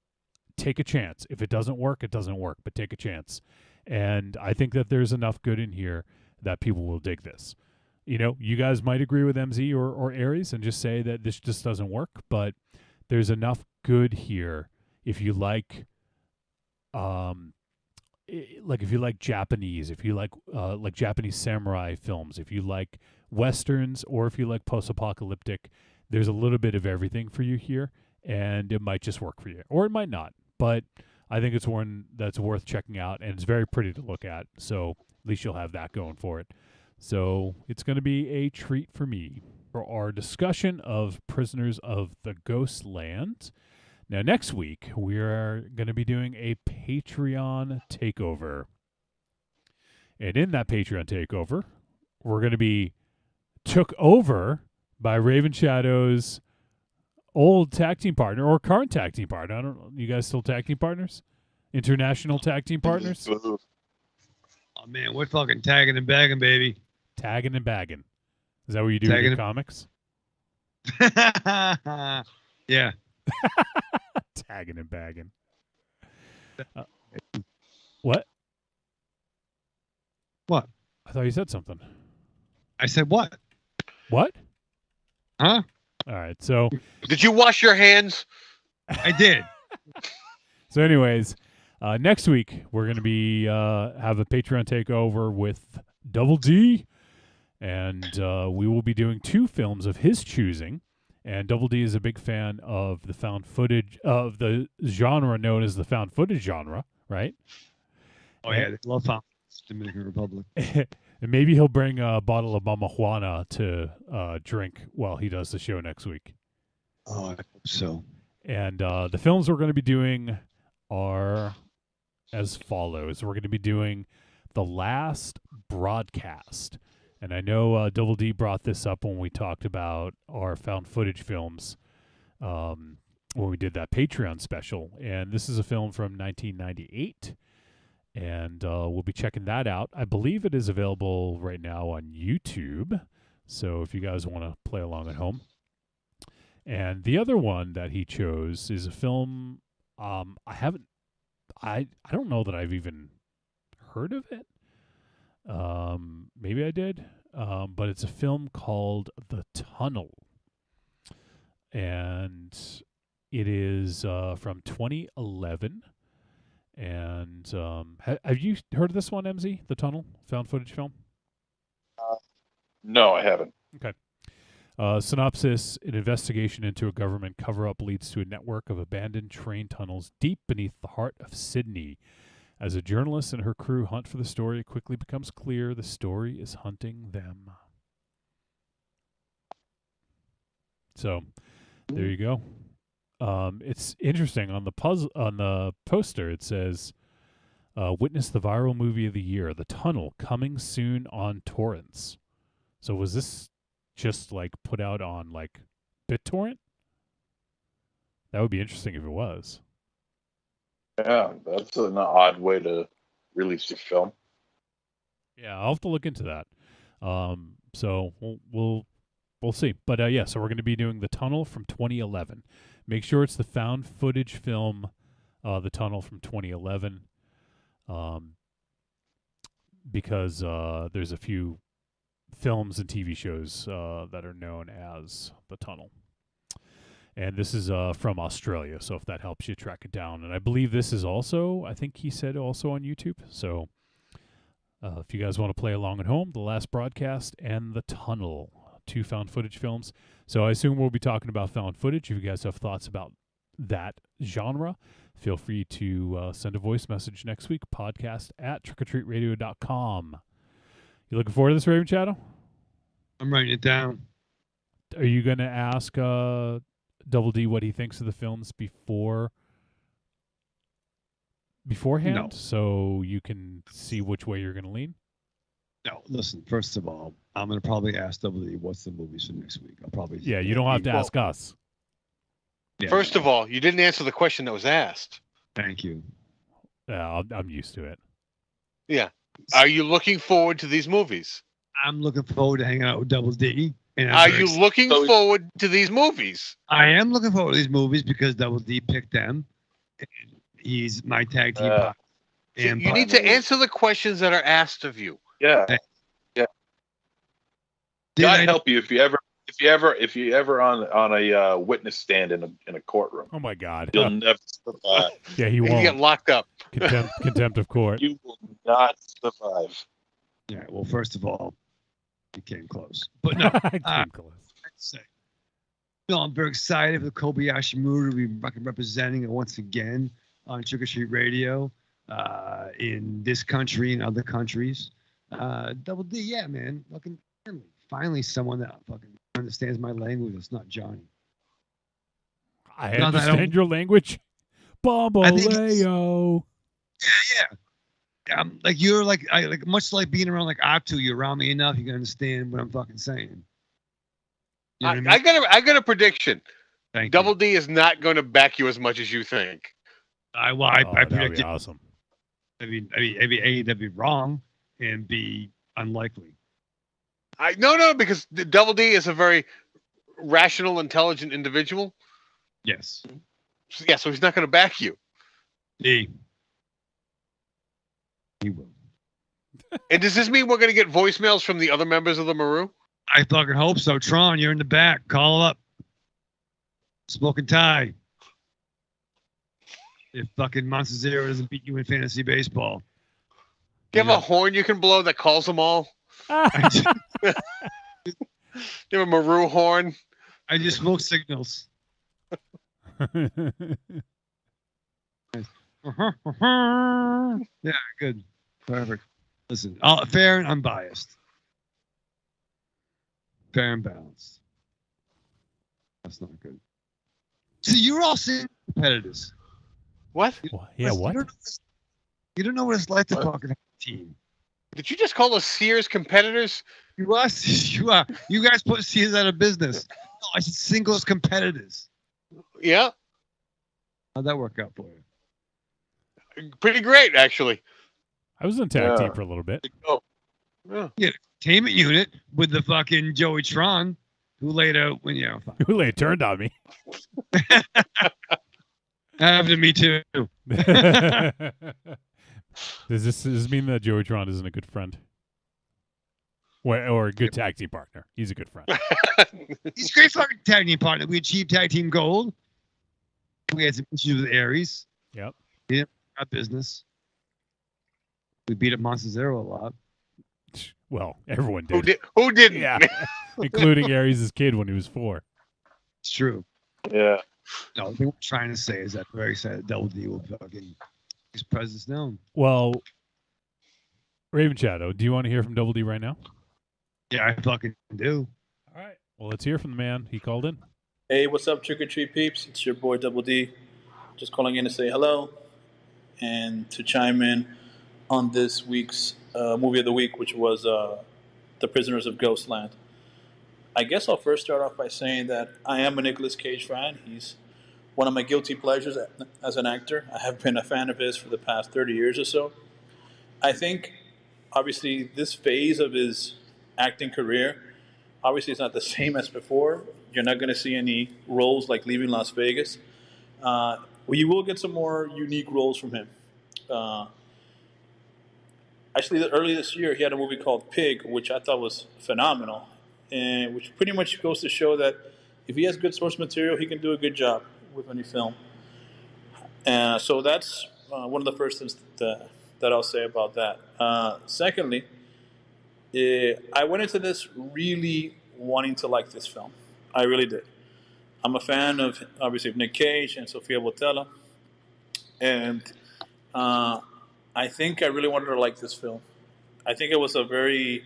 take a chance. If it doesn't work, it doesn't work, but take a chance. And I think that there's enough good in here that people will dig this. You guys might agree with MZ or Aries and just say that this just doesn't work, but there's enough good here if you like if you like Japanese, if you like Japanese samurai films, if you like Westerns, or if you like post-apocalyptic, there's a little bit of everything for you here, and it might just work for you, or it might not. But I think it's one that's worth checking out, and it's very pretty to look at, so at least you'll have that going for it. So it's going to be a treat for me for our discussion of Prisoners of the Ghostland. Now, next week, we are going to be doing a Patreon takeover. And in that Patreon takeover, we're going to be took over by Raven Shadow's old tag team partner, or current tag team partner. I don't know. You guys still tag team partners? International tag team partners? Oh, man, we're fucking tagging and bagging, baby. Tagging and bagging. Is that what you do with your comics? Yeah. Tagging and bagging. What? What? I thought you said something. I said what? What? Huh? All right. So, did you wash your hands? I did. So, anyways, next week we're going to be have a Patreon takeover with Double D, and we will be doing 2 films of his choosing. And Double D is a big fan of the found footage, of the genre known as the found footage genre, right? Oh, yeah. They love found footage, Dominican Republic. And maybe he'll bring a bottle of Mama Juana to drink while he does the show next week. Oh, I hope so. And the films we're going to be doing are as follows. We're going to be doing The Last Broadcast. And I know Double D brought this up when we talked about our found footage films when we did that Patreon special. And this is a film from 1998. And we'll be checking that out. I believe it is available right now on YouTube. So if you guys want to play along at home. And the other one that he chose is a film I don't know that I've even heard of it. Maybe I did. But it's a film called The Tunnel. And it is from 2011. And have you heard of this one, MZ? The Tunnel, found footage film? No, I haven't. Okay. Synopsis: an investigation into a government cover-up leads to a network of abandoned train tunnels deep beneath the heart of Sydney. As a journalist and her crew hunt for the story, it quickly becomes clear the story is hunting them. So, there you go. It's interesting. On the poster, it says, "Witness the viral movie of the year, The Tunnel, coming soon on torrents." So was this just like put out on like BitTorrent? That would be interesting if it was. Yeah, that's an odd way to release a film. Yeah, I'll have to look into that. So we'll see. But yeah, so we're going to be doing The Tunnel from 2011. Make sure it's the found footage film, The Tunnel from 2011, because there's a few films and TV shows that are known as The Tunnel. And this is from Australia, so if that helps you track it down. And I believe this is also, I think he said also on YouTube. So if you guys want to play along at home, The Last Broadcast and The Tunnel, 2 found footage films. So I assume we'll be talking about found footage. If you guys have thoughts about that genre, feel free to send a voice message next week, podcast@trickortreatradio.com. You looking forward to this, Raven Shadow? I'm writing it down. Are you going to ask Double D what he thinks of the films beforehand? No. So you can see which way you're going to lean? No, listen, first of all, I'm going to probably ask Double D what's the movies for next week. I'll probably... Yeah, you don't have to ask us. Yeah, First of all, you didn't answer the question that was asked. Thank you. Yeah, I'm used to it. Yeah. Are you looking forward to these movies? I'm looking forward to hanging out with Double D. And Are you looking forward to these movies? I am looking forward to these movies because Double D picked them. He's my tag team partner. So you need to answer the questions that are asked of you. Yeah. Yeah. God help you if you ever on a witness stand in a courtroom. Oh my God. You'll never survive. Yeah, he won't. You get locked up. Contempt of court. You will not survive. Yeah, well, first of all, you came close. But no, came close. No, I'm very excited for the Kobayashi movie to be fucking representing it once again on Trick or Treat Radio in this country and other countries. Double D, yeah, man. Fucking finally someone that fucking understands my language. It's not Johnny. I understand your language. Bamboleo. Yeah. Like you're like much like being around like Atu, you're around me enough, you can understand what I'm fucking saying. You know what I mean? I got a prediction. Thank Double you. D is not going to back you as much as you think. I That'd predicted. be awesome. I mean, A, that'd be wrong, and B, unlikely. No, because Double D is a very rational, intelligent individual. Yes. Yeah, so he's not going to back you. He will. And does this mean we're going to get voicemails from the other members of the Maru? I fucking hope so. Tron, you're in the back. Call up. Smoking tie. If fucking Monster Zero doesn't beat you in fantasy baseball. Do you have a horn you can blow that calls them all? You have a Maru horn? I just smoke signals. Yeah, good. Perfect. Listen, fair and unbiased. Fair and balanced. That's not good. See, you're all saying competitors. What? Yeah, what? You don't know what it's like to fucking have a team. Did you just call us Sears competitors? You are. You guys put Sears out of business. No, I said singles competitors. Yeah. How'd that work out for you? Pretty great, actually. I was in tag team for a little bit. Yeah. Yeah, entertainment unit with the fucking Joey Tron, Who later, when fine. Who later turned on me? Happened to me too. Does this mean that Joey Tron isn't a good friend? Or a good tag team partner? He's a good friend. He's a great fucking tag team partner. We achieved tag team gold. We had some issues with Aries. Yep. Yeah, our business. We beat up Monster Zero a lot. Well, everyone did. Who didn't? Yeah, including Aries' kid when he was 4. It's true. Yeah. No, what I'm trying to say is that I'm very excited Double D will fucking his presence known. Well, Raven Shadow, do you want to hear from Double D right now? Yeah, I fucking do. All right. Well, let's hear from the man. He called in. Hey, what's up, Trick or Treat peeps? It's your boy Double D. Just calling in to say hello and to chime in on this week's movie of the week, which was The Prisoners of Ghostland. I guess I'll first start off by saying that I am a Nicolas Cage fan. He's one of my guilty pleasures as an actor. I have been a fan of his for the past 30 years or so. I think, obviously, this phase of his acting career, obviously it's not the same as before. You're not going to see any roles like Leaving Las Vegas. Well, you will get some more unique roles from him. Actually, early this year, he had a movie called Pig, which I thought was phenomenal, and which pretty much goes to show that if he has good source material, he can do a good job with any film. So that's one of the first things that I'll say about that. Secondly, I went into this really wanting to like this film. I really did. I'm a fan of, obviously, of Nick Cage and Sofia Boutella, and I think I really wanted to like this film. I think it was a very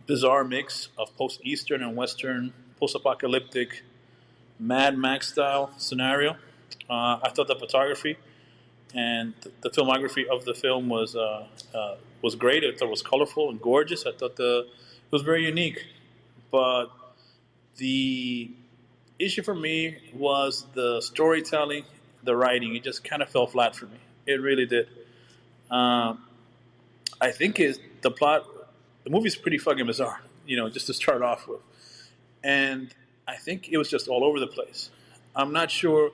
bizarre mix of post-Eastern and Western, post-apocalyptic, Mad Max style scenario. I thought the photography and the filmography of the film was great. I thought it was colorful and gorgeous. I thought it was very unique. But the issue for me was the storytelling, the writing. It just kind of fell flat for me. It really did. I think the plot, the movie's pretty fucking bizarre, just to start off with. And I think it was just all over the place. I'm not sure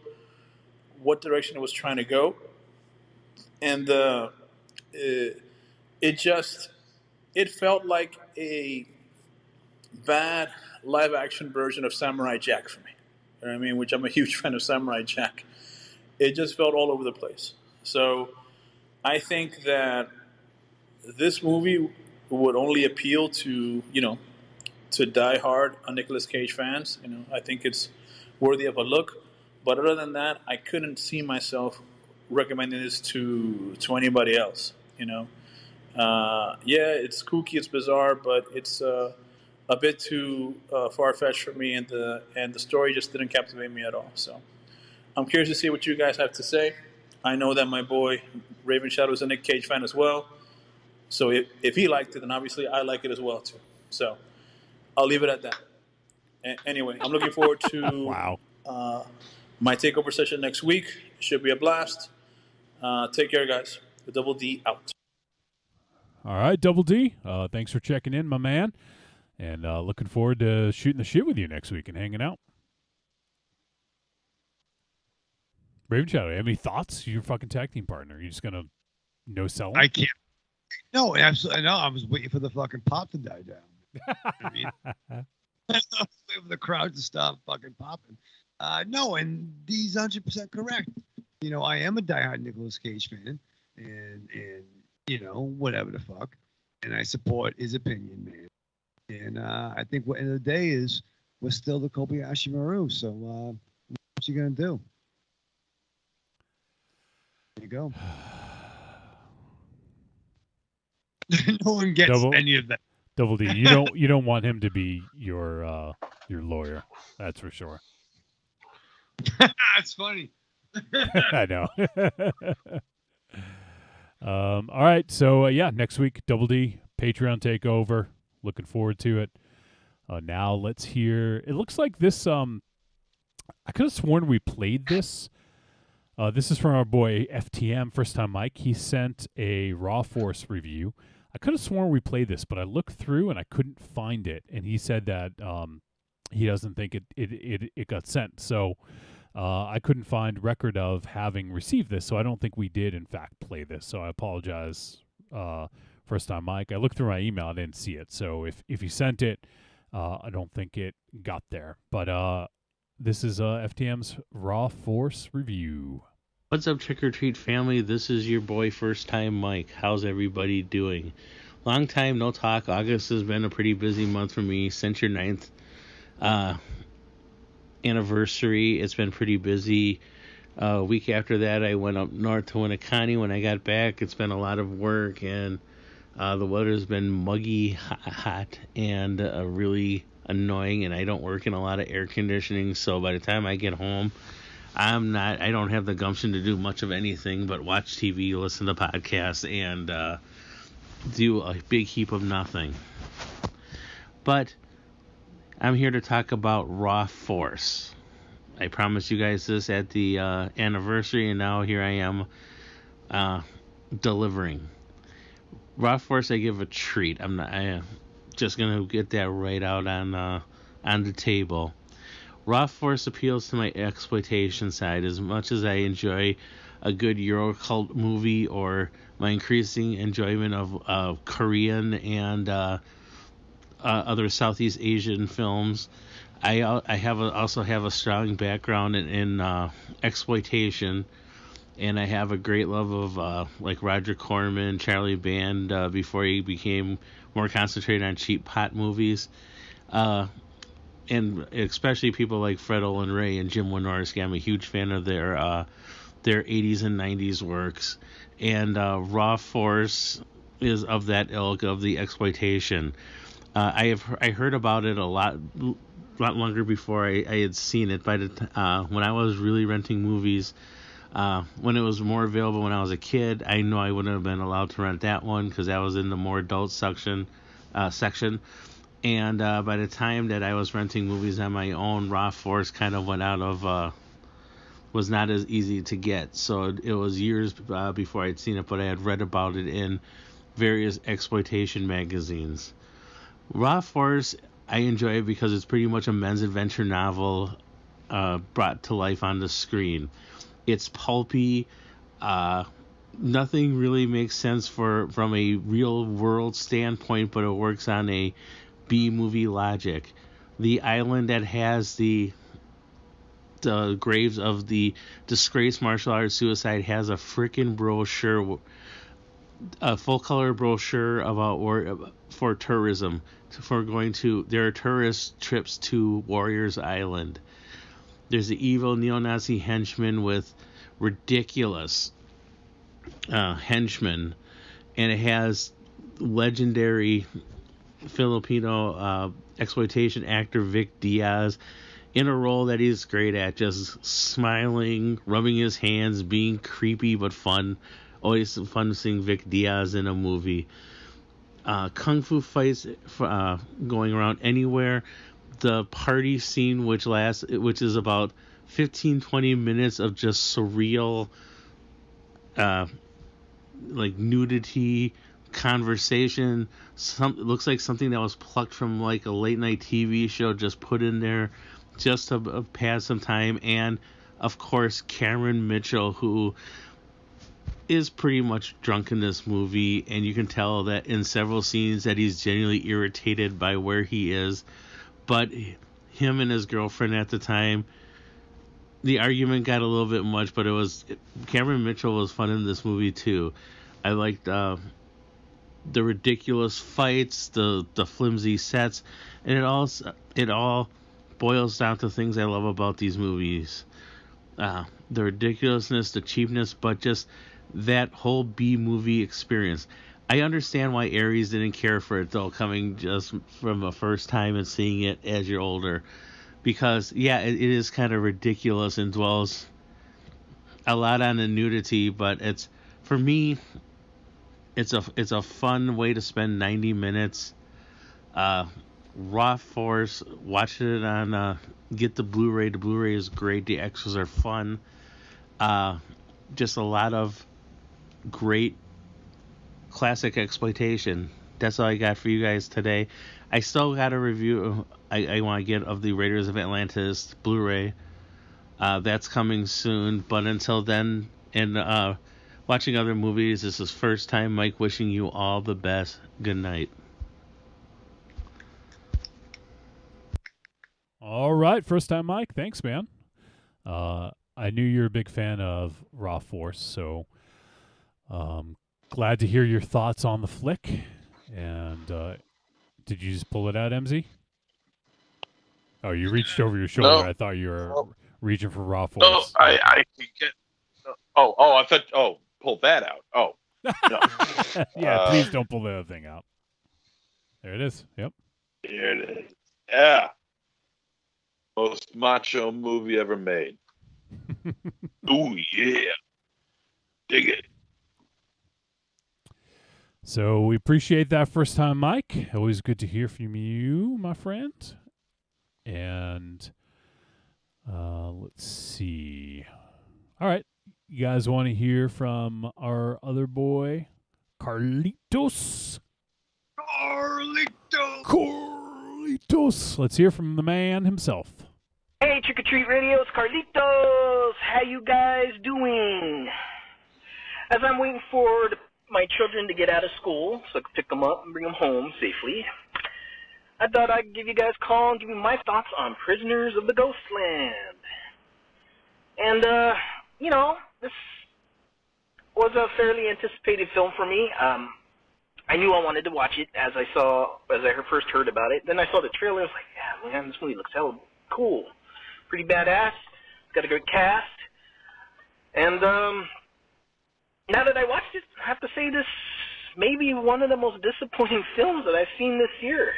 what direction it was trying to go. And it felt like a bad live-action version of Samurai Jack for me. You know what I mean? Which I'm a huge fan of Samurai Jack. It just felt all over the place. So I think that this movie would only appeal to, to die-hard Nicolas Cage fans. I think it's worthy of a look. But other than that, I couldn't see myself recommending this to anybody else. Yeah, it's kooky, it's bizarre, but it's a bit too far-fetched for me, and the story just didn't captivate me at all. So I'm curious to see what you guys have to say. I know that my boy Raven Shadow is a Nick Cage fan as well. So if he liked it, then obviously I like it as well too. So I'll leave it at that. Anyway, I'm looking forward to my takeover session next week. Should be a blast. Take care, guys. The Double D out. All right, Double D. Thanks for checking in, my man. And looking forward to shooting the shit with you next week and hanging out. Raven Shadow, you have any thoughts? You're your fucking tag team partner. You just going to no sell him? I can't. No, absolutely. No, I was waiting for the fucking pop to die down. I mean, I was waiting for the crowd to stop fucking popping. No, and he's 100% correct. I am a diehard Nicolas Cage fan, and whatever the fuck, and I support his opinion, man. And I think what end of the day is we're still the Kobayashi Maru. So what you gonna do? There you go. No one gets any of that. Double D, you don't want him to be your lawyer. That's for sure. That's funny. I know. All right, so next week, Double D Patreon takeover. Looking forward to it. Now let's hear. It looks like this. I could have sworn we played this. This is from our boy FTM, First Time Mike. He sent a Raw Force review. I could have sworn we played this, but I looked through and I couldn't find it. And he said that he doesn't think it got sent. So I couldn't find record of having received this. So I don't think we did, in fact, play this. So I apologize, first time, Mike. I looked through my email. I didn't see it. So if you sent it, I don't think it got there. But this is FTM's Raw Force review. What's up, Trick or Treat family? This is your boy, First Time Mike. How's everybody doing? Long time no talk. August has been a pretty busy month for me. Since your 9th anniversary, it's been pretty busy. A week after that, I went up north to Winneconne. When I got back, it's been a lot of work, and the weather's been muggy hot and really annoying, and I don't work in a lot of air conditioning, so by the time I get home, I don't have the gumption to do much of anything but watch TV, listen to podcasts, and do a big heap of nothing. But I'm here to talk about Raw Force. I promised you guys this at the anniversary, and now here I am delivering. Raw Force, I give a treat. I just gonna get that right out on the table. Raw Force appeals to my exploitation side as much as I enjoy a good Euro cult movie or my increasing enjoyment of Korean and other Southeast Asian films. I also have a strong background in exploitation, and I have a great love of like Roger Corman, Charlie Band before he became more concentrated on cheap pot movies. And especially people like Fred Olen Ray and Jim Wynorski. I'm a huge fan of their 80s and 90s works. And Raw Force is of that ilk of the exploitation. I heard about it a lot longer before I had seen it. When I was really renting movies, when it was more available when I was a kid, I know I wouldn't have been allowed to rent that one because that was in the more adult section. And by the time that I was renting movies on my own, Raw Force kind of went out of, was not as easy to get. So it was years before I'd seen it, but I had read about it in various exploitation magazines. Raw Force, I enjoy it because it's pretty much a men's adventure novel brought to life on the screen. It's pulpy. Nothing really makes sense from a real world standpoint, but it works on a B-movie logic. The island that has the graves of the disgraced martial arts suicide has a freaking brochure, a full-color brochure for tourism. There are tourist trips to Warriors Island. There's the evil neo-Nazi henchman with ridiculous henchmen, and it has legendary Filipino exploitation actor Vic Diaz in a role that he's great at, just smiling, rubbing his hands, being creepy but fun. Always fun seeing Vic Diaz in a movie. Kung fu fights going around anywhere. The party scene, which is about 15-20 minutes of just surreal like nudity, conversation. It looks like something that was plucked from like a late night TV show, just put in there just to pass some time. And of course, Cameron Mitchell, who is pretty much drunk in this movie, and you can tell that in several scenes that he's genuinely irritated by where he is. But him and his girlfriend at the time, the argument got a little bit much, but Cameron Mitchell was fun in this movie too. I liked the ridiculous fights, the flimsy sets, and it all boils down to things I love about these movies. The ridiculousness, the cheapness, but just that whole B-movie experience. I understand why Aries didn't care for it, though, coming just from a first time and seeing it as you're older. Because, yeah, it is kind of ridiculous and dwells a lot on the nudity, but for me, it's a fun way to spend 90 minutes. Raw Force, watch it on, get the Blu-ray. The Blu-ray is great. The extras are fun. Just a lot of great classic exploitation. That's all I got for you guys today. I still got a review I want to get of the Raiders of Atlantis Blu-ray. That's coming soon. But until then, and watching other movies, this is first time Mike wishing you all the best. Good night. All right, first time Mike. Thanks, man. I knew you're a big fan of Raw Force, so glad to hear your thoughts on the flick. And did you just pull it out, MZ? Oh, you reached over your shoulder. No. I thought you were reaching for Raw No, Force. I can get. I thought. Oh, pull that out. Oh, no. Yeah, please don't pull the other thing out. There it is. Yep. Here it is. Yeah. Most macho movie ever made. Ooh, yeah. Dig it. So we appreciate that first time, Mike. Always good to hear from you, my friend. And let's see. All right. You guys want to hear from our other boy, Carlitos? Carlitos. Let's hear from the man himself. Hey, Trick or Treat Radio, it's Carlitos. How you guys doing? As I'm waiting for my children to get out of school so I can pick them up and bring them home safely, I thought I'd give you guys a call and give you my thoughts on Prisoners of the Ghostland. And, this was a fairly anticipated film for me. I knew I wanted to watch it as I first heard about it. Then I saw the trailer. I was like, yeah, man, this movie looks hella cool. Pretty badass. It's got a good cast. And now that I watched it, I have to say this may be one of the most disappointing films that I've seen this year.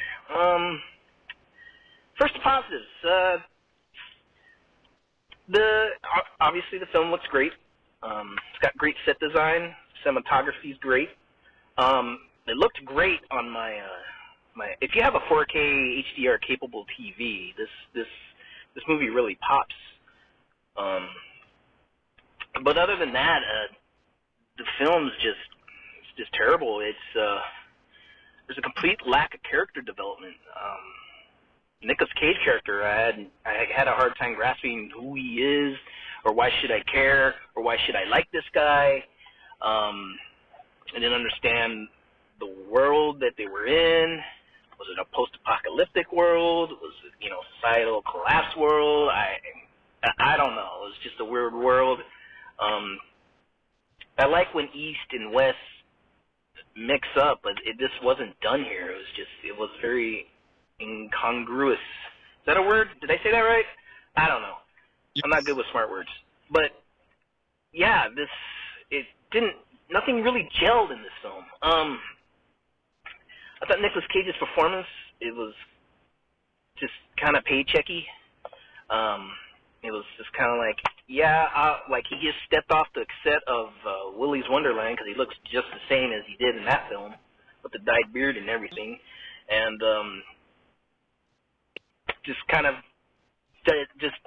First, the positives. Obviously, the film looks great. It's got great set design. Cinematography's great. It looked great on my. If you have a 4K HDR capable TV, this movie really pops. But other than that, the film's just terrible. There's a complete lack of character development. Nicolas Cage character, I had a hard time grasping who he is, or why should I care, or why should I like this guy. I didn't understand the world that they were in. Was it a post-apocalyptic world? Was it, societal collapse world? I don't know. It was just a weird world. I like when East and West mix up, but it just wasn't done here. It was very incongruous. Is that a word? Did I say that right? I don't know. Yes. I'm not good with smart words. But yeah, nothing really gelled in this film. I thought Nicolas Cage's performance, it was just kind of paychecky. It was just kind of like, like he just stepped off the set of Willy's Wonderland because he looks just the same as he did in that film with the dyed beard and everything. And just kind of just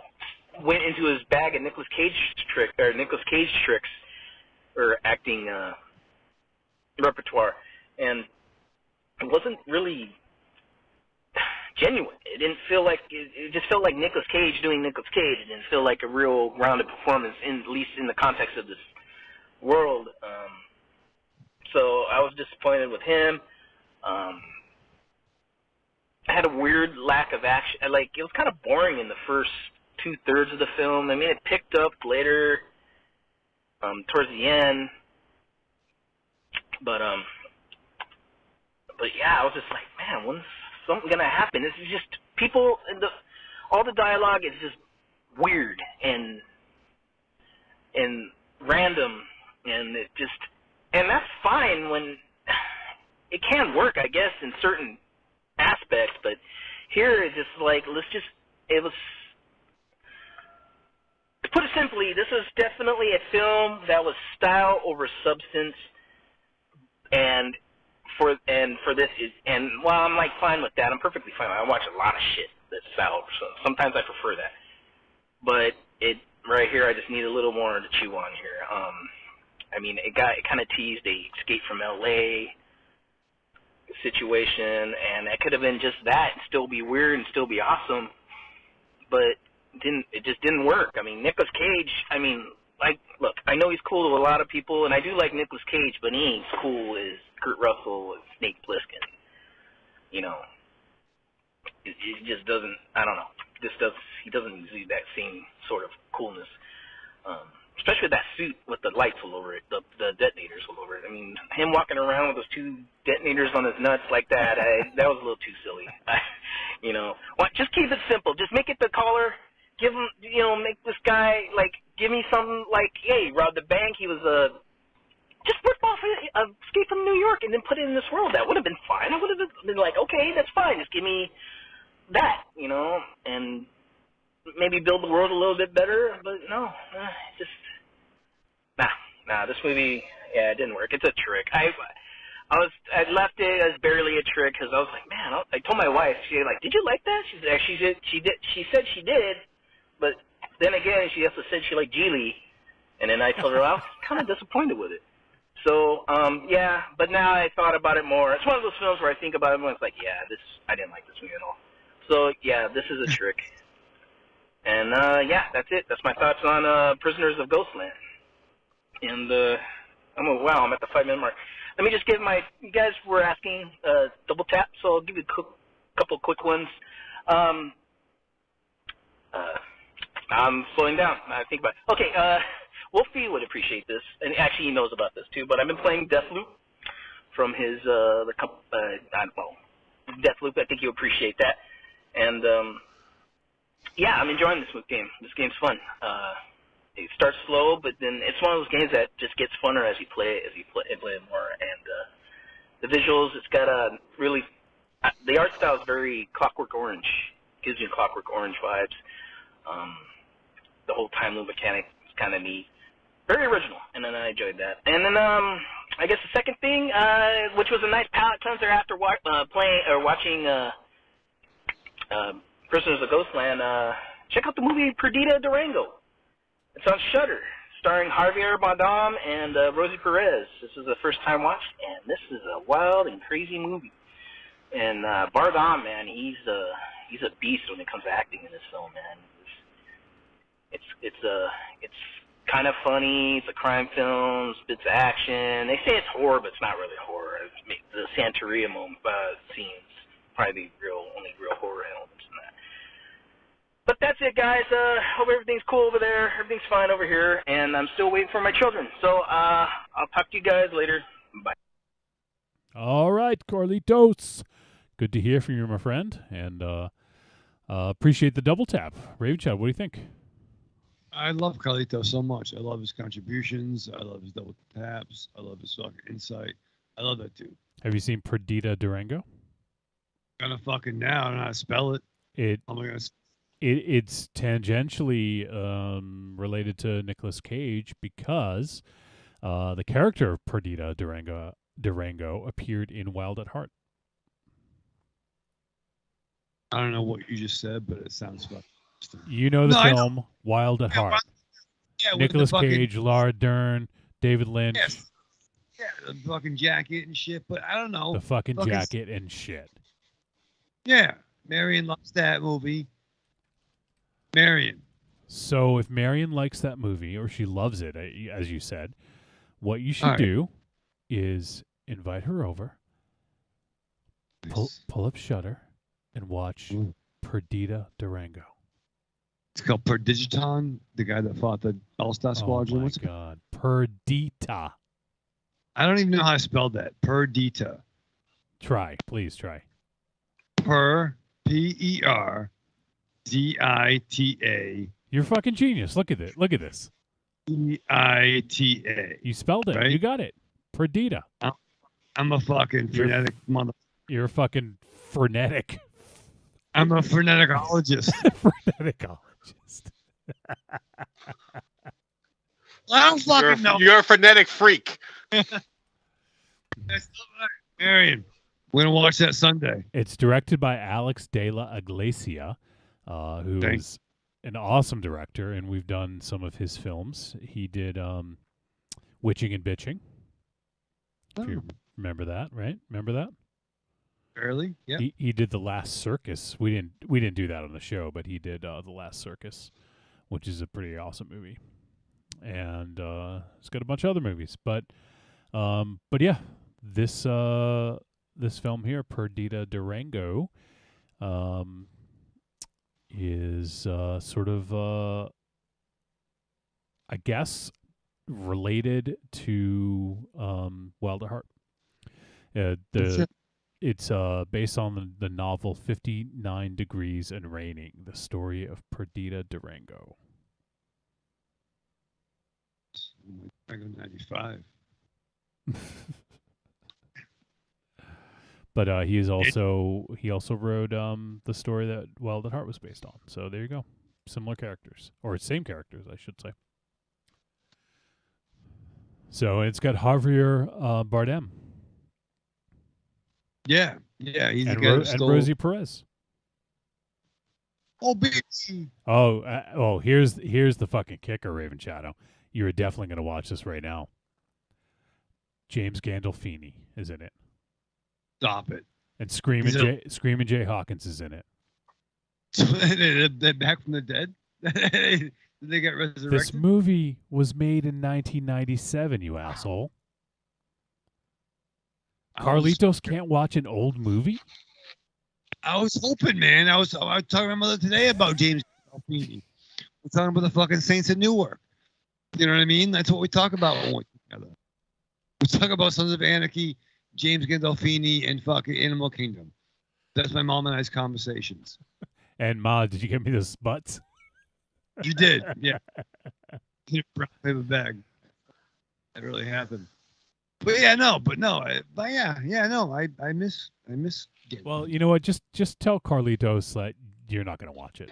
went into his bag of Nicolas Cage tricks or acting repertoire, and it wasn't really genuine. It didn't feel like it just felt like Nicolas Cage doing Nicolas Cage. It didn't feel like a real grounded performance, at least in the context of this world. So I was disappointed with him. I had a weird lack of action. It was kind of boring in the first 2/3 of the film. I mean, it picked up later, towards the end. But yeah, I was just like, man, when's something gonna happen? This is just people, all the dialogue is just weird and random, and and that's fine when it can work, I guess, in certain aspects, but here it's just like, it was, to put it simply, this is definitely a film that was style over substance, and for this is, and while I'm fine with that, I'm perfectly fine. I watch a lot of shit that's style, so sometimes I prefer that, but right here I just need a little more to chew on here. I mean, it kind of teased a Escape from L.A. situation, and it could have been just that and still be weird and still be awesome, but it just didn't work. I mean, Nicolas Cage, I mean, like, look, I know he's cool to a lot of people, and I do like Nicolas Cage, but he ain't as cool as Kurt Russell and Snake Plissken. You know, it just doesn't, I don't know, he doesn't exude that same sort of coolness. Especially with that suit with the lights all over it, the detonators all over it. I mean, him walking around with those 2 detonators on his nuts like that, that was a little too silly. You know, just keep it simple. Just make it the collar. Give him, you know, make this guy, like, give me something like, hey, he robbed the bank. He was just rip off Escape from New York and then put it in this world. That would have been fine. I would have been like, okay, that's fine. Just give me that, you know, and maybe build the world a little bit better. But no, just nah. This movie, yeah, it didn't work. It's a trick. I left it as barely a trick because I was like, man. I told my wife, she like, did you like that? She did. She said she did, but then again, she also said she liked Geely, and then I told her I was kind of disappointed with it. So yeah, but now I thought about it more. It's one of those films where I think about it and it's like, yeah, I didn't like this movie at all. So yeah, this is a trick. And yeah, that's it. That's my thoughts on Prisoners of Ghostland. And I'm at the 5-minute mark. Let me just give you guys were asking double tap, so I'll give you a couple quick ones. I'm slowing down. I think about it. Okay, Wolfie would appreciate this, and actually he knows about this too. But I've been playing Deathloop from his Deathloop. I think you'll appreciate that. And yeah, I'm enjoying this game. This game's fun. It starts slow, but then it's one of those games that just gets funner as you play it more. And the visuals, it's got really the art style is very Clockwork Orange. Gives you Clockwork Orange vibes. The whole time loop mechanic is kind of neat. Very original, and then I enjoyed that. And then I guess the second thing, which was a nice palate cleanser after watching Prisoners of Ghostland, check out the movie Perdita Durango. It's on Shudder, starring Javier Bardem and Rosie Perez. This is the first time watch, and this is a wild and crazy movie. And Bardem, man, he's a beast when it comes to acting in this film, man. It's kind of funny. It's a crime film. It's bits of action. They say it's horror, but it's not really horror. The Santeria scenes probably the only real horror elements in that. But that's it, guys. Hope everything's cool over there. Everything's fine over here, and I'm still waiting for my children. So I'll talk to you guys later. Bye. All right, Carlitos. Good to hear from you, my friend, and appreciate the double tap. Raven Chat, what do you think? I love Carlito so much. I love his contributions. I love his double taps. I love his fucking insight. I love that dude. Have you seen Perdita Durango? Gonna fucking now. I don't know how to spell it. It's tangentially related to Nicolas Cage because the character of Perdita Durango appeared in Wild at Heart. I don't know what you just said, but it sounds fucking. You know the film Wild at Heart. Yeah, Nicolas Cage, Laura Dern, David Lynch. Yes. Yeah, the fucking jacket and shit, but I don't know. The fucking jacket and shit. Yeah, Marion loves that movie. Marion. So if Marion likes that movie, or she loves it, as you said, what you should do is invite her over, pull up Shudder, and watch Perdita Durango. It's called Perdigiton, the guy that fought the All-Star Squadron. Oh, my God. Perdita. I don't even know how I spelled that. Perdita. Please try. P-E-R-D-I-T-A. You're a fucking genius. Look at it. Look at this. E-I-T-A. You spelled it. Right? You got it. Perdita. I'm a fucking frenetic mother. You're a fucking frenetic. I'm a phoneticologist. Phoneticologist. I don't fucking know. You're a phonetic freak. Marion, we're going to watch that Sunday. It's directed by Alex de la Iglesia, who is an awesome director, and we've done some of his films. He did, Witching and Bitching. If you Oh. remember that, right? Remember that? Barely. Yeah. He did The Last Circus. We didn't do that on the show, but he did The Last Circus, which is a pretty awesome movie. And it's got a bunch of other movies, but yeah, this film here, Perdita Durango, is sort of I guess related to Wild at Heart. It's based on the novel 59 Degrees and Raining, the story of Perdita Durango. I go 95. But he also wrote the story that Wild at Heart was based on. So there you go. Similar characters, or same characters, I should say. So it's got Javier Bardem. Yeah, he's and, the guy who stole. Rosie Perez. Oh, baby. Here's the fucking kicker, Raven Shadow. You're definitely going to watch this right now. James Gandolfini is in it. Stop it. And Screaming Jay Hawkins is in it. So they're back from the dead? Did they get resurrected? This movie was made in 1997, you asshole. Carlitos can't watch an old movie? I was hoping, man. I was talking to my mother today about James Gandolfini. We're talking about the fucking Saints of Newark. You know what I mean? That's what we talk about when we're together. We talk about Sons of Anarchy, James Gandolfini, and fucking Animal Kingdom. That's my mom and I's conversations. And Ma, did you get me those butts? You did, yeah. In a brown paper bag. That really happened. But I miss getting. Well, you know what? Just tell Carlitos that you're not going to watch it.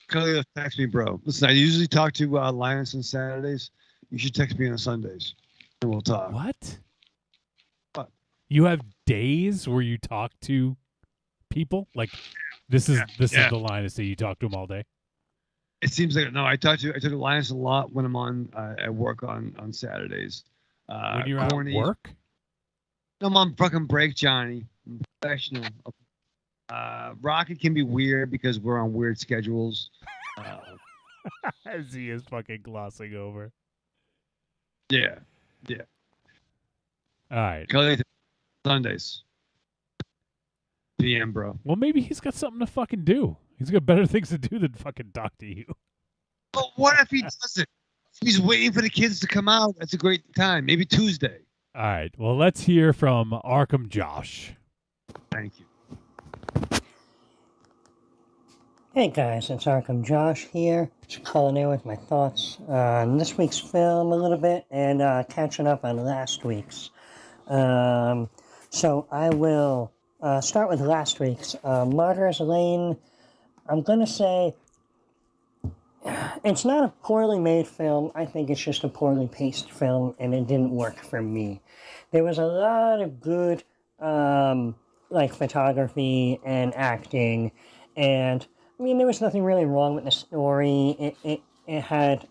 Carlitos, text me, bro. Listen, I usually talk to Linus on Saturdays. You should text me on Sundays, and we'll talk. What? What? You have days where you talk to people? Like this is the Linus that you talk to him all day? It seems like I talk to Linus a lot when I'm on at work on Saturdays. When you're at work? No, I'm on fucking break, Johnny. I'm professional. Rocket can be weird because we're on weird schedules. As he is fucking glossing over. Yeah. All right. Sundays. PM, bro. Well, maybe he's got something to fucking do. He's got better things to do than fucking talk to you. But what if he doesn't? He's waiting for the kids to come out. That's a great time. Maybe Tuesday. All right. Well, let's hear from Arkham Josh. Thank you. Hey guys, it's Arkham Josh here. Just calling in with my thoughts on this week's film a little bit and catching up on last week's. So I will start with last week's. Martyrs Lane, I'm going to say it's not a poorly made film. I think it's just a poorly paced film, and it didn't work for me. There was a lot of good photography and acting, and I mean, there was nothing really wrong with the story. It had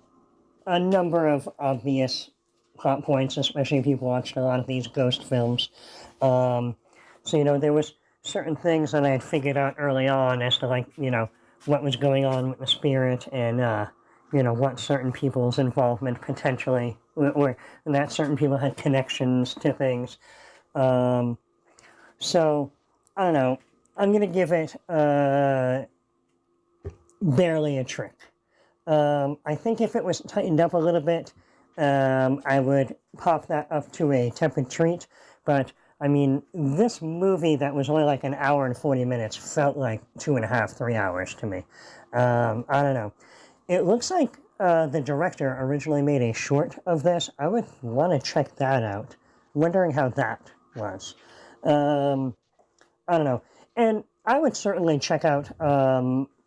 a number of obvious plot points, especially if you've watched a lot of these ghost films. So, there was certain things that I had figured out early on as to, what was going on with the spirit and, what certain people's involvement potentially, or that certain people had connections to things. So, I don't know. I'm going to give it barely a trick. I think if it was tightened up a little bit, I would pop that up to a tepid treat. But, I mean, this movie that was only like an hour and 40 minutes felt like 2.5, 3 hours to me. I don't know. It looks like the director originally made a short of this. I would want to check that out. Wondering how that was. I don't know. And I would certainly check out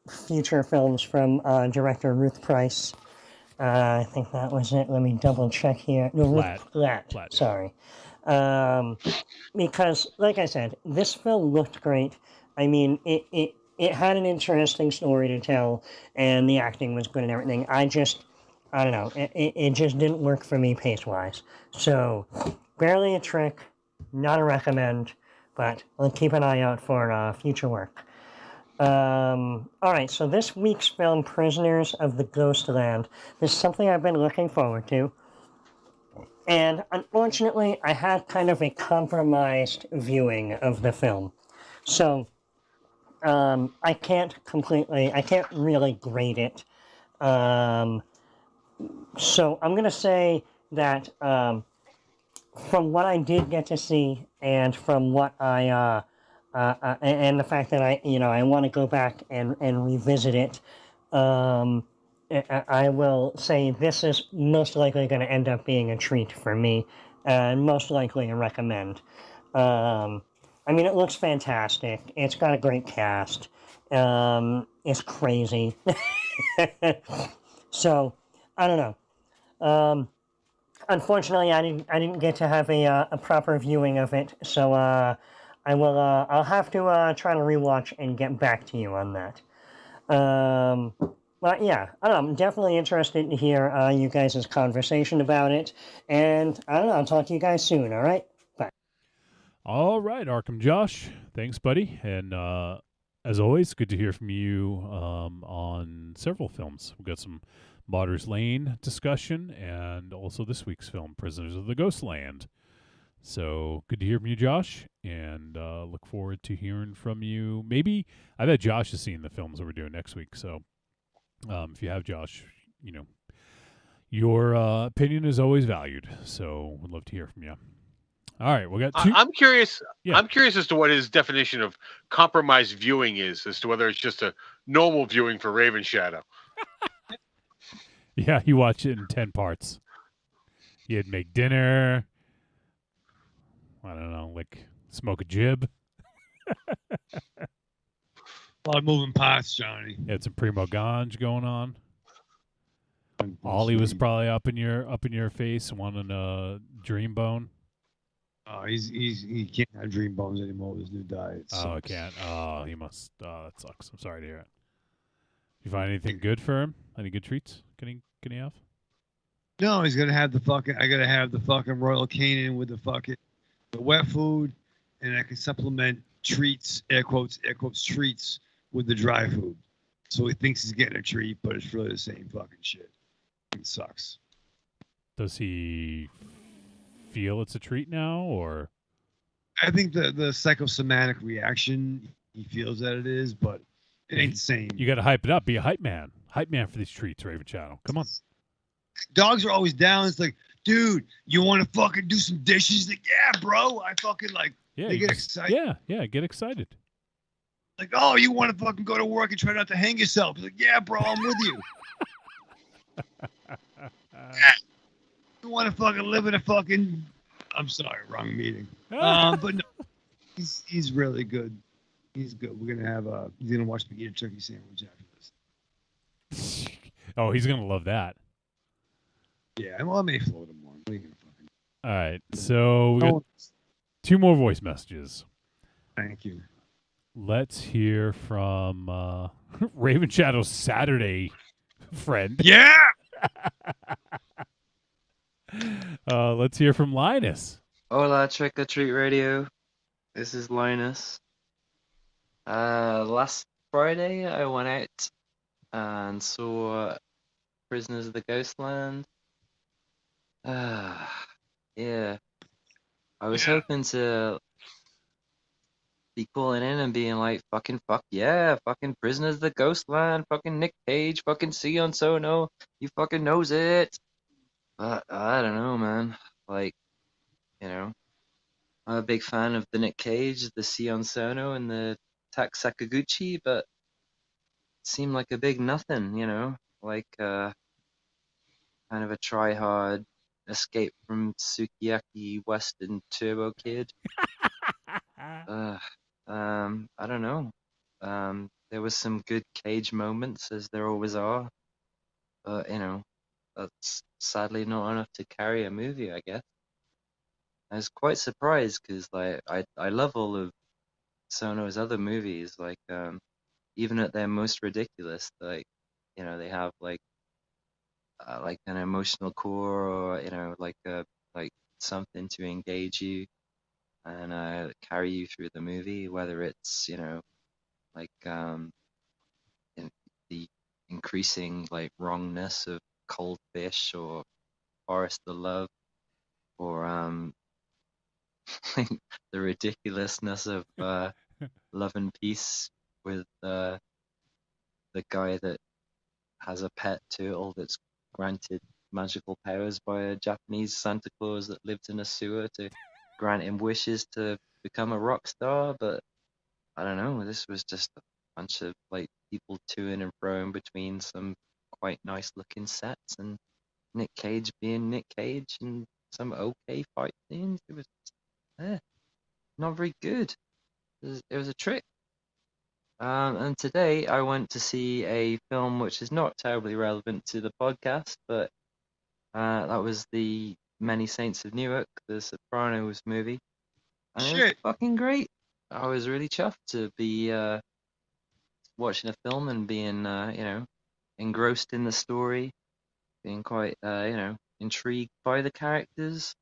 feature films from director Ruth Price. I think that was it. Let me double check here. No, Ruth Platt. Sorry. Because, like I said, this film looked great. I mean, it had an interesting story to tell, and the acting was good and everything. I just I don't know. It just didn't work for me pace-wise. So, barely a trick, not a recommend, but I'll keep an eye out for future work. Alright, so this week's film, Prisoners of the Ghostland, is something I've been looking forward to. And unfortunately, I had kind of a compromised viewing of the film. So, I can't really grade it. So I'm going to say that from what I did get to see and from what and the fact that I want to go back and revisit it, I will say this is most likely going to end up being a treat for me, and most likely a recommend. I mean, it looks fantastic. It's got a great cast. It's crazy. So, I don't know. Unfortunately, I didn't get to have a proper viewing of it, so I'll have to try to rewatch and get back to you on that. But yeah, I don't know, I'm definitely interested to hear you guys' conversation about it, and I don't know, I'll talk to you guys soon, alright? Bye. All right, Arkham Josh. Thanks, buddy. And as always, good to hear from you on several films. We've got some Martyrs Lane discussion and also this week's film, Prisoners of the Ghostland. So good to hear from you, Josh, and look forward to hearing from you. Maybe, I bet Josh has seen the films that we're doing next week, so if you have, Josh, your opinion is always valued, so we'd love to hear from you. All right, we got two. I'm curious. Yeah. I'm curious as to what his definition of compromised viewing is, as to whether it's just a normal viewing for Raven Shadow. Yeah, you watch it in 10 parts. You'd make dinner. I don't know, like smoke a jib. A lot of moving parts, Johnny. You had some Primo Ganj going on. Ollie was probably up in your face, wanting a dream bone. Oh, he can't have dream bones anymore with his new diet. Oh, I can't. Oh, he must. Oh, that sucks. I'm sorry to hear it. You find anything good for him? Any good treats? Can he have? No, he's gonna have the fucking. I gotta have the fucking Royal Canin with the wet food, and I can supplement treats, air quotes treats with the dry food. So he thinks he's getting a treat, but it's really the same fucking shit. It sucks. Does he feel it's a treat now, or? I think the psychosomatic reaction, he feels that it is, but it ain't the same. You got to hype it up. Be a hype man. Hype man for these treats, Raven Shadow. Come on. Dogs are always down. It's like, dude, you want to fucking do some dishes? Like, yeah, bro. I fucking like. Yeah, they get excited. Yeah, get excited. Like, oh, you want to fucking go to work and try not to hang yourself? It's like, yeah, bro, I'm with you. Yeah. You want to fucking live in a fucking. I'm sorry, wrong meeting. But no, he's really good. He's good. We're gonna have he's gonna watch the Eat Turkey Sandwich after this. Oh, he's gonna love that. Yeah, well, I may float him one. What are you gonna fucking? All right, so we got two more voice messages. Thank you. Let's hear from Raven Shadow's Saturday friend. Yeah. Let's hear from Linus. Hola, Trick or Treat Radio. This is Linus. Last Friday, I went out and saw Prisoners of the Ghostland. Yeah. I was hoping to be calling in and being like, fucking fuck yeah, fucking Prisoners of the Ghostland, fucking Nick Cage, fucking Sion Sono, you fucking knows it. But I don't know, man. Like, I'm a big fan of the Nick Cage, the Sion Sono, and the Tak Sakaguchi, but it seemed like a big nothing, like kind of a try-hard escape from Sukiyaki Western Turbo Kid. I don't know. There was some good Cage moments, as there always are, but that's sadly not enough to carry a movie, I guess. I was quite surprised because I love all of Sono's other movies, like even at their most ridiculous, like they have like like an emotional core, or like something to engage you and carry you through the movie, whether it's like in the increasing like wrongness of Cold Fish or Forest of Love, or the ridiculousness of Love and Peace with the guy that has a pet turtle that's granted magical powers by a Japanese Santa Claus that lived in a sewer to grant him wishes to become a rock star. But I don't know, this was just a bunch of like people toing and froing between some quite nice looking sets and Nick Cage being Nick Cage and some okay fight scenes. It was not very good. It was a trick. And today I went to see a film which is not terribly relevant to the podcast, but that was the Many Saints of Newark, the Sopranos movie. And it was fucking great. I was really chuffed to be watching a film and being, engrossed in the story, being quite, intrigued by the characters,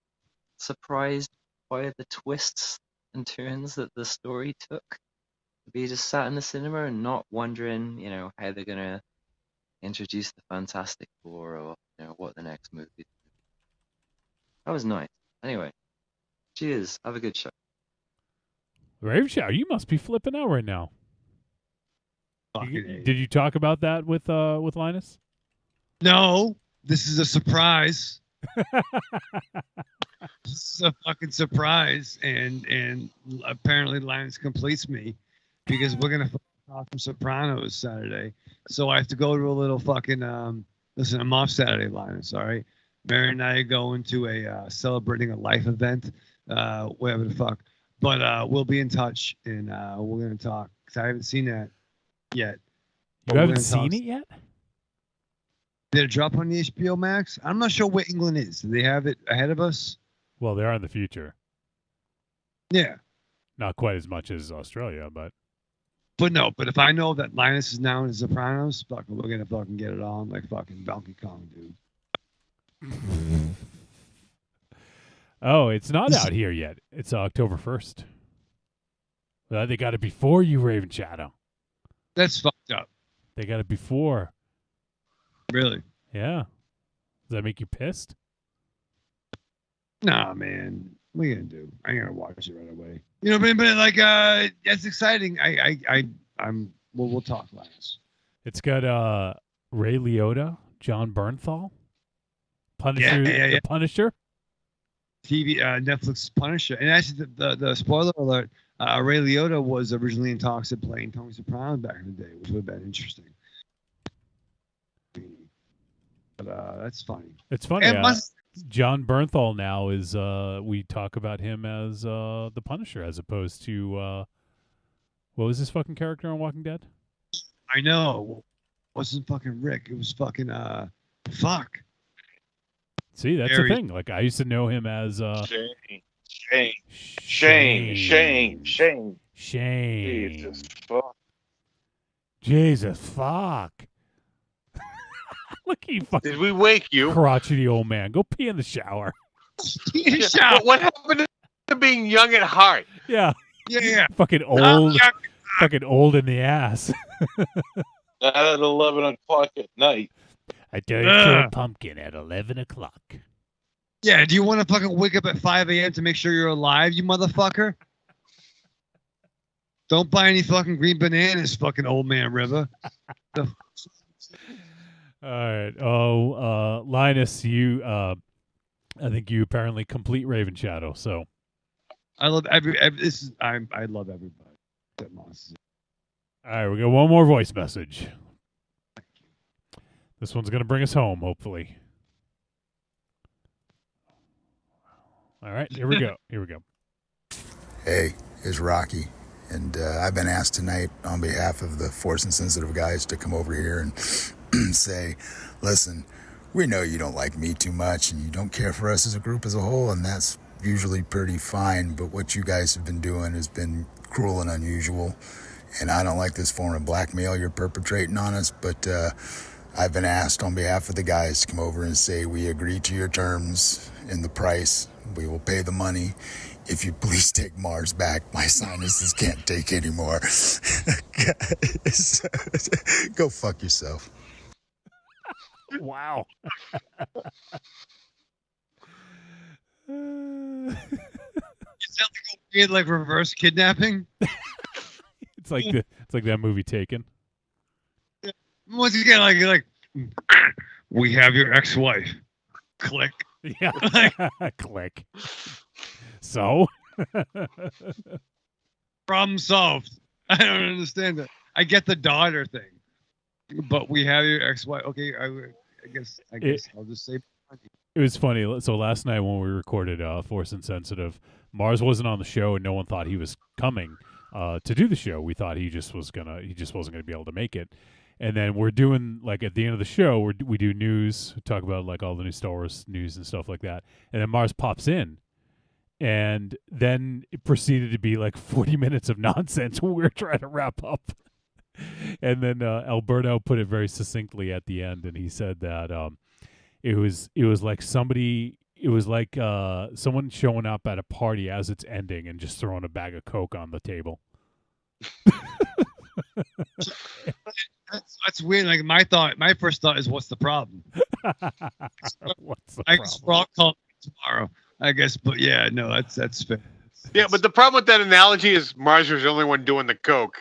surprised by the twists and turns that the story took. Be just sat in the cinema and not wondering, how they're gonna introduce the Fantastic Four or what the next movie is. That was nice. Anyway, cheers. Have a good show. Raven Shadow, you must be flipping out right now. Did you talk about that with Linus? No, this is a surprise. This is a fucking surprise, and apparently Linus completes me because we're gonna talk some Sopranos Saturday. So I have to go to a little fucking listen. I'm off Saturday, Linus. All right, Mary and I are going to a celebrating a life event, whatever the fuck. But we'll be in touch, and we're gonna talk because I haven't seen that yet. You haven't seen it yet? Did it drop on the HBO Max? I'm not sure where England is. Do they have it ahead of us? Well, they are in the future. Yeah. Not quite as much as Australia, but. But no, but if I know that Linus is now in The Sopranos, fucking, we're gonna fucking get it on like fucking Donkey Kong, dude. Oh, it's not out here yet. It's October 1st. They got it before you, Raven Shadow. That's fucked up. They got it before. Really? Yeah. Does that make you pissed? Nah, man. What are you gonna do? I ain't gonna watch it right away. But like, that's exciting. We'll talk, Linus. It's got Ray Liotta, John Bernthal, Punisher, the Punisher. TV Netflix Punisher, and actually the spoiler alert: Ray Liotta was originally in talks of playing Tony Soprano back in the day, which would have been interesting. But that's funny. It's funny. John Bernthal now is we talk about him as the Punisher as opposed to what was his fucking character on Walking Dead? I know. It wasn't fucking Rick. It was fucking fuck. See, that's the thing. Like I used to know him as Shane. Jesus fuck. Look, you fucking. Did we wake you? Crotchety old man. Go pee in the shower. What happened to being young at heart? Yeah. Yeah. Fucking old. Fucking old in the ass. Not at 11 o'clock at night. I dirty cold pumpkin at 11 o'clock. Yeah, do you want to fucking wake up at 5 a.m. to make sure you're alive, you motherfucker? Don't buy any fucking green bananas, fucking old man River. All right. Oh, Linus, you, I think you apparently complete Raven Shadow, so. I love I love everybody. All right, we got one more voice message. This one's going to bring us home, hopefully. All right, here we go. Hey, it's Rocky, and I've been asked tonight on behalf of the Force and Sensitive guys to come over here and say, listen, we know you don't like me too much, and you don't care for us as a group as a whole, and that's usually pretty fine, but what you guys have been doing has been cruel and unusual, and I don't like this form of blackmail you're perpetrating on us, but I've been asked on behalf of the guys to come over and say, we agree to your terms in the price. We will pay the money. If you please take Mars back, my sinuses can't take anymore. Guys, go fuck yourself. Wow. Is that like a weird, like reverse kidnapping? It's like that movie Taken. Once again, like we have your ex-wife. Click. Yeah. Click. So problem solved. I don't understand that. I get the daughter thing, but we have your ex-wife. Okay, I guess I'll just say. It was funny. So last night when we recorded Force Insensitive, Mars wasn't on the show, and no one thought he was coming to do the show. We thought he just wasn't gonna be able to make it. And then we're doing, like, at the end of the show, we do news, we talk about, like, all the new Star Wars news and stuff like that. And then Mars pops in, and then it proceeded to be like 40 minutes of nonsense when we were trying to wrap up. And then Alberto put it very succinctly at the end, and he said that it was like someone showing up at a party as it's ending and just throwing a bag of Coke on the table. That's weird. Like my first thought is, what's the problem? What's the I guess we're all calling tomorrow. I guess, but yeah, no, that's fair. Yeah, but the problem with that analogy is Mars was the only one doing the coke.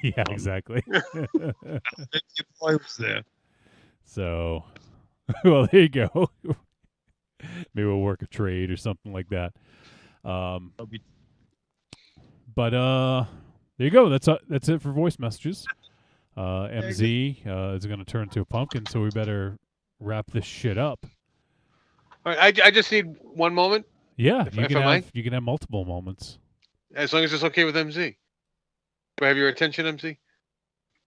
Yeah, exactly. Your boy was there. So, well, there you go. Maybe we'll work a trade or something like that. But there you go. That's it for voice messages. MZ is going to turn into a pumpkin, so we better wrap this shit up. All right, I just need one moment. Yeah, if you I can have multiple moments. As long as it's okay with MZ. Do I have your attention, MZ?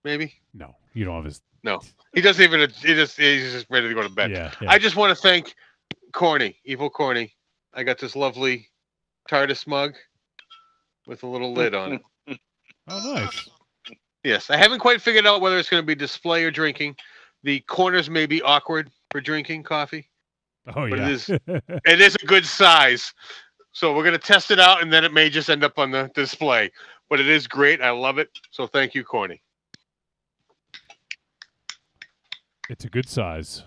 Maybe? No, you don't have his. No, he doesn't even. He's just ready to go to bed. Yeah. I just want to thank Corny, Evil Corny. I got this lovely TARDIS mug with a little lid on it. Oh, nice. Yes, I haven't quite figured out whether it's going to be display or drinking. The corners may be awkward for drinking coffee. Oh, but yeah. it is a good size. So we're going to test it out, and then it may just end up on the display. But it is great. I love it. So thank you, Corny. It's a good size.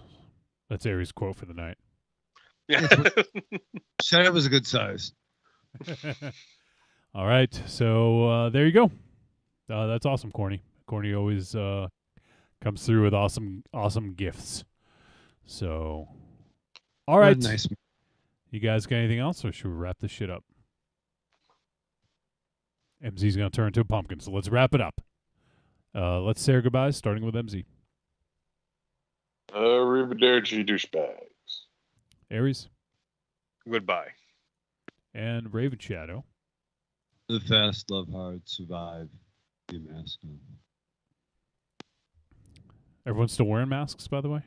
That's Aries' quote for the night. Yeah. Said it was a good size. All right. So there you go. That's awesome, Corny. Corny always comes through with awesome gifts. So, all right. Nice. You guys got anything else, or should we wrap this shit up? MZ's going to turn into a pumpkin, so let's wrap it up. Let's say our goodbyes, starting with MZ. Arrivederci, douchebags. Aries. Goodbye. And Raven Shadow. Live fast, love hard, survive. Be masculine. Everyone's still wearing masks, by the way?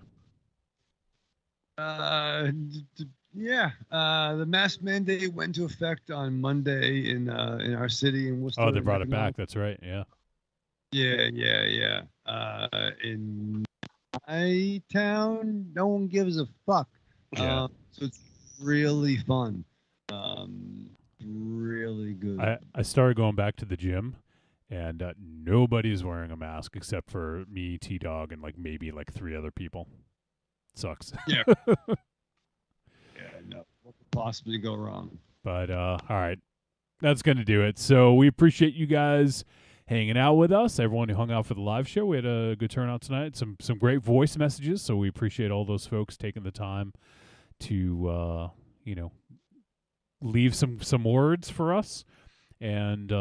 Yeah. The mask mandate went into effect on Monday in our city in Worcester. Oh, they brought it back. That's right. Yeah. Yeah. In my town, no one gives a fuck. Yeah. So it's really fun. Really good. I started going back to the gym, and nobody's wearing a mask except for me, T-Dog, and maybe 3 other people. Sucks. Yeah. No. What could possibly go wrong? But all right, that's gonna do it. So we appreciate you guys hanging out with us. Everyone who hung out for the live show, we had a good turnout tonight. Some great voice messages. So we appreciate all those folks taking the time to leave some words for us, and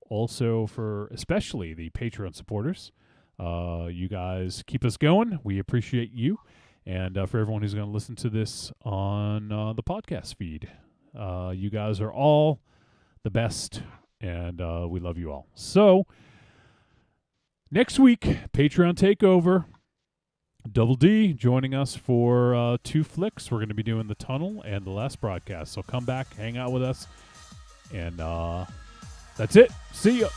also for especially the Patreon supporters. You guys keep us going. We appreciate you. And for everyone who's going to listen to this on the podcast feed, you guys are all the best, and we love you all. So, next week, Patreon Takeover, Double D joining us for 2 flicks. We're going to be doing The Tunnel and The Last Broadcast. So come back, hang out with us, and that's it. See ya.